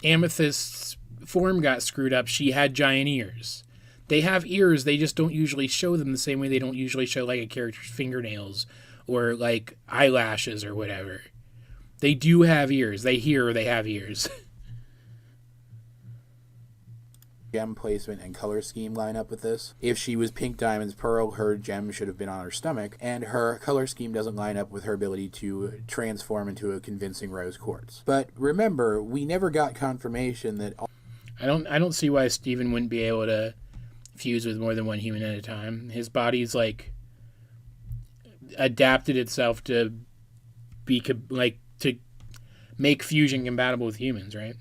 Amethyst's form got screwed up, she had giant ears. They have ears, they just don't usually show them the same way they don't usually show, like, a character's fingernails or, like, eyelashes or whatever. They do have ears. They hear they have ears. Gem placement and color scheme line up with this. If she was Pink Diamond's pearl, her gem should have been on her stomach, and her color scheme doesn't line up with her ability to transform into a convincing rose quartz. But remember, we never got confirmation that... I don't see why Steven wouldn't be able to fuse with more than one human at a time. His body's, like, adapted itself to be, like, to make fusion compatible with humans, right?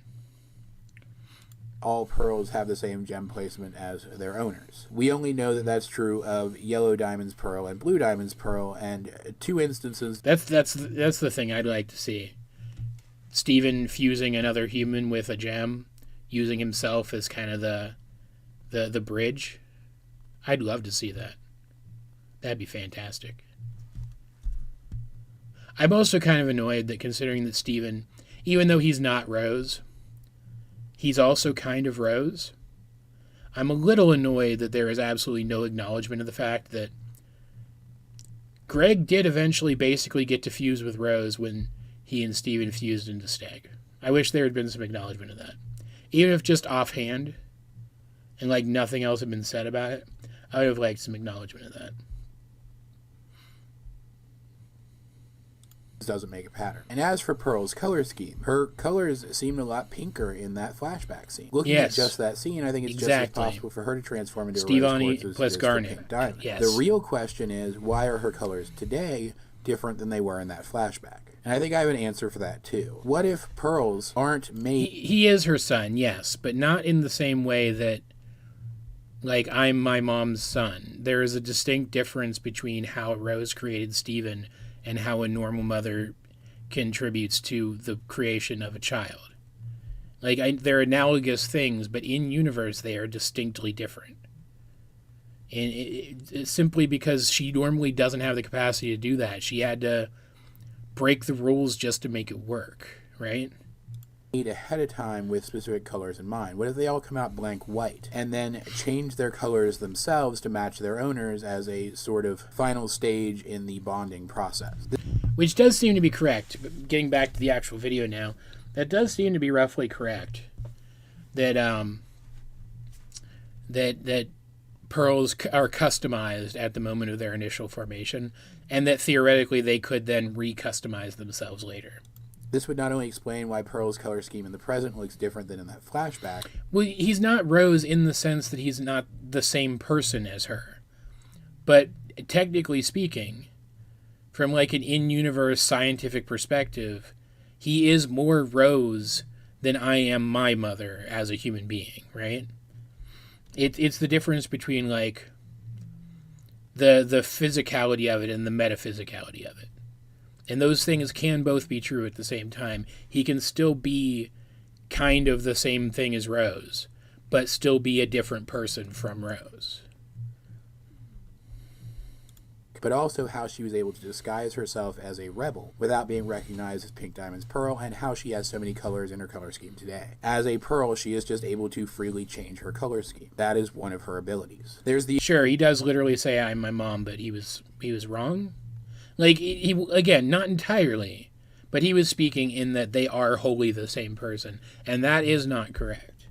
all pearls have the same gem placement as their owners. We only know that that's true of Yellow Diamond's pearl and Blue Diamond's pearl, and 2 instances. That's the thing I'd like to see. Steven fusing another human with a gem, using himself as kind of the bridge. I'd love to see that. That'd be fantastic. I'm also kind of annoyed that, considering that Steven, even though he's not Rose, he's also kind of Rose. I'm a little annoyed that there is absolutely no acknowledgement of the fact that Greg did eventually basically get to fuse with Rose when he and Steven fused into Stag. I wish there had been some acknowledgement of that. Even if just offhand, and like nothing else had been said about it, I would have liked some acknowledgement of that. Doesn't make a pattern. And as for Pearl's color scheme, her colors seemed a lot pinker in that flashback scene. Looking at just that scene, I think it's just as possible for her to transform into a rose quartz plus garnet. Pink diamond. Yes. The real question is, why are her colors today different than they were in that flashback? And I think I have an answer for that too. What if pearls aren't made... He is her son, yes, but not in the same way that, like, I'm my mom's son. There is a distinct difference between how Rose created Steven and how a normal mother contributes to the creation of a child. Like, they're analogous things, but in universe they are distinctly different. And it's simply because she normally doesn't have the capacity to do that. She had to break the rules just to make it work, right? Ahead of time with specific colors in mind. What if they all come out blank white and then change their colors themselves to match their owners as a sort of final stage in the bonding process? Which does seem to be correct. But getting back to the actual video now, that does seem to be roughly correct. That that pearls are customized at the moment of their initial formation, and that theoretically they could then re-customize themselves later. This would not only explain why Pearl's color scheme in the present looks different than in that flashback. Well, he's not Rose in the sense that he's not the same person as her. But technically speaking, from like an in-universe scientific perspective, he is more Rose than I am my mother as a human being, right? It's the difference between like the physicality of it and the metaphysicality of it. And those things can both be true at the same time. He can still be kind of the same thing as Rose, but still be a different person from Rose. But also how she was able to disguise herself as a rebel without being recognized as Pink Diamond's Pearl, and how she has so many colors in her color scheme today. As a Pearl, she is just able to freely change her color scheme. That is one of her abilities. Sure, he does literally say, I'm my mom, but he was wrong. Like, he again, not entirely, but he was speaking in that they are wholly the same person, and that is not correct.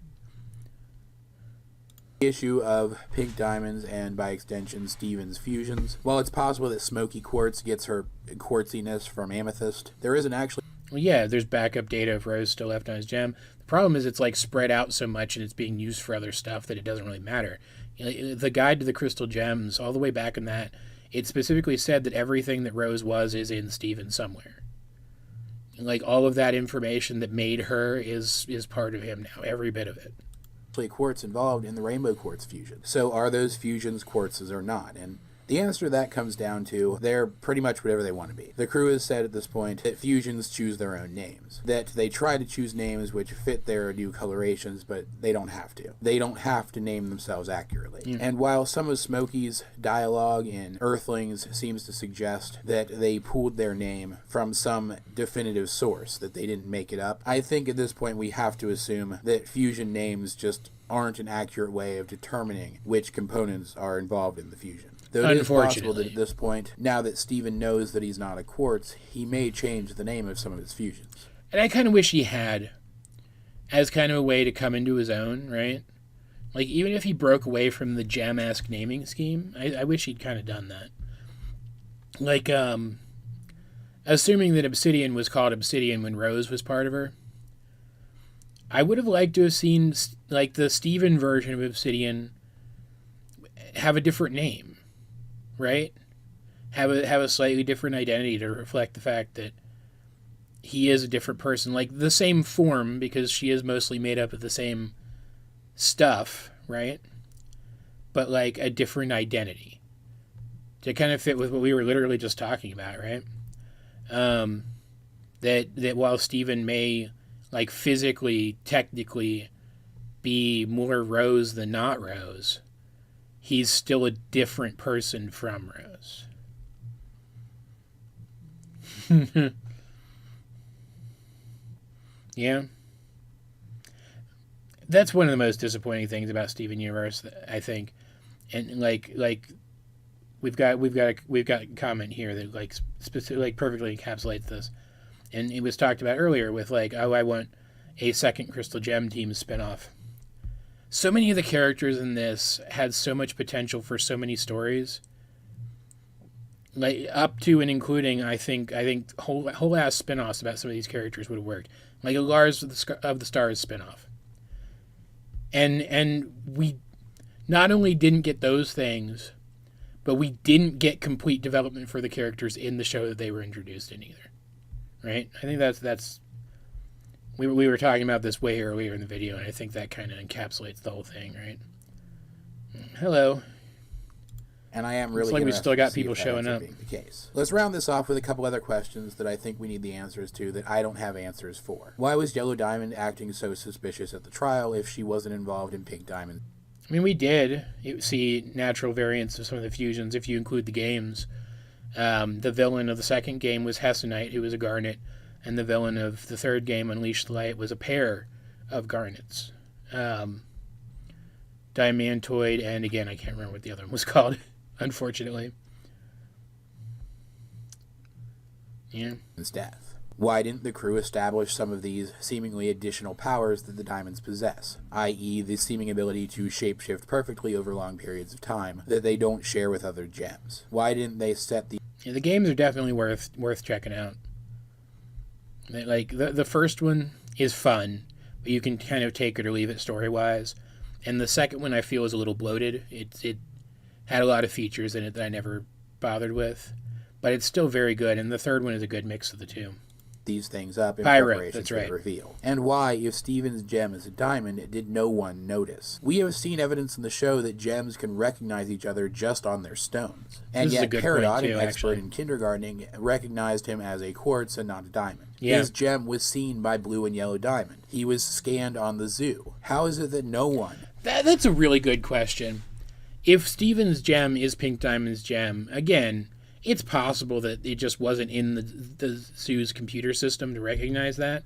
The issue of Pink Diamonds and, by extension, Steven's fusions. While it's possible that Smoky Quartz gets her quartziness from Amethyst, there isn't actually... Well, yeah, there's backup data of Rose still left on his gem. The problem is it's, like, spread out so much and it's being used for other stuff that it doesn't really matter. You know, the Guide to the Crystal Gems, all the way back in that, it specifically said that everything that Rose was is in Steven somewhere. Like, all of that information that made her is part of him now, every bit of it. Quartz involved in the Rainbow Quartz fusion. So are those fusions quartzes or not? And the answer to that comes down to they're pretty much whatever they want to be. The crew has said at this point that fusions choose their own names. That they try to choose names which fit their new colorations, but they don't have to. They don't have to name themselves accurately. Mm. And while some of Smokey's dialogue in Earthlings seems to suggest that they pulled their name from some definitive source, that they didn't make it up, I think at this point we have to assume that fusion names just aren't an accurate way of determining which components are involved in the fusion. Though it is possible that at this point, now that Steven knows that he's not a quartz, he may change the name of some of his fusions. And I kind of wish he had, as kind of a way to come into his own, right? Like, even if he broke away from the gem-esque naming scheme, I wish he'd kind of done that. Like, assuming that Obsidian was called Obsidian when Rose was part of her, I would have liked to have seen, like, the Steven version of Obsidian have a different name. Right? Have a slightly different identity to reflect the fact that he is a different person. Like, the same form, because she is mostly made up of the same stuff, right? But like a different identity to kind of fit with what we were literally just talking about, right? That while Steven may like physically, technically be more Rose than not Rose, he's still a different person from Rose. Yeah. That's one of the most disappointing things about Steven Universe, I think. And like we've got a comment here that like specifically like perfectly encapsulates this. And it was talked about earlier with like, oh, I want a second Crystal Gem Team spinoff. So many of the characters in this had so much potential for so many stories. Like up to and including, I think whole ass spinoffs about some of these characters would have worked. Like a Lars of the Stars spinoff. And we not only didn't get those things, but we didn't get complete development for the characters in the show that they were introduced in either. Right? I think that's we were talking about this way earlier in the video, and I think that kind of encapsulates the whole thing, right? Hello. And I am really like we still got people if that showing ends up. Being the case. Let's round this off with a couple other questions that I think we need the answers to that I don't have answers for. Why was Yellow Diamond acting so suspicious at the trial if she wasn't involved in Pink Diamond? I mean, we did see natural variants of some of the fusions if you include the games. The villain of the second game was Hessonite, who was a Garnet, and the villain of the third game, Unleash the Light, was a pair of Garnets. Diamantoid, and again, I can't remember what the other one was called, unfortunately. Yeah. His death. Why didn't the crew establish some of these seemingly additional powers that the diamonds possess, i.e. the seeming ability to shapeshift perfectly over long periods of time that they don't share with other gems? Why didn't they set the... Yeah, the games are definitely worth checking out. Like, the first one is fun, but you can kind of take it or leave it story-wise. And the second one I feel is a little bloated. It had a lot of features in it that I never bothered with, but it's still very good, and the third one is a good mix of the two. These things up in Pyro, preparation that's for right. the reveal. And why, if Steven's gem is a diamond, did no one notice? We have seen evidence in the show that gems can recognize each other just on their stones. And This is a yet, good Peridot, point, too, an expert actually. in kindergartening, recognized him as a quartz and not a diamond. Yeah. His gem was seen by Blue and Yellow Diamond. He was scanned on the zoo. How is it that no one... That's a really good question. If Steven's gem is Pink Diamond's gem, again, it's possible that it just wasn't in the zoo's computer system to recognize that.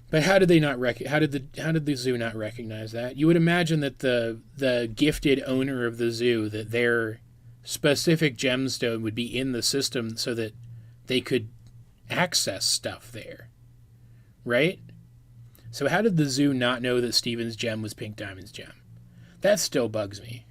But how did they not how did the zoo not recognize that? You would imagine that the gifted owner of the zoo, that their specific gemstone would be in the system so that they could access stuff there. Right? So how did the zoo not know that Steven's gem was Pink Diamond's gem? That still bugs me.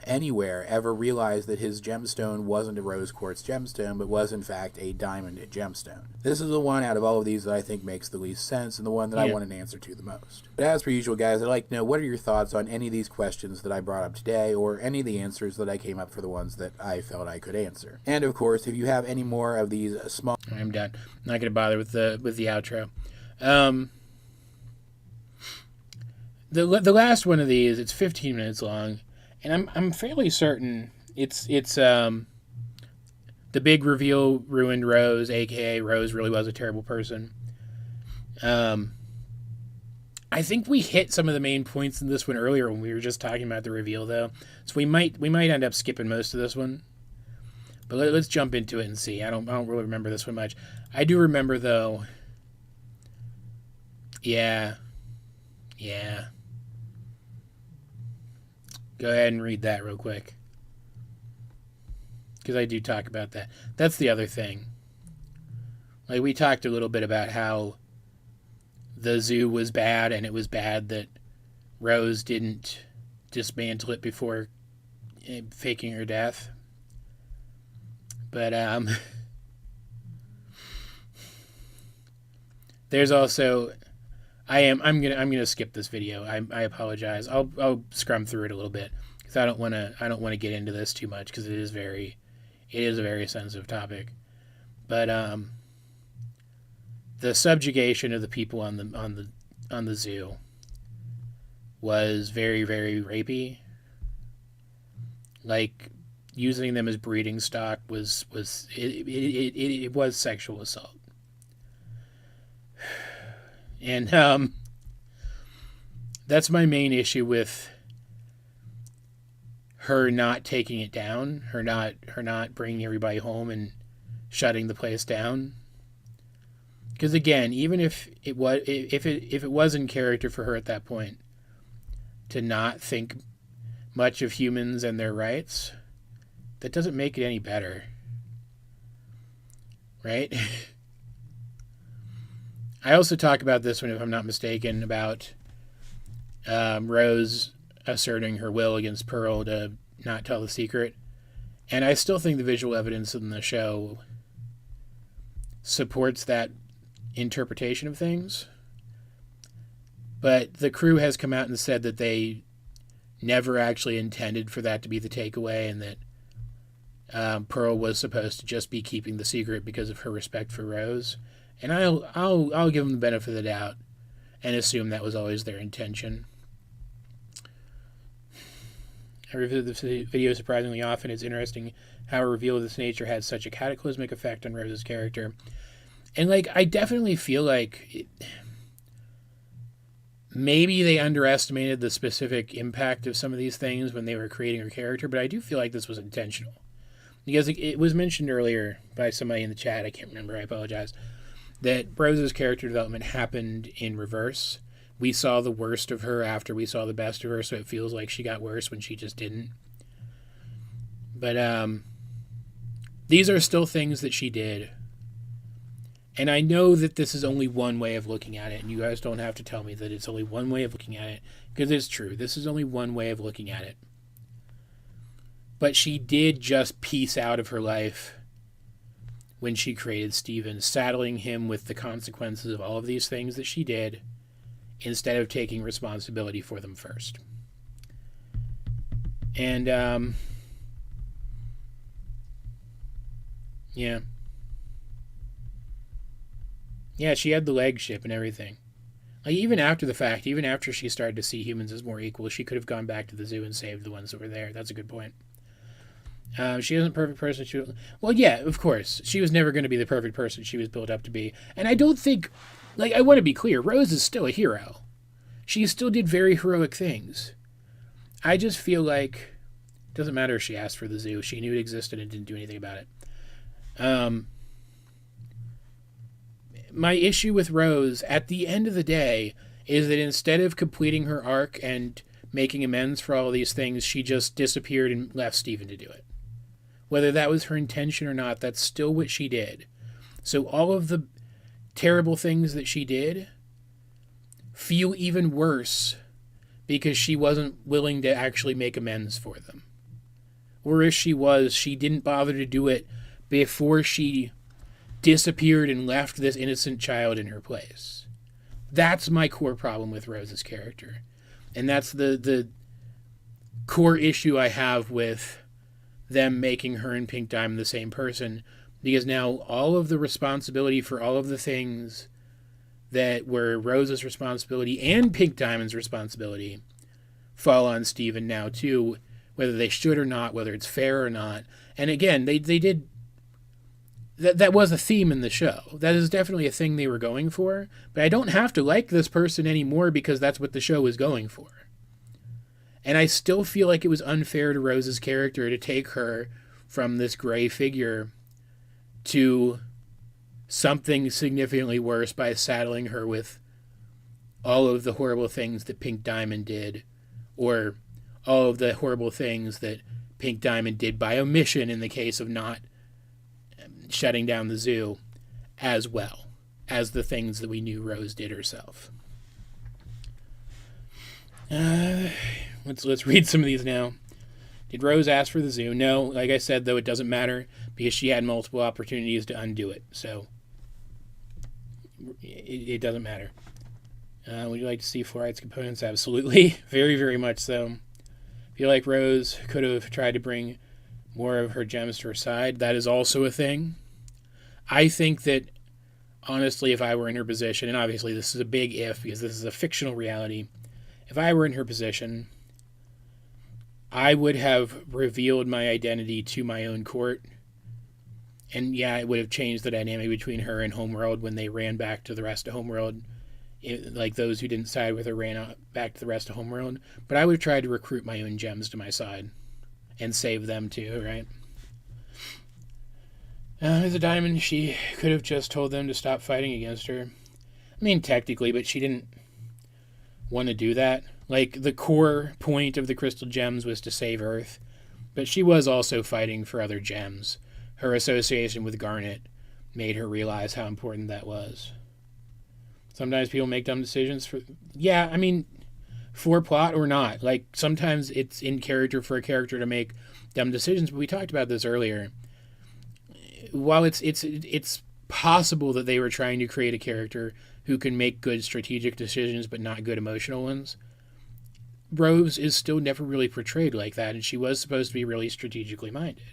anywhere ever realized that his gemstone wasn't a rose quartz gemstone, but was in fact a diamond gemstone. This is the one out of all of these that I think makes the least sense, and the one that I want an answer to the most. But as per usual, guys, I'd like to know, what are your thoughts on any of these questions that I brought up today, or any of the answers that I came up for the ones that I felt I could answer? And of course, if you have any more of these small... I'm done. I'm not going to bother with the outro. The last one of these, it's 15 minutes long, and I'm fairly certain it's the big reveal ruined Rose, aka Rose really was a terrible person. I think we hit some of the main points in this one earlier when we were just talking about the reveal, though, so we might end up skipping most of this one. But let's jump into it and see. I don't really remember this one much. I do remember, though. Yeah. Go ahead and read that real quick, because I do talk about that. That's the other thing. Like, we talked a little bit about how the zoo was bad, and it was bad that Rose didn't dismantle it before faking her death. But there's also... I'm gonna skip this video. I apologize. I'll scrum through it a little bit because I don't want to get into this too much, because it is a very sensitive topic. But the subjugation of the people on on the zoo was very, very rapey. Like, using them as breeding stock was sexual assault. And that's my main issue with her not taking it down, her not bringing everybody home and shutting the place down. Because again, even if it was in character for her at that point to not think much of humans and their rights, that doesn't make it any better, right? I also talk about this one, if I'm not mistaken, about Rose asserting her will against Pearl to not tell the secret. And I still think the visual evidence in the show supports that interpretation of things. But the crew has come out and said that they never actually intended for that to be the takeaway, and that Pearl was supposed to just be keeping the secret because of her respect for Rose. And I'll give them the benefit of the doubt and assume that was always their intention. I revisit this video surprisingly often. It's interesting how a reveal of this nature had such a cataclysmic effect on Rose's character. And, like, I definitely feel like maybe they underestimated the specific impact of some of these things when they were creating her character, but I do feel like this was intentional. Because it was mentioned earlier by somebody in the chat, I can't remember, I apologize, that Rose's character development happened in reverse. We saw the worst of her after we saw the best of her, so it feels like she got worse when she just didn't. But these are still things that she did. And I know that this is only one way of looking at it, and you guys don't have to tell me that it's only one way of looking at it, because it's true. This is only one way of looking at it. But she did just piece out of her life when she created Steven, saddling him with the consequences of all of these things that she did, instead of taking responsibility for them first. And, yeah. Yeah, she had the leg ship and everything. Like, even after the fact, even after she started to see humans as more equal, she could have gone back to the zoo and saved the ones that were there. That's a good point. She isn't a perfect person. Well, yeah, of course. She was never going to be the perfect person she was built up to be. And I don't think... Like, I want to be clear. Rose is still a hero. She still did very heroic things. I just feel like... It doesn't matter if she asked for the zoo. She knew it existed and didn't do anything about it. My issue with Rose, at the end of the day, is that instead of completing her arc and making amends for all of these things, she just disappeared and left Steven to do it. Whether that was her intention or not, that's still what she did. So all of the terrible things that she did feel even worse because she wasn't willing to actually make amends for them. Or if she was, she didn't bother to do it before she disappeared and left this innocent child in her place. That's my core problem with Rose's character. And that's the core issue I have with them making her and Pink Diamond the same person, because now all of the responsibility for all of the things that were Rose's responsibility and Pink Diamond's responsibility fall on Steven now too, whether they should or not, whether it's fair or not. And again, they did... That was a theme in the show. That is definitely a thing they were going for, but I don't have to like this person anymore because that's what the show was going for. And I still feel like it was unfair to Rose's character to take her from this gray figure to something significantly worse by saddling her with all of the horrible things that Pink Diamond did, or all of the horrible things that Pink Diamond did by omission in the case of not shutting down the zoo, as well as the things that we knew Rose did herself. Let's read some of these now. Did Rose ask for the zoo? No. Like I said, though, it doesn't matter because she had multiple opportunities to undo it. So it doesn't matter. Would you like to see fluoride's components? Absolutely. Very, very much so. I feel like Rose could have tried to bring more of her gems to her side. That is also a thing. I think that honestly, if I were in her position, and obviously this is a big if because this is a fictional reality, if I were in her position, I would have revealed my identity to my own court. And yeah, it would have changed the dynamic between her and Homeworld when they ran back to the rest of Homeworld. Like those who didn't side with her ran out back to the rest of Homeworld. But I would have tried to recruit my own gems to my side and save them too, right? As a diamond, she could have just told them to stop fighting against her. I mean, technically, but she didn't want to do that. Like, the core point of the crystal gems was to save Earth, but she was also fighting for other gems. Her association with Garnet made her realize how important that was. Sometimes people make dumb decisions for... Yeah, I mean, for plot or not. Like, sometimes it's in character for a character to make dumb decisions, but we talked about this earlier. While it's possible that they were trying to create a character who can make good strategic decisions but not good emotional ones, Rose is still never really portrayed like that, and she was supposed to be really strategically minded.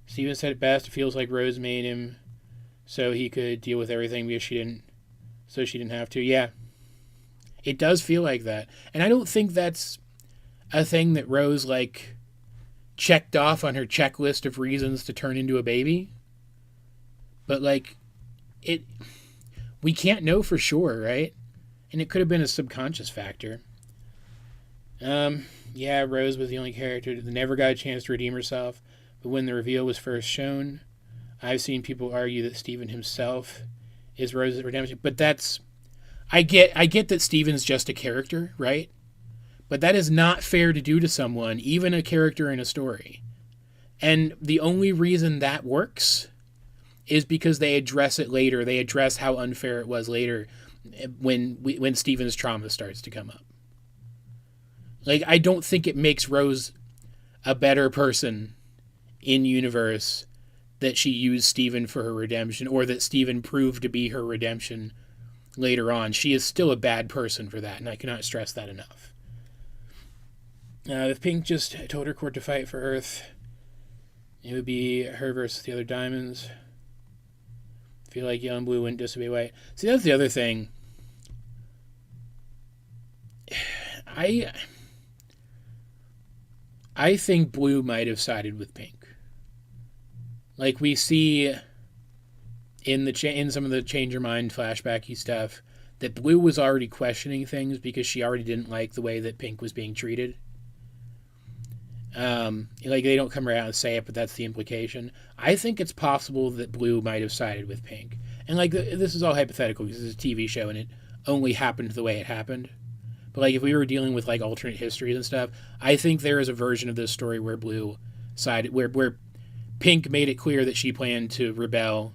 Steven said it best, it feels like Rose made him so he could deal with everything because she didn't have to. Yeah. It does feel like that. And I don't think that's a thing that Rose, like, checked off on her checklist of reasons to turn into a baby. But, like, we can't know for sure, right? And it could have been a subconscious factor. Yeah, Rose was the only character that never got a chance to redeem herself. But when the reveal was first shown, I've seen people argue that Steven himself is Rose's redemption. But that's... I get that Steven's just a character, right? But that is not fair to do to someone, even a character in a story. And the only reason that works is because they address it later. They address how unfair it was later when Steven's trauma starts to come up. Like, I don't think it makes Rose a better person in universe that she used Steven for her redemption, or that Steven proved to be her redemption later on. She is still a bad person for that, and I cannot stress that enough. If Pink just told her court to fight for Earth, it would be her versus the other diamonds. I feel like Yellow and Blue wouldn't disobey White. See, that's the other thing. I think Blue might have sided with Pink. Like we see in some of the Change Your Mind flashbacky stuff, that Blue was already questioning things because she already didn't like the way that Pink was being treated. Like they don't come right out and say it, but that's the implication. I think it's possible that Blue might have sided with Pink. And like this is all hypothetical because it's a TV show and it only happened the way it happened. But like if we were dealing with like alternate histories and stuff, I think there is a version of this story where Blue sided, where Pink made it clear that she planned to rebel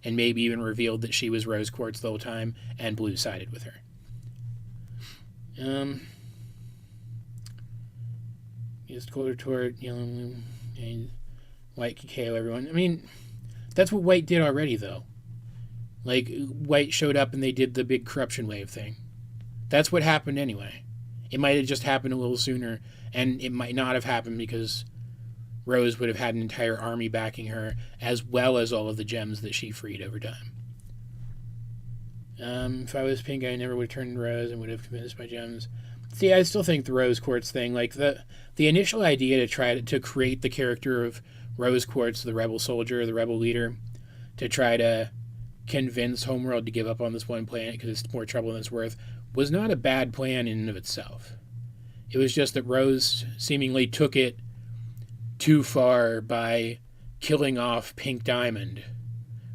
and maybe even revealed that she was Rose Quartz the whole time, and Blue sided with her. Just quarter toward Yellow and White could KO everyone. I mean, that's what White did already, though. Like, White showed up and they did the big corruption wave thing. That's what happened anyway. It might have just happened a little sooner, and it might not have happened because Rose would have had an entire army backing her, as well as all of the gems that she freed over time. If I was Pink, I never would have turned Rose and would have convinced my gems. See, I still think the Rose Quartz thing, like the initial idea to try to create the character of Rose Quartz, the rebel soldier, the rebel leader, to try to convince Homeworld to give up on this one planet because it's more trouble than it's worth, was not a bad plan in and of itself. It was just that Rose seemingly took it too far by killing off Pink Diamond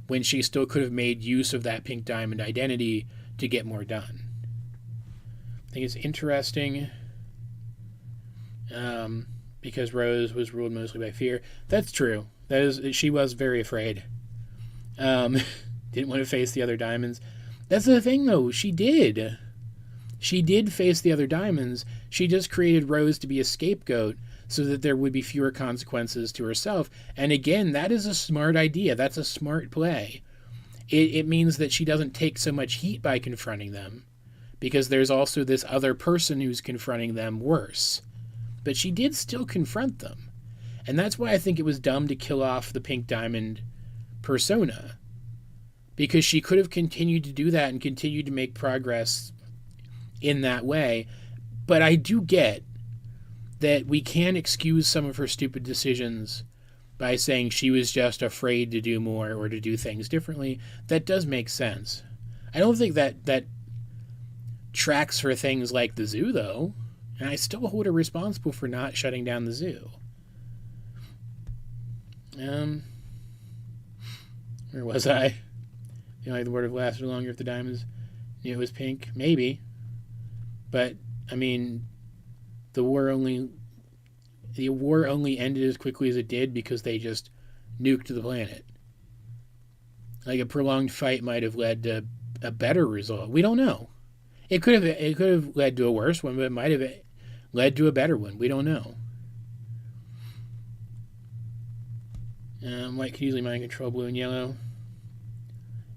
when she still could have made use of that Pink Diamond identity to get more done. I think it's interesting because Rose was ruled mostly by fear. That's true. She was very afraid. Didn't want to face the other diamonds. That's the thing, though. She did. She did face the other diamonds. She just created Rose to be a scapegoat so that there would be fewer consequences to herself. And again, that is a smart idea. That's a smart play. It means that she doesn't take so much heat by confronting them, because there's also this other person who's confronting them worse. But she did still confront them. And that's why I think it was dumb to kill off the Pink Diamond persona. because she could have continued to do that and continued to make progress in that way. But I do get that we can excuse some of her stupid decisions by saying she was just afraid to do more or to do things differently. That does make sense. I don't think that tracks for things like the zoo, though. And I still hold her responsible for not shutting down the zoo. Where was I? You know, like the word have lasted longer if the diamonds knew it was pink? Maybe. But, I mean, the war only ended as quickly as it did because they just nuked the planet. Like, a prolonged fight might have led to a better result. We don't know. It could have led to a worse one, but it might have led to a better one. We don't know. White could easily mind control blue and yellow.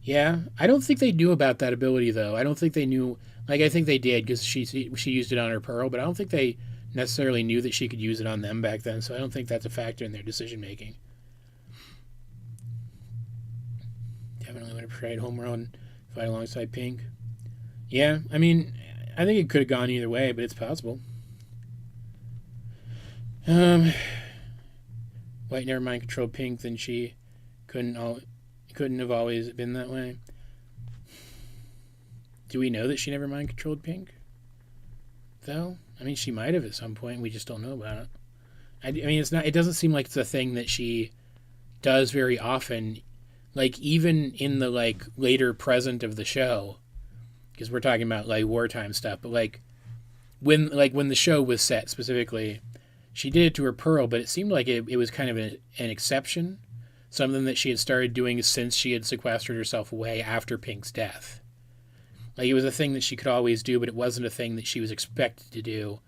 Yeah, I don't think they knew about that ability, though. I don't think they knew. Like, I think they did because she used it on her Pearl, but I don't think they necessarily knew that she could use it on them back then, so I don't think that's a factor in their decision making. Definitely would have tried Homeworld and fight alongside Pink. Yeah, I mean, I think it could have gone either way, but it's possible. White never mind controlled Pink, then she couldn't have always been that way. Do we know that she never mind controlled Pink? Though? I mean, she might have at some point. We just don't know about it. I mean, it doesn't seem like it's a thing that she does very often. Like, even in the, like, later present of the show, because we're talking about, like, wartime stuff, but, like, when the show was set specifically, she did it to her Pearl, but it seemed like it was kind of an exception, something that she had started doing since she had sequestered herself away after Pink's death. Like, it was a thing that she could always do, but it wasn't a thing that she was expected to do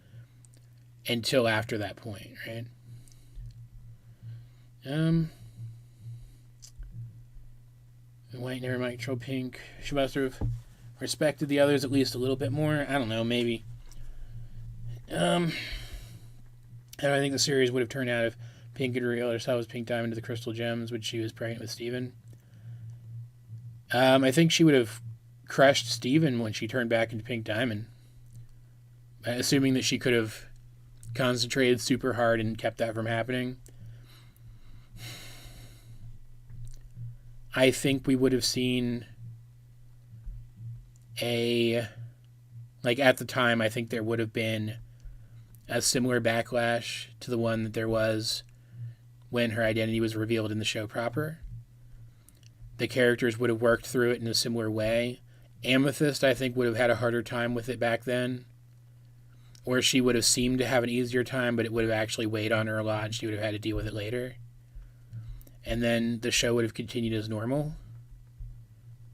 until after that point, right? White never mind control Pink. She must have respected the others at least a little bit more. I don't know, maybe. How do I think the series would have turned out if Pink had revealed herself as Pink Diamond to the Crystal Gems when she was pregnant with Steven? I think she would have crushed Steven when she turned back into Pink Diamond. Assuming that she could have concentrated super hard and kept that from happening. I think we would have seen at the time, I think there would have been a similar backlash to the one that there was when her identity was revealed in the show proper. The characters would have worked through it in a similar way. Amethyst, I think, would have had a harder time with it back then. Or she would have seemed to have an easier time, but it would have actually weighed on her a lot and she would have had to deal with it later. And then the show would have continued as normal.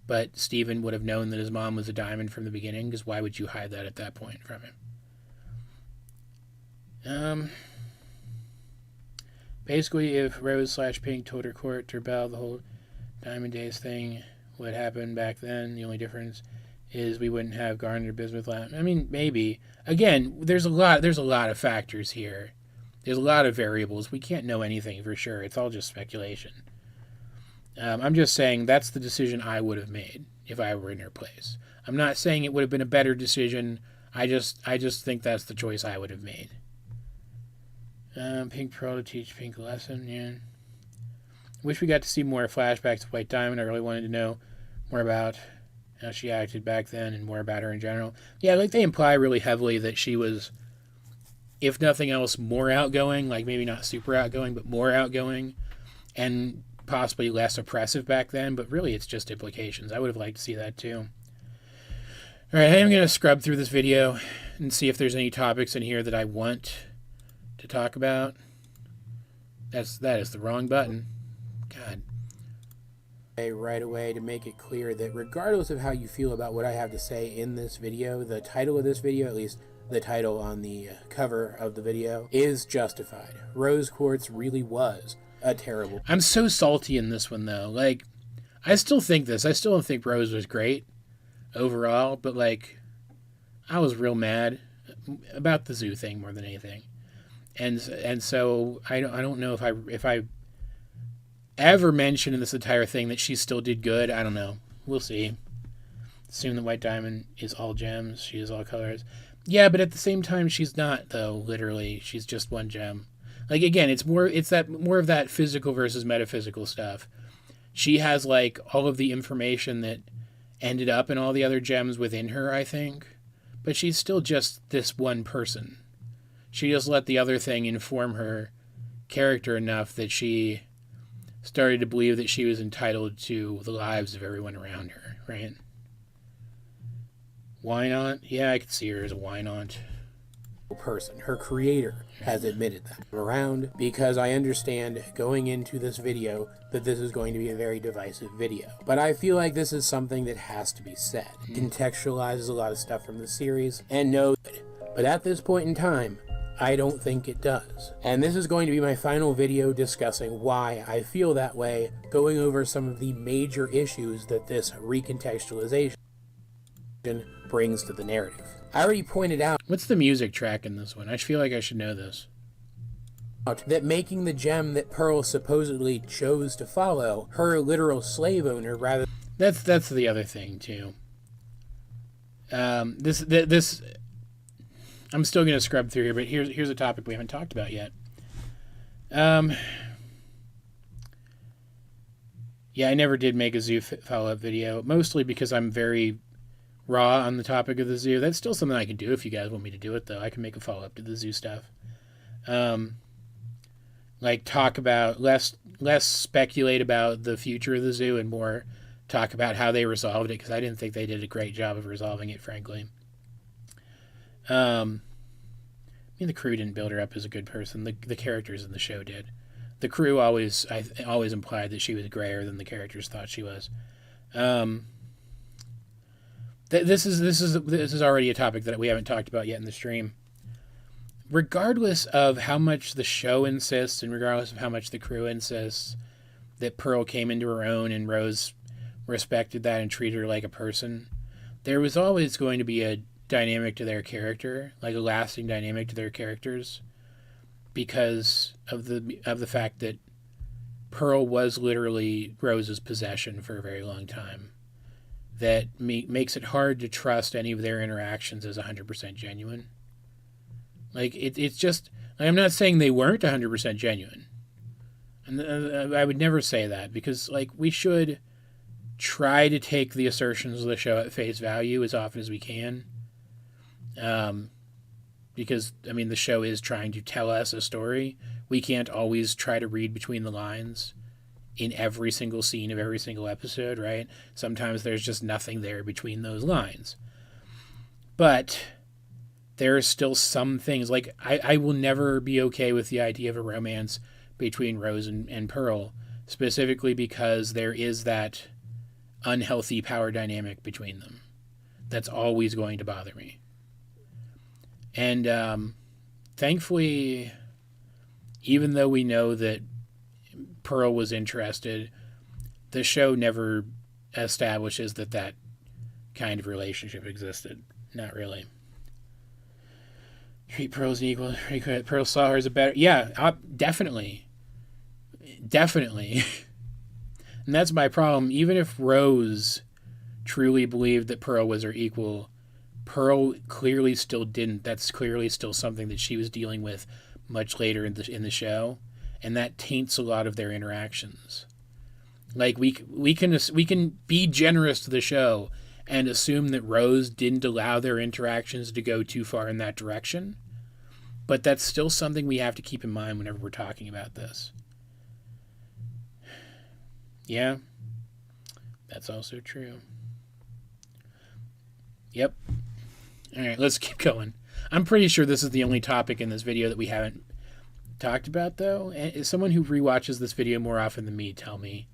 But Steven would have known that his mom was a diamond from the beginning, because why would you hide that at that point from him? Basically, if Rose/Pink told her court to rebel, the whole Diamond Days thing would happen back then. The only difference is we wouldn't have Garnet or Bismuth left. I mean, maybe. Again, there's a lot of factors here. There's a lot of variables. We can't know anything for sure. It's all just speculation. I'm just saying that's the decision I would have made if I were in her place. I'm not saying it would have been a better decision. I just think that's the choice I would have made. Pink Pearl to teach Pink a lesson, yeah. Wish we got to see more flashbacks of White Diamond. I really wanted to know more about how she acted back then and more about her in general. Yeah, like they imply really heavily that she was, if nothing else, more outgoing, like maybe not super outgoing, but more outgoing, and possibly less oppressive back then, but really it's just implications. I would have liked to see that too. Alright, I am going to scrub through this video and see if there's any topics in here that I want to talk about. That is the wrong button. God. Right away to make it clear that regardless of how you feel about what I have to say in this video, the title of this video, at least the title on the cover of the video, is justified. Rose Quartz really was a terrible... I'm so salty in this one, though. Like, I still think this. I still don't think Rose was great overall, but, like, I was real mad about the zoo thing more than anything. And so I don't know if I ever mentioned in this entire thing that she still did good. I don't know. we'll see. Assume the white diamond is all gems. She is all colors. Yeah, but at the same time, she's not, though, literally. She's just one gem. Like, again, it's more of that physical versus metaphysical stuff. She has, like, all of the information that ended up in all the other gems within her, I think. But she's still just this one person. She just let the other thing inform her character enough that she started to believe that she was entitled to the lives of everyone around her, right? Wyat? Yeah, I could see her as a Wyat. Person. Her creator has admitted that. I'm around because I understand going into this video that this is going to be a very divisive video. But I feel like this is something that has to be said. It contextualizes a lot of stuff from the series and knows it. But at this point in time, I don't think it does. And this is going to be my final video discussing why I feel that way, going over some of the major issues that this recontextualization brings to the narrative. I already pointed out... What's the music track in this one? I feel like I should know this. That making the gem that Pearl supposedly chose to follow her literal slave owner rather... That's the other thing, too. This I'm still going to scrub through here, but here's a topic we haven't talked about yet. Yeah, I never did make a zoo follow-up video, mostly because I'm very raw on the topic of the zoo. That's still something I can do if you guys want me to do it, though. I can make a follow-up to the zoo stuff. Like, talk about, less speculate about the future of the zoo and more talk about how they resolved it, because I didn't think they did a great job of resolving it, frankly. I mean, the crew didn't build her up as a good person. The characters in the show did. The crew always implied that she was grayer than the characters thought she was. This is already a topic that we haven't talked about yet in the stream. Regardless of how much the show insists, and regardless of how much the crew insists that Pearl came into her own and Rose respected that and treated her like a person, there was always going to be a dynamic to their character, like a lasting dynamic to their characters, because of the fact that Pearl was literally Rose's possession for a very long time. That makes it hard to trust any of their interactions as 100% genuine. Like, it's just... I'm not saying they weren't 100% genuine. And I would never say that, because, like, we should try to take the assertions of the show at face value as often as we can. Because, I mean, the show is trying to tell us a story. We can't always try to read between the lines in every single scene of every single episode, right? Sometimes there's just nothing there between those lines. But there are still some things, like, I will never be okay with the idea of a romance between Rose and Pearl, specifically because there is that unhealthy power dynamic between them. That's always going to bother me. And thankfully, even though we know that Pearl was interested, the show never establishes that kind of relationship existed. Not really. Treat Pearl as equal. Pearl saw her as a better... Yeah, definitely. Definitely. And that's my problem. Even if Rose truly believed that Pearl was her equal, Pearl clearly still didn't. That's clearly still something that she was dealing with much later in the show, and that taints a lot of their interactions. Like, we can be generous to the show and assume that Rose didn't allow their interactions to go too far in that direction, but that's still something we have to keep in mind whenever we're talking about this. Yeah, that's also true. Yep. All right, let's keep going. I'm pretty sure this is the only topic in this video that we haven't talked about, though. As someone who rewatches this video more often than me, tell me.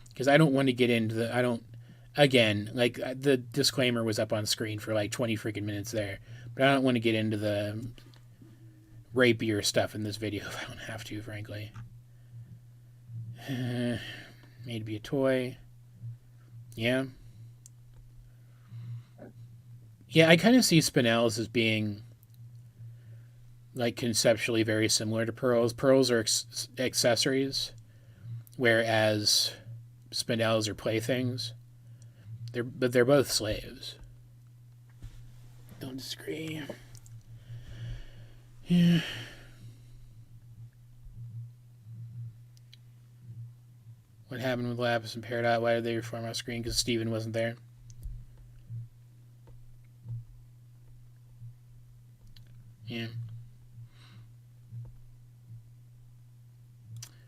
Because I don't want to get into the... Again, like, the disclaimer was up on screen for like 20 freaking minutes there. But I don't want to get into the rapier stuff in this video if I don't have to, frankly. Made to be a toy. Yeah. Yeah, I kind of see Spinels as being, like, conceptually very similar to Pearls. Pearls are accessories, whereas Spinels are playthings. They're both slaves. Don't disagree. Yeah. What happened with Lapis and Peridot? Why did they reform off screen? Because Steven wasn't there. Yeah.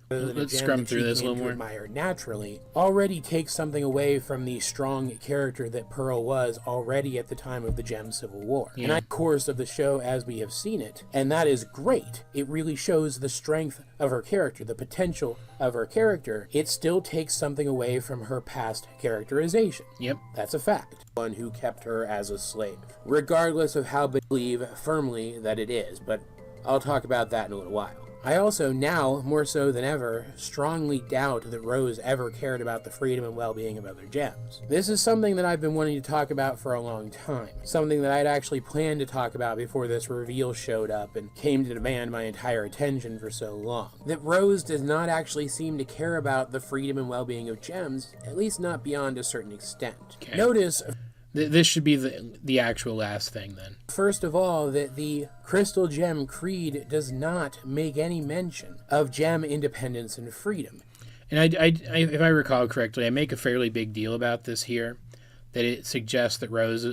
Let's scrum through this a little more. Admire naturally already takes something away from the strong character that Pearl was already at the time of the Gem Civil War. Yeah. And of course of the show as we have seen it, and that is great. It really shows the strength of her character, the potential of her character. It still takes something away from her past characterization. Yep. That's a fact. One who kept her as a slave, regardless of how believe firmly that it is, but I'll talk about that in a little while. I also, now, more so than ever, strongly doubt that Rose ever cared about the freedom and well-being of other gems. This is something that I've been wanting to talk about for a long time. Something that I'd actually planned to talk about before this reveal showed up and came to demand my entire attention for so long. That Rose does not actually seem to care about the freedom and well-being of gems, at least not beyond a certain extent. Okay. Notice... This should be the actual last thing, then. First of all, that the Crystal Gem Creed does not make any mention of gem independence and freedom. And I, if I recall correctly, I make a fairly big deal about this here, that it suggests that Rose,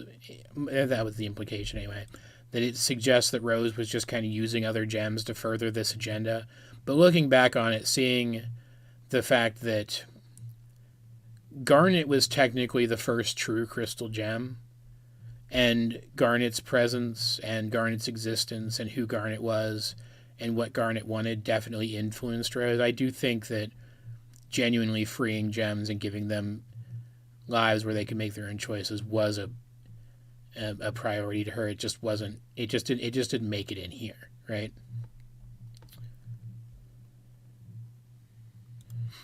that was the implication anyway, that it suggests that Rose was just kind of using other gems to further this agenda. But looking back on it, seeing the fact that Garnet was technically the first true crystal gem, and Garnet's presence and Garnet's existence and who Garnet was and what Garnet wanted definitely influenced Rose. I do think that genuinely freeing gems and giving them lives where they could make their own choices was a priority to her. It just wasn't. It just didn't make it in here, right?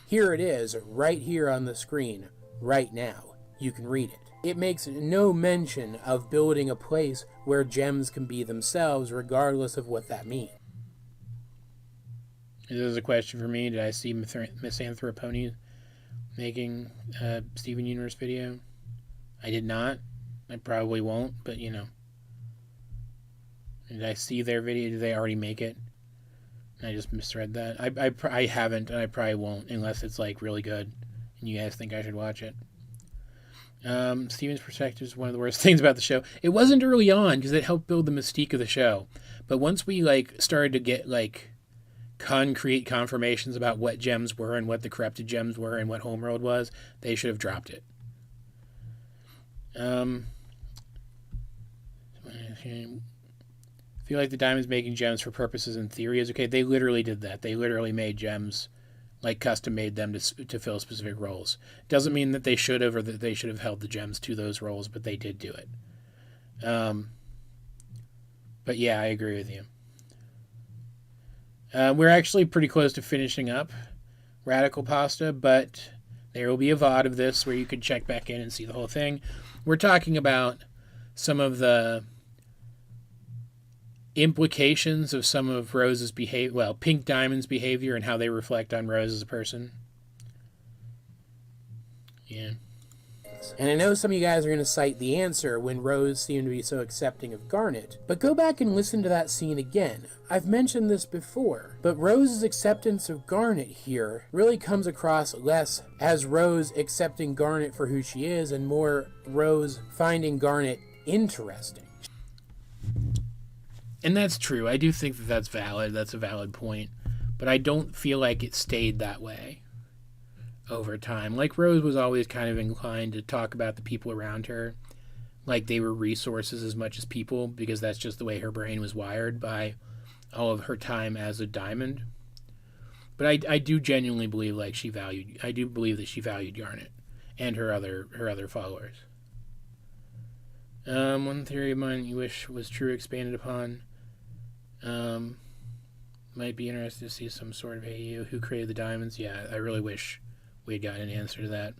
Here it is, right here on the screen, right now. You can read it. It makes no mention of building a place where gems can be themselves, regardless of what that means. This is a question for me. Did I see Misanthropony making a Steven Universe video? I did not. I probably won't, but you know. Did I see their video? Did they already make it? I just misread that. I haven't, and I probably won't, unless it's like really good, and you guys think I should watch it. Steven's perspective is one of the worst things about the show. It wasn't early on, because it helped build the mystique of the show. But once we like started to get like concrete confirmations about what gems were and what the corrupted gems were and what Homeworld was, they should have dropped it. I feel like the Diamond's making gems for purposes in theory is okay. They literally did that. They literally made gems, like custom made them to fill specific roles. Doesn't mean that they should have or that they should have held the gems to those roles, but they did do it. But yeah, I agree with you. We're actually pretty close to finishing up Radical Pasta, but there will be a VOD of this where you can check back in and see the whole thing. We're talking about some of the implications of some of Rose's behavior, well, Pink Diamond's behavior and how they reflect on Rose as a person. Yeah. And I know some of you guys are going to cite the answer when Rose seemed to be so accepting of Garnet, but go back and listen to that scene again. I've mentioned this before, but Rose's acceptance of Garnet here really comes across less as Rose accepting Garnet for who she is and more Rose finding Garnet interesting. And that's true. I do think that that's valid. That's a valid point. But I don't feel like it stayed that way over time. Like, Rose was always kind of inclined to talk about the people around her like they were resources as much as people, because that's just the way her brain was wired by all of her time as a diamond. But I do genuinely believe that she valued Garnet and her other followers. One theory of mine you wish was true expanded upon. Might be interested to see some sort of AU who created the diamonds. Yeah, I really wish we had gotten an answer to that.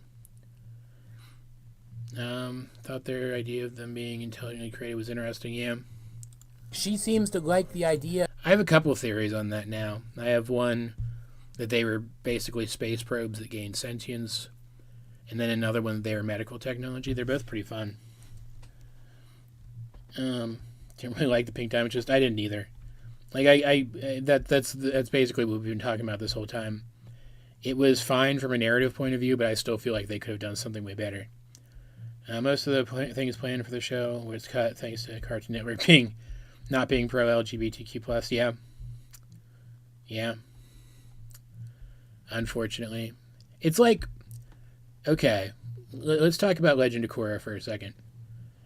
Thought their idea of them being intelligently created was interesting. Yeah. She seems to like the idea. I have a couple of theories on that now. I have one that they were basically space probes that gained sentience, and then another one they were medical technology. They're both pretty fun. Didn't really like the Pink Diamond Twist. I didn't either. Like that's basically what we've been talking about this whole time. It was fine from a narrative point of view, but I still feel like they could have done something way better. Most of the things planned for the show was cut thanks to Cartoon Network not being pro LGBTQ+. Yeah. Unfortunately. It's like, okay, let's talk about Legend of Korra for a second.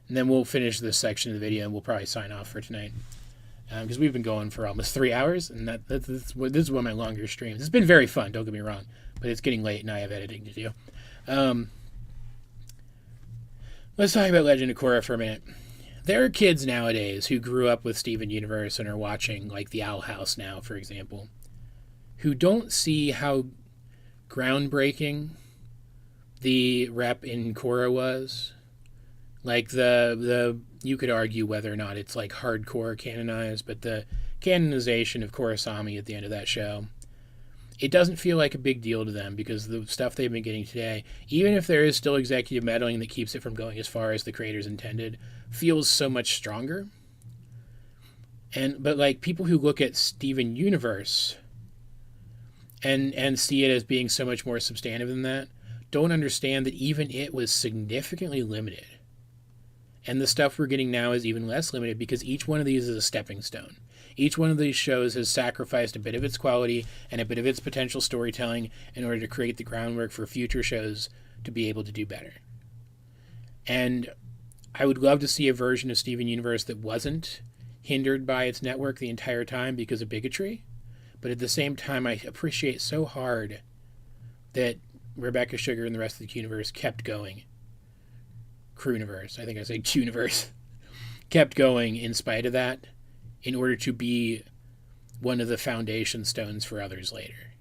And then we'll finish this section of the video and we'll probably sign off for tonight. Because we've been going for almost 3 hours, and this is one of my longer streams. It's been very fun, don't get me wrong, but it's getting late and I have editing to do. Let's talk about Legend of Korra for a minute. There are kids nowadays who grew up with Steven Universe and are watching, like, The Owl House now, for example, who don't see how groundbreaking the rep in Korra was. Like, you could argue whether or not it's, like, hardcore canonized, but the canonization of Korrasami at the end of that show, it doesn't feel like a big deal to them because the stuff they've been getting today, even if there is still executive meddling that keeps it from going as far as the creators intended, feels so much stronger. But, like, people who look at Steven Universe and see it as being so much more substantive than that don't understand that even it was significantly limited. And the stuff we're getting now is even less limited because each one of these is a stepping stone. Each one of these shows has sacrificed a bit of its quality and a bit of its potential storytelling in order to create the groundwork for future shows to be able to do better. And I would love to see a version of Steven Universe that wasn't hindered by its network the entire time because of bigotry. But at the same time, I appreciate so hard that Rebekah Sugar and the rest of the universe kept going. Crewniverse, I think I said Qniverse, kept going in spite of that in order to be one of the foundation stones for others later.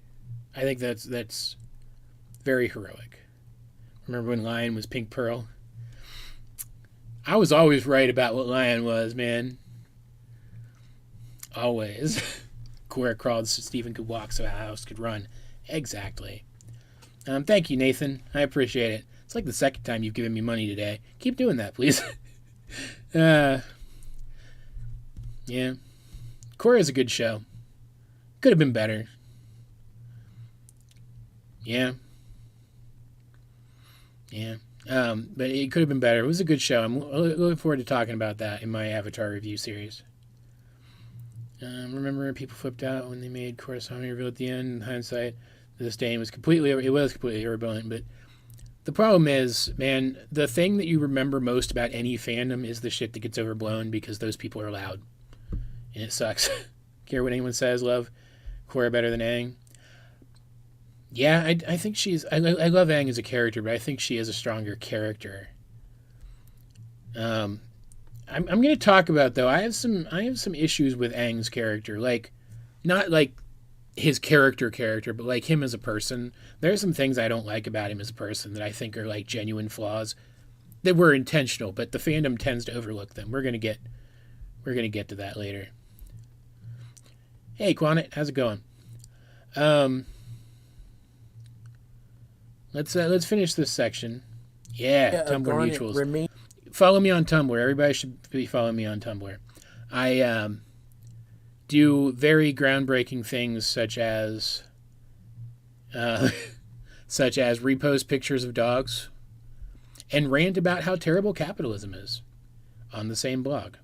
I think that's very heroic. Remember when Lion was Pink Pearl? I was always right about what Lion was, man. Always. Korra crawled so Steven could walk so a house could run. Exactly. Thank you, Nathan. I appreciate it. It's like the second time you've given me money today. Keep doing that, please. Yeah. Korra is a good show. Could have been better. Yeah. But it could have been better. It was a good show. I'm looking forward to talking about that in my Avatar review series. Remember people flipped out when they made Korrasami reveal at the end. In hindsight, the disdain was completely irrelevant, but the problem is, man, the thing that you remember most about any fandom is the shit that gets overblown because those people are loud. And it sucks. Care what anyone says, love Korra better than Aang. Yeah, I think I love Aang as a character, but I think she is a stronger character. I'm going to talk about, though, I have some issues with Aang's character. Like, not like his character, but like him as a person. There are some things I don't like about him as a person that I think are like genuine flaws that were intentional, but the fandom tends to overlook them. We're gonna get to that later. Hey, Quanit, how's it going? Let's finish this section. Yeah, Tumblr mutuals. Follow me on Tumblr. Everybody should be following me on Tumblr. I do very groundbreaking things such as repost pictures of dogs and rant about how terrible capitalism is on the same blog.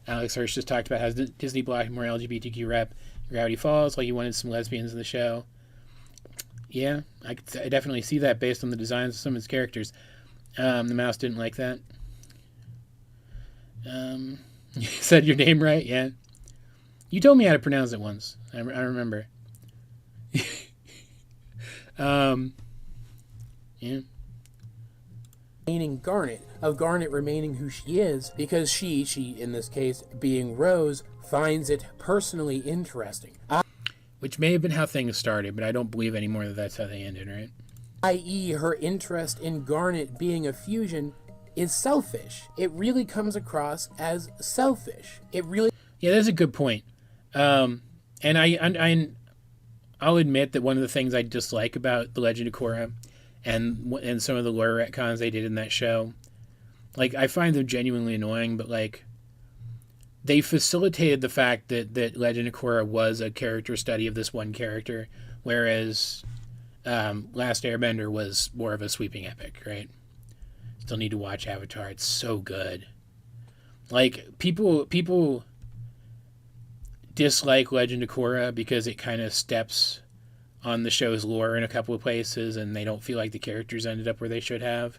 Alex Hirsch just talked about how Disney blocked more LGBTQ rep in Gravity Falls, like he wanted some lesbians in the show. Yeah, I definitely see that based on the designs of some of its characters. The mouse didn't like that. You said your name right? Yeah. You told me how to pronounce it once. I remember. Yeah. Garnet remaining who she is, because she in this case being Rose, finds it personally interesting. Which may have been how things started, but I don't believe anymore that that's how they ended, right? I.e., her interest in Garnet being a fusion is selfish. It really comes across as selfish. Yeah, that's a good point. And I'll admit that one of the things I dislike about The Legend of Korra, and some of the lore retcons they did in that show. Like, I find them genuinely annoying, but, like, they facilitated the fact that Legend of Korra was a character study of this one character, whereas Last Airbender was more of a sweeping epic, right? Still need to watch Avatar. It's so good. Like, people dislike Legend of Korra because it kind of steps on the show's lore in a couple of places, and they don't feel like the characters ended up where they should have.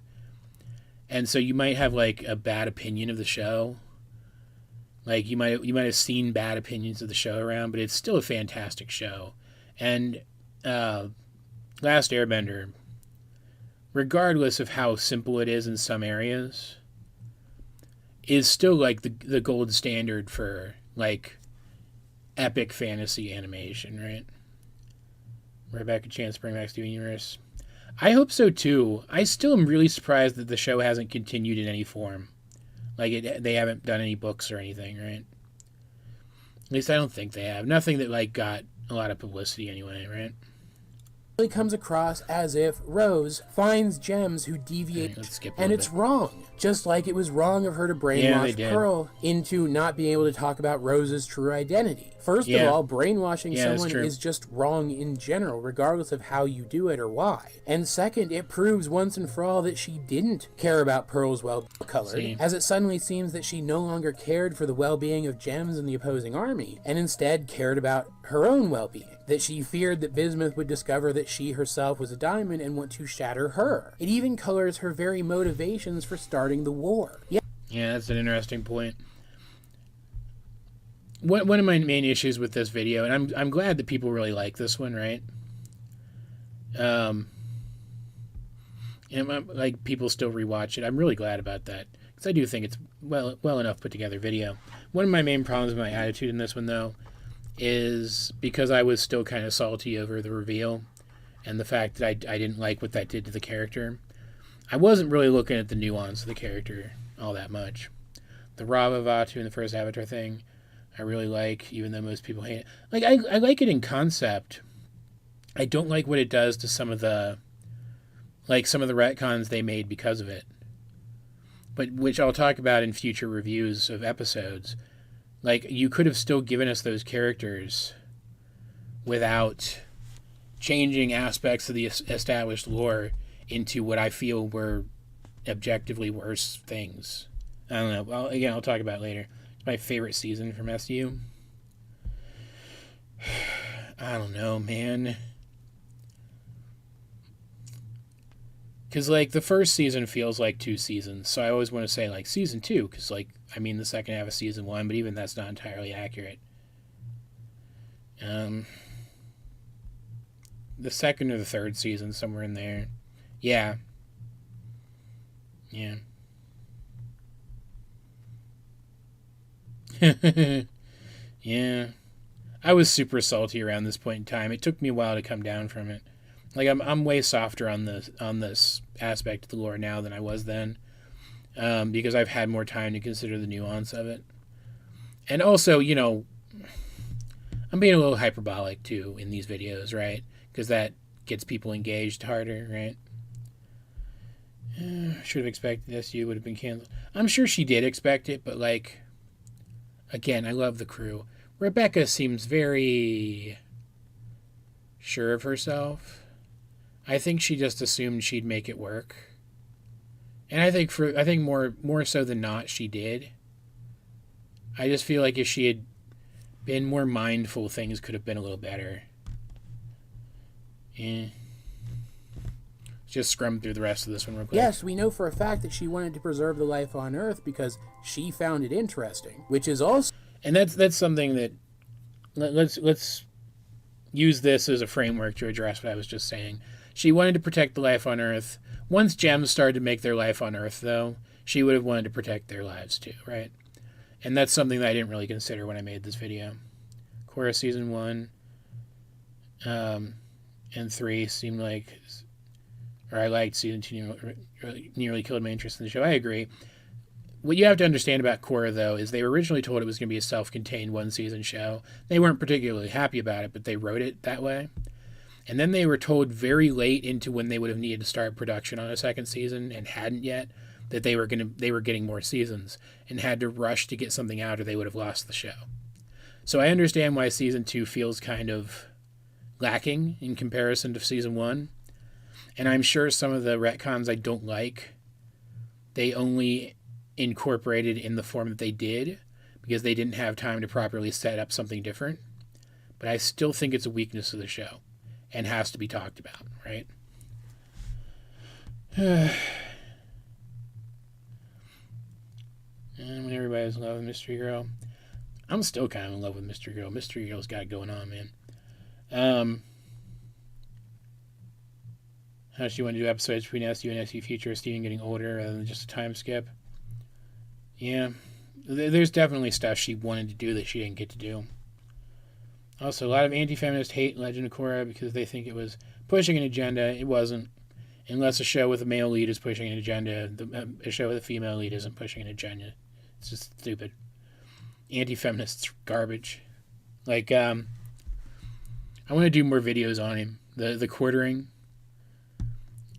And so you might have, like, a bad opinion of the show. Like, you might have seen bad opinions of the show around, but it's still a fantastic show. And Last Airbender, regardless of how simple it is in some areas, is still, like, the gold standard for, like, epic fantasy animation, right? Rebekah Chance bring back Steven Universe. I hope so too. I still am really surprised that the show hasn't continued in any form. Like, they haven't done any books or anything, right? At least I don't think they have. Nothing that, like, got a lot of publicity anyway, right? It comes across as if Rose finds gems who deviate, and it's wrong. Just like it was wrong of her to brainwash Pearl into not being able to talk about Rose's true identity. First of all, brainwashing someone is just wrong in general, regardless of how you do it or why. And second, it proves once and for all that she didn't care about Pearl's well-colored, as it suddenly seems that she no longer cared for the well-being of gems in the opposing army, and instead cared about her own well-being. That she feared that Bismuth would discover that she herself was a diamond and want to shatter her. It even colors her very motivations for starting the war. Yeah, that's an interesting point. One of my main issues with this video, and I'm glad that people really like this one, right? And like, people still rewatch it. I'm really glad about that, because I do think it's well enough put together video. One of my main problems with my attitude in this one, though, is because I was still kind of salty over the reveal and the fact that I didn't like what that did to the character. I wasn't really looking at the nuance of the character all that much. The Rava Vatu in the first Avatar thing, I really like, even though most people hate it. Like, I like it in concept. I don't like what it does to some of the retcons they made because of it. But which I'll talk about in future reviews of episodes. Like, you could have still given us those characters without changing aspects of the established lore into what I feel were objectively worse things. I don't know. I'll talk about it later. It's my favorite season from SU. I don't know, man. Because, like, the first season feels like 2 seasons, so I always want to say, like, season 2, because, like, I mean the second half of season 1, but even that's not entirely accurate. The second or the third season, somewhere in there. Yeah. Yeah. I was super salty around this point in time. It took me a while to come down from it. Like, I'm way softer on this aspect of the lore now than I was then, because I've had more time to consider the nuance of it. And also, you know, I'm being a little hyperbolic, too, in these videos, right? Because that gets people engaged harder, right? Should have expected SU would have been canceled. I'm sure she did expect it, but, like, again, I love the crew. Rebekah seems very sure of herself. I think she just assumed she'd make it work. And I think more so than not, she did. I just feel like if she had been more mindful, things could have been a little better. Just scrum through the rest of this one real quick. Yes, we know for a fact that she wanted to preserve the life on Earth because she found it interesting, which is also... And that's something that... Let's use this as a framework to address what I was just saying. She wanted to protect the life on Earth. Once gems started to make their life on Earth, though, she would have wanted to protect their lives too, right? And that's something that I didn't really consider when I made this video. Korra Season 1 and 3 seemed like... Or I liked Season 2 nearly killed my interest in the show. I agree. What you have to understand about Korra, though, is they were originally told it was going to be a self-contained one-season show. They weren't particularly happy about it, but they wrote it that way. And then they were told very late into when they would have needed to start production on a second season and hadn't yet, that they were getting more seasons and had to rush to get something out or they would have lost the show. So I understand why season 2 feels kind of lacking in comparison to season 1. And I'm sure some of the retcons I don't like, they only incorporated in the form that they did because they didn't have time to properly set up something different. But I still think it's a weakness of the show and has to be talked about, right? And when everybody's in love with Mystery Girl, I'm still kind of in love with Mystery Girl. Mystery Girl's got it going on, man. How she want to do episodes between SU and SU Future, Steven getting older rather than just a time skip. Yeah, there's definitely stuff she wanted to do that she didn't get to do. Also, a lot of anti-feminists hate Legend of Korra because they think it was pushing an agenda. It wasn't. Unless a show with a male lead is pushing an agenda, a show with a female lead isn't pushing an agenda. It's just stupid. Anti-feminists garbage. Like, I want to do more videos on him. The quartering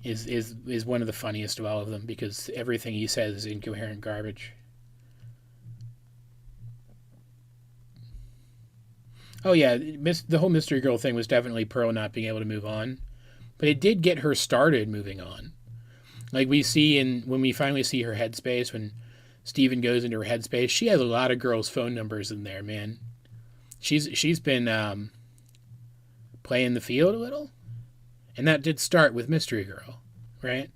is one of the funniest of all of them because everything he says is incoherent garbage. Oh yeah, the whole Mystery Girl thing was definitely Pearl not being able to move on. But it did get her started moving on. Like we see when we finally see her headspace, when Steven goes into her headspace, she has a lot of girls' phone numbers in there, man. She's been playing the field a little. And that did start with Mystery Girl, right?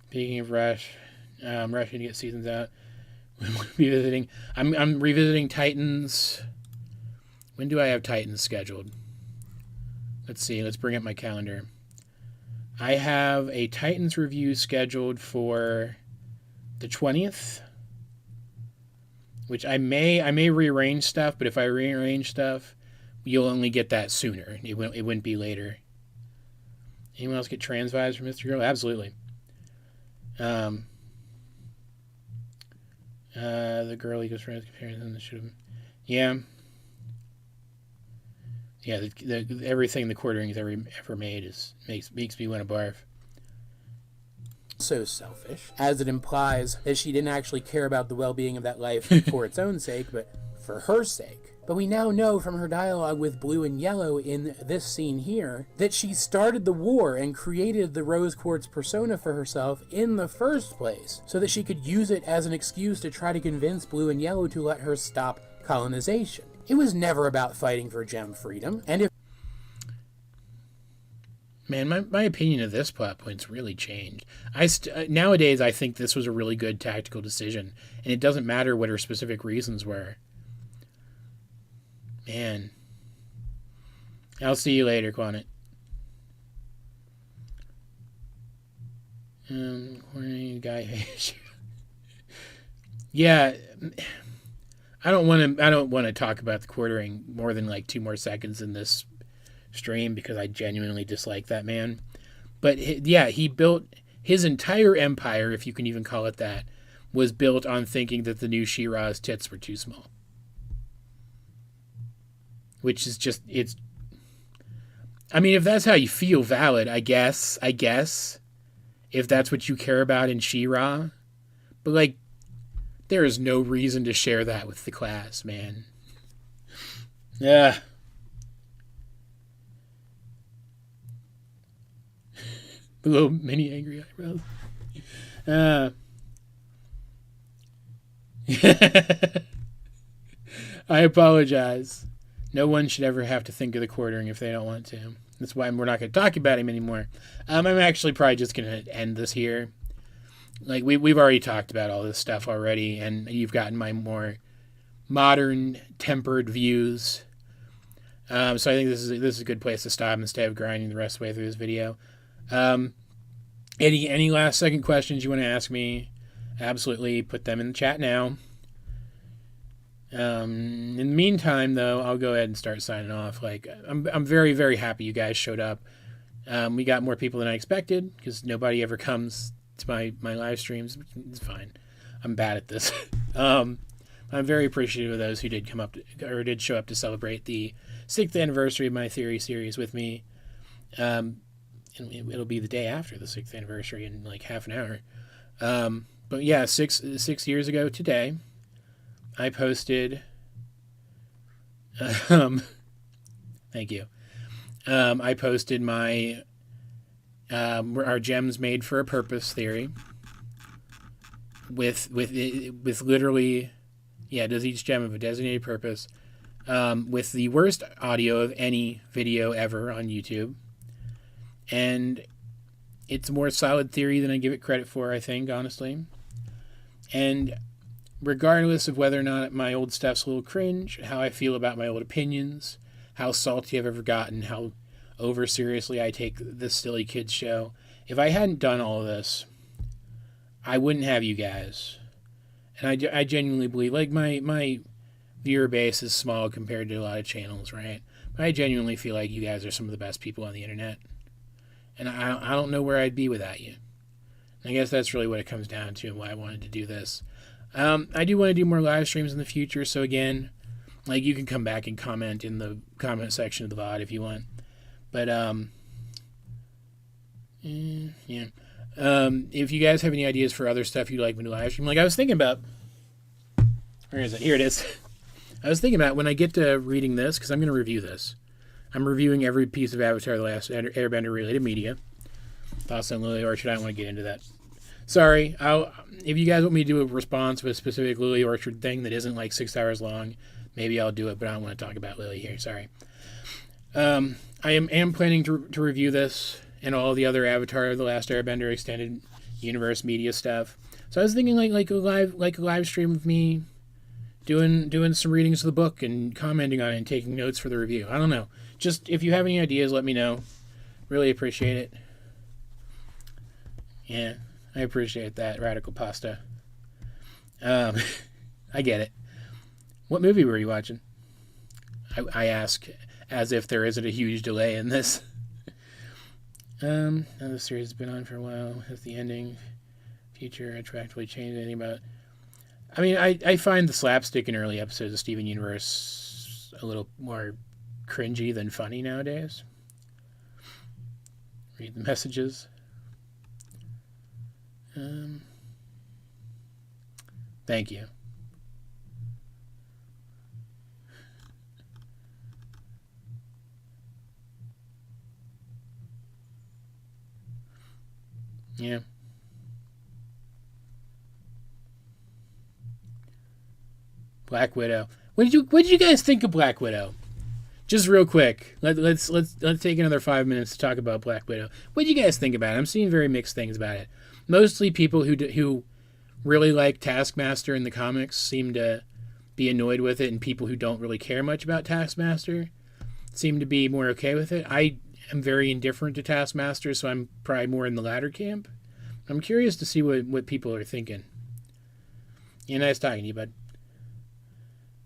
Speaking of rushing to get seasons out. I'm revisiting Titans. When do I have Titans scheduled? Let's see. Let's bring up my calendar. I have a Titans review scheduled for the 20th, which I may rearrange stuff, but if I rearrange stuff, you'll only get that sooner. It wouldn't be later. Anyone else get trans vibes from Mr. Girl? Absolutely. The girl he goes trans comparison should have. Yeah. Yeah, everything the quartering's ever made makes me want to barf. So selfish, as it implies that she didn't actually care about the well-being of that life for its own sake, but for her sake. But we now know from her dialogue with Blue and Yellow in this scene here that she started the war and created the Rose Quartz persona for herself in the first place so that she could use it as an excuse to try to convince Blue and Yellow to let her stop colonization. It was never about fighting for gem freedom, and if... Man, my opinion of this plot point's really changed. Nowadays, I think this was a really good tactical decision, and it doesn't matter what her specific reasons were. Man. I'll see you later, Quannet. Guy. Yeah. I don't want to talk about the quartering more than like 2 more seconds in this stream because I genuinely dislike that man. But yeah, he built his entire empire, if you can even call it that, was built on thinking that the new She-Ra's tits were too small. Which is just, I mean, if that's how you feel, valid, I guess, if that's what you care about in She-Ra. But like, there is no reason to share that with the class, man. Yeah. The little mini angry eyebrows. I apologize. No one should ever have to think of the quartering if they don't want to. That's why we're not going to talk about him anymore. I'm actually probably just going to end this here. Like, we've already talked about all this stuff already, and you've gotten my more modern, tempered views. So I think this is a good place to stop instead of grinding the rest of the way through this video. Any last second questions you want to ask me? Absolutely, put them in the chat now. In the meantime, though, I'll go ahead and start signing off. Like, I'm very, very happy you guys showed up. We got more people than I expected because nobody ever comes to my live streams. It's fine. I'm bad at this. I'm very appreciative of those who did come up or did show up to celebrate the 6th anniversary of my theory series with me. And it'll be the day after the 6th anniversary in like half an hour. But yeah, 6 years ago today, I posted. Thank you. I posted my our gems made for a purpose theory. With literally, yeah, does each gem have a designated purpose? With the worst audio of any video ever on YouTube, and it's a more solid theory than I give it credit for, I think, honestly. And regardless of whether or not my old stuff's a little cringe, how I feel about my old opinions, how salty I've ever gotten, how over seriously I take this silly kids show, if I hadn't done all of this, I wouldn't have you guys. And I genuinely believe, like, my viewer base is small compared to a lot of channels, right? But I genuinely feel like you guys are some of the best people on the internet. And I don't know where I'd be without you. And I guess that's really what it comes down to and why I wanted to do this. I do want to do more live streams in the future, so again, like, you can come back and comment in the comment section of the VOD if you want. But, yeah. If you guys have any ideas for other stuff you'd like me to live stream, like I was thinking about, where is it? Here it is. I was thinking about when I get to reading this, because I'm going to review this. I'm reviewing every piece of Avatar: The Last Airbender related media. Thoughts on Lily Orchard? I don't want to get into that. Sorry. If you guys want me to do a response with a specific Lily Orchard thing that isn't like 6 hours long, maybe I'll do it, but I don't want to talk about Lily here. Sorry. I am planning to review this and all the other Avatar: The Last Airbender extended universe media stuff. So I was thinking like a live stream of me doing some readings of the book and commenting on it and taking notes for the review. I don't know. Just if you have any ideas, let me know. Really appreciate it. Yeah, I appreciate that, Radical Pasta. I get it. What movie were you watching? I ask as if there isn't a huge delay in this. Now the series has been on for a while. Has the ending feature attractively changed anything about? I mean, I find the slapstick in early episodes of Steven Universe a little more cringy than funny nowadays. Read the messages. Thank you. Yeah. Black Widow. What did you guys think of Black Widow? Just real quick. Let's take another 5 minutes to talk about Black Widow. What did you guys think about it? I'm seeing very mixed things about it. Mostly people who really like Taskmaster in the comics seem to be annoyed with it, and people who don't really care much about Taskmaster seem to be more okay with it. I am very indifferent to Taskmaster, so I'm probably more in the latter camp. I'm curious to see what people are thinking. Yeah, nice talking to you, bud.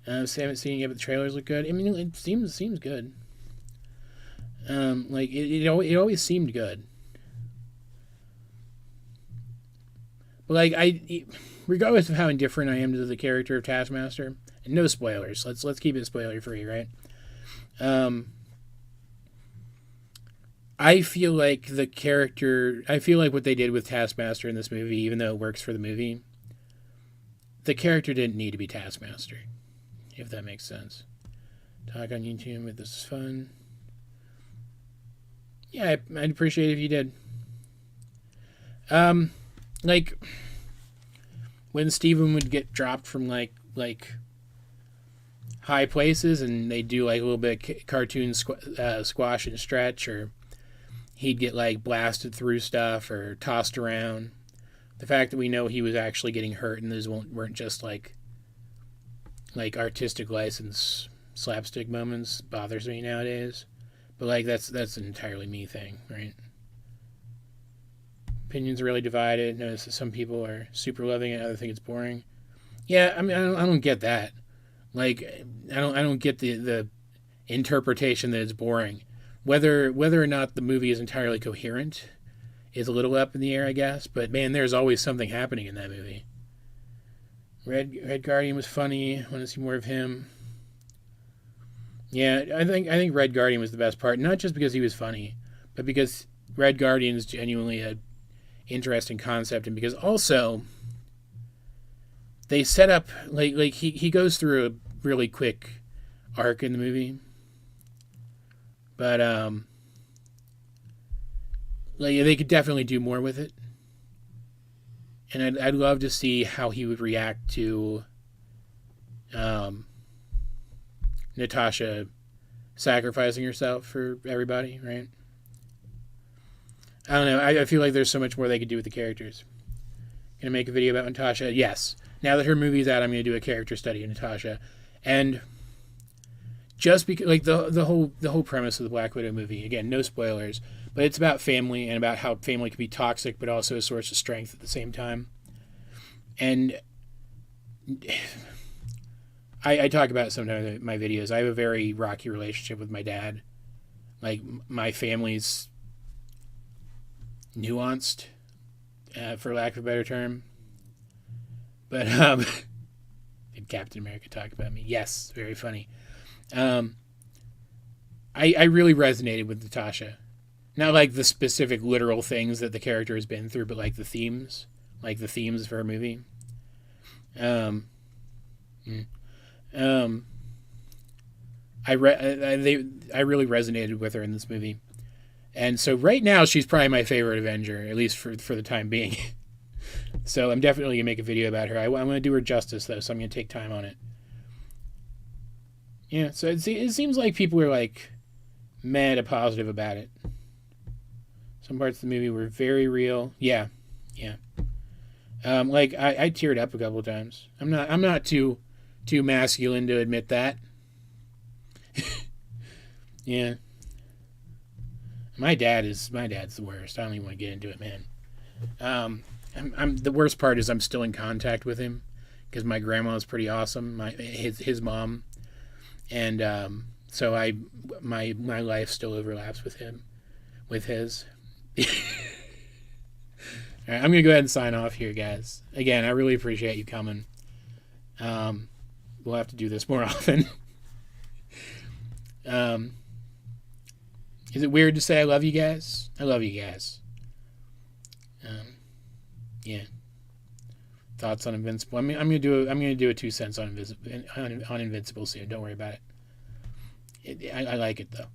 I haven't seen it yet, but the trailers look good. I mean, it seems good. Like it always seemed good. But like regardless of how indifferent I am to the character of Taskmaster, and no spoilers. Let's keep it spoiler free, right? I feel like what they did with Taskmaster in this movie, even though it works for the movie, the character didn't need to be Taskmaster, if that makes sense. Talk on YouTube, but this is fun. Yeah, I'd appreciate it if you did. Like, when Steven would get dropped from, like high places and they'd do, like, a little bit of cartoon squash and stretch, or he'd get, like, blasted through stuff or tossed around. The fact that we know he was actually getting hurt and those weren't just, like artistic license slapstick moments bothers me nowadays. But, like, that's an entirely me thing, right? Opinions are really divided. Notice that some people are super loving it, others think it's boring. Yeah, I mean, I don't get that. Like, I don't get the interpretation that it's boring. Whether or not the movie is entirely coherent is a little up in the air, I guess. But man, there's always something happening in that movie. Red Guardian was funny. I want to see more of him. Yeah, I think Red Guardian was the best part, not just because he was funny, but because Red Guardian is genuinely an interesting concept, and because also they set up like he goes through a really quick arc in the movie, but like they could definitely do more with it, and I'd love to see how he would react to Natasha sacrificing herself for everybody, right? I don't know. I feel like there's so much more they could do with the characters. Gonna make a video about Natasha? Yes. Now that her movie's out, I'm gonna do a character study of Natasha, and just because like the whole premise of the Black Widow movie. Again, no spoilers, but it's about family and about how family can be toxic, but also a source of strength at the same time. And I talk about it sometimes in my videos. I have a very rocky relationship with my dad. Like my family's nuanced, for lack of a better term. But did Captain America talk about me? Yes, very funny. I really resonated with Natasha. Not like the specific literal things that the character has been through, but like the themes for her movie. I really resonated with her in this movie. And so right now she's probably my favorite Avenger, at least for the time being. So I'm definitely going to make a video about her. I'm going to do her justice, though, so I'm going to take time on it. Yeah, so it seems like people are, like, mad positive about it. Some parts of the movie were very real. Yeah. Like, I teared up a couple of times. I'm not too masculine to admit that. Yeah. My dad's the worst. I don't even want to get into it, man. The worst part is I'm still in contact with him because my grandma is pretty awesome. His mom, and so my life still overlaps with his. All right, I'm gonna go ahead and sign off here, guys. Again, I really appreciate you coming. We'll have to do this more often. Is it weird to say I love you guys? I love you guys. Yeah. Thoughts on Invincible? I'm gonna do a 2 cents on Invincible soon. Don't worry about it. I like it though.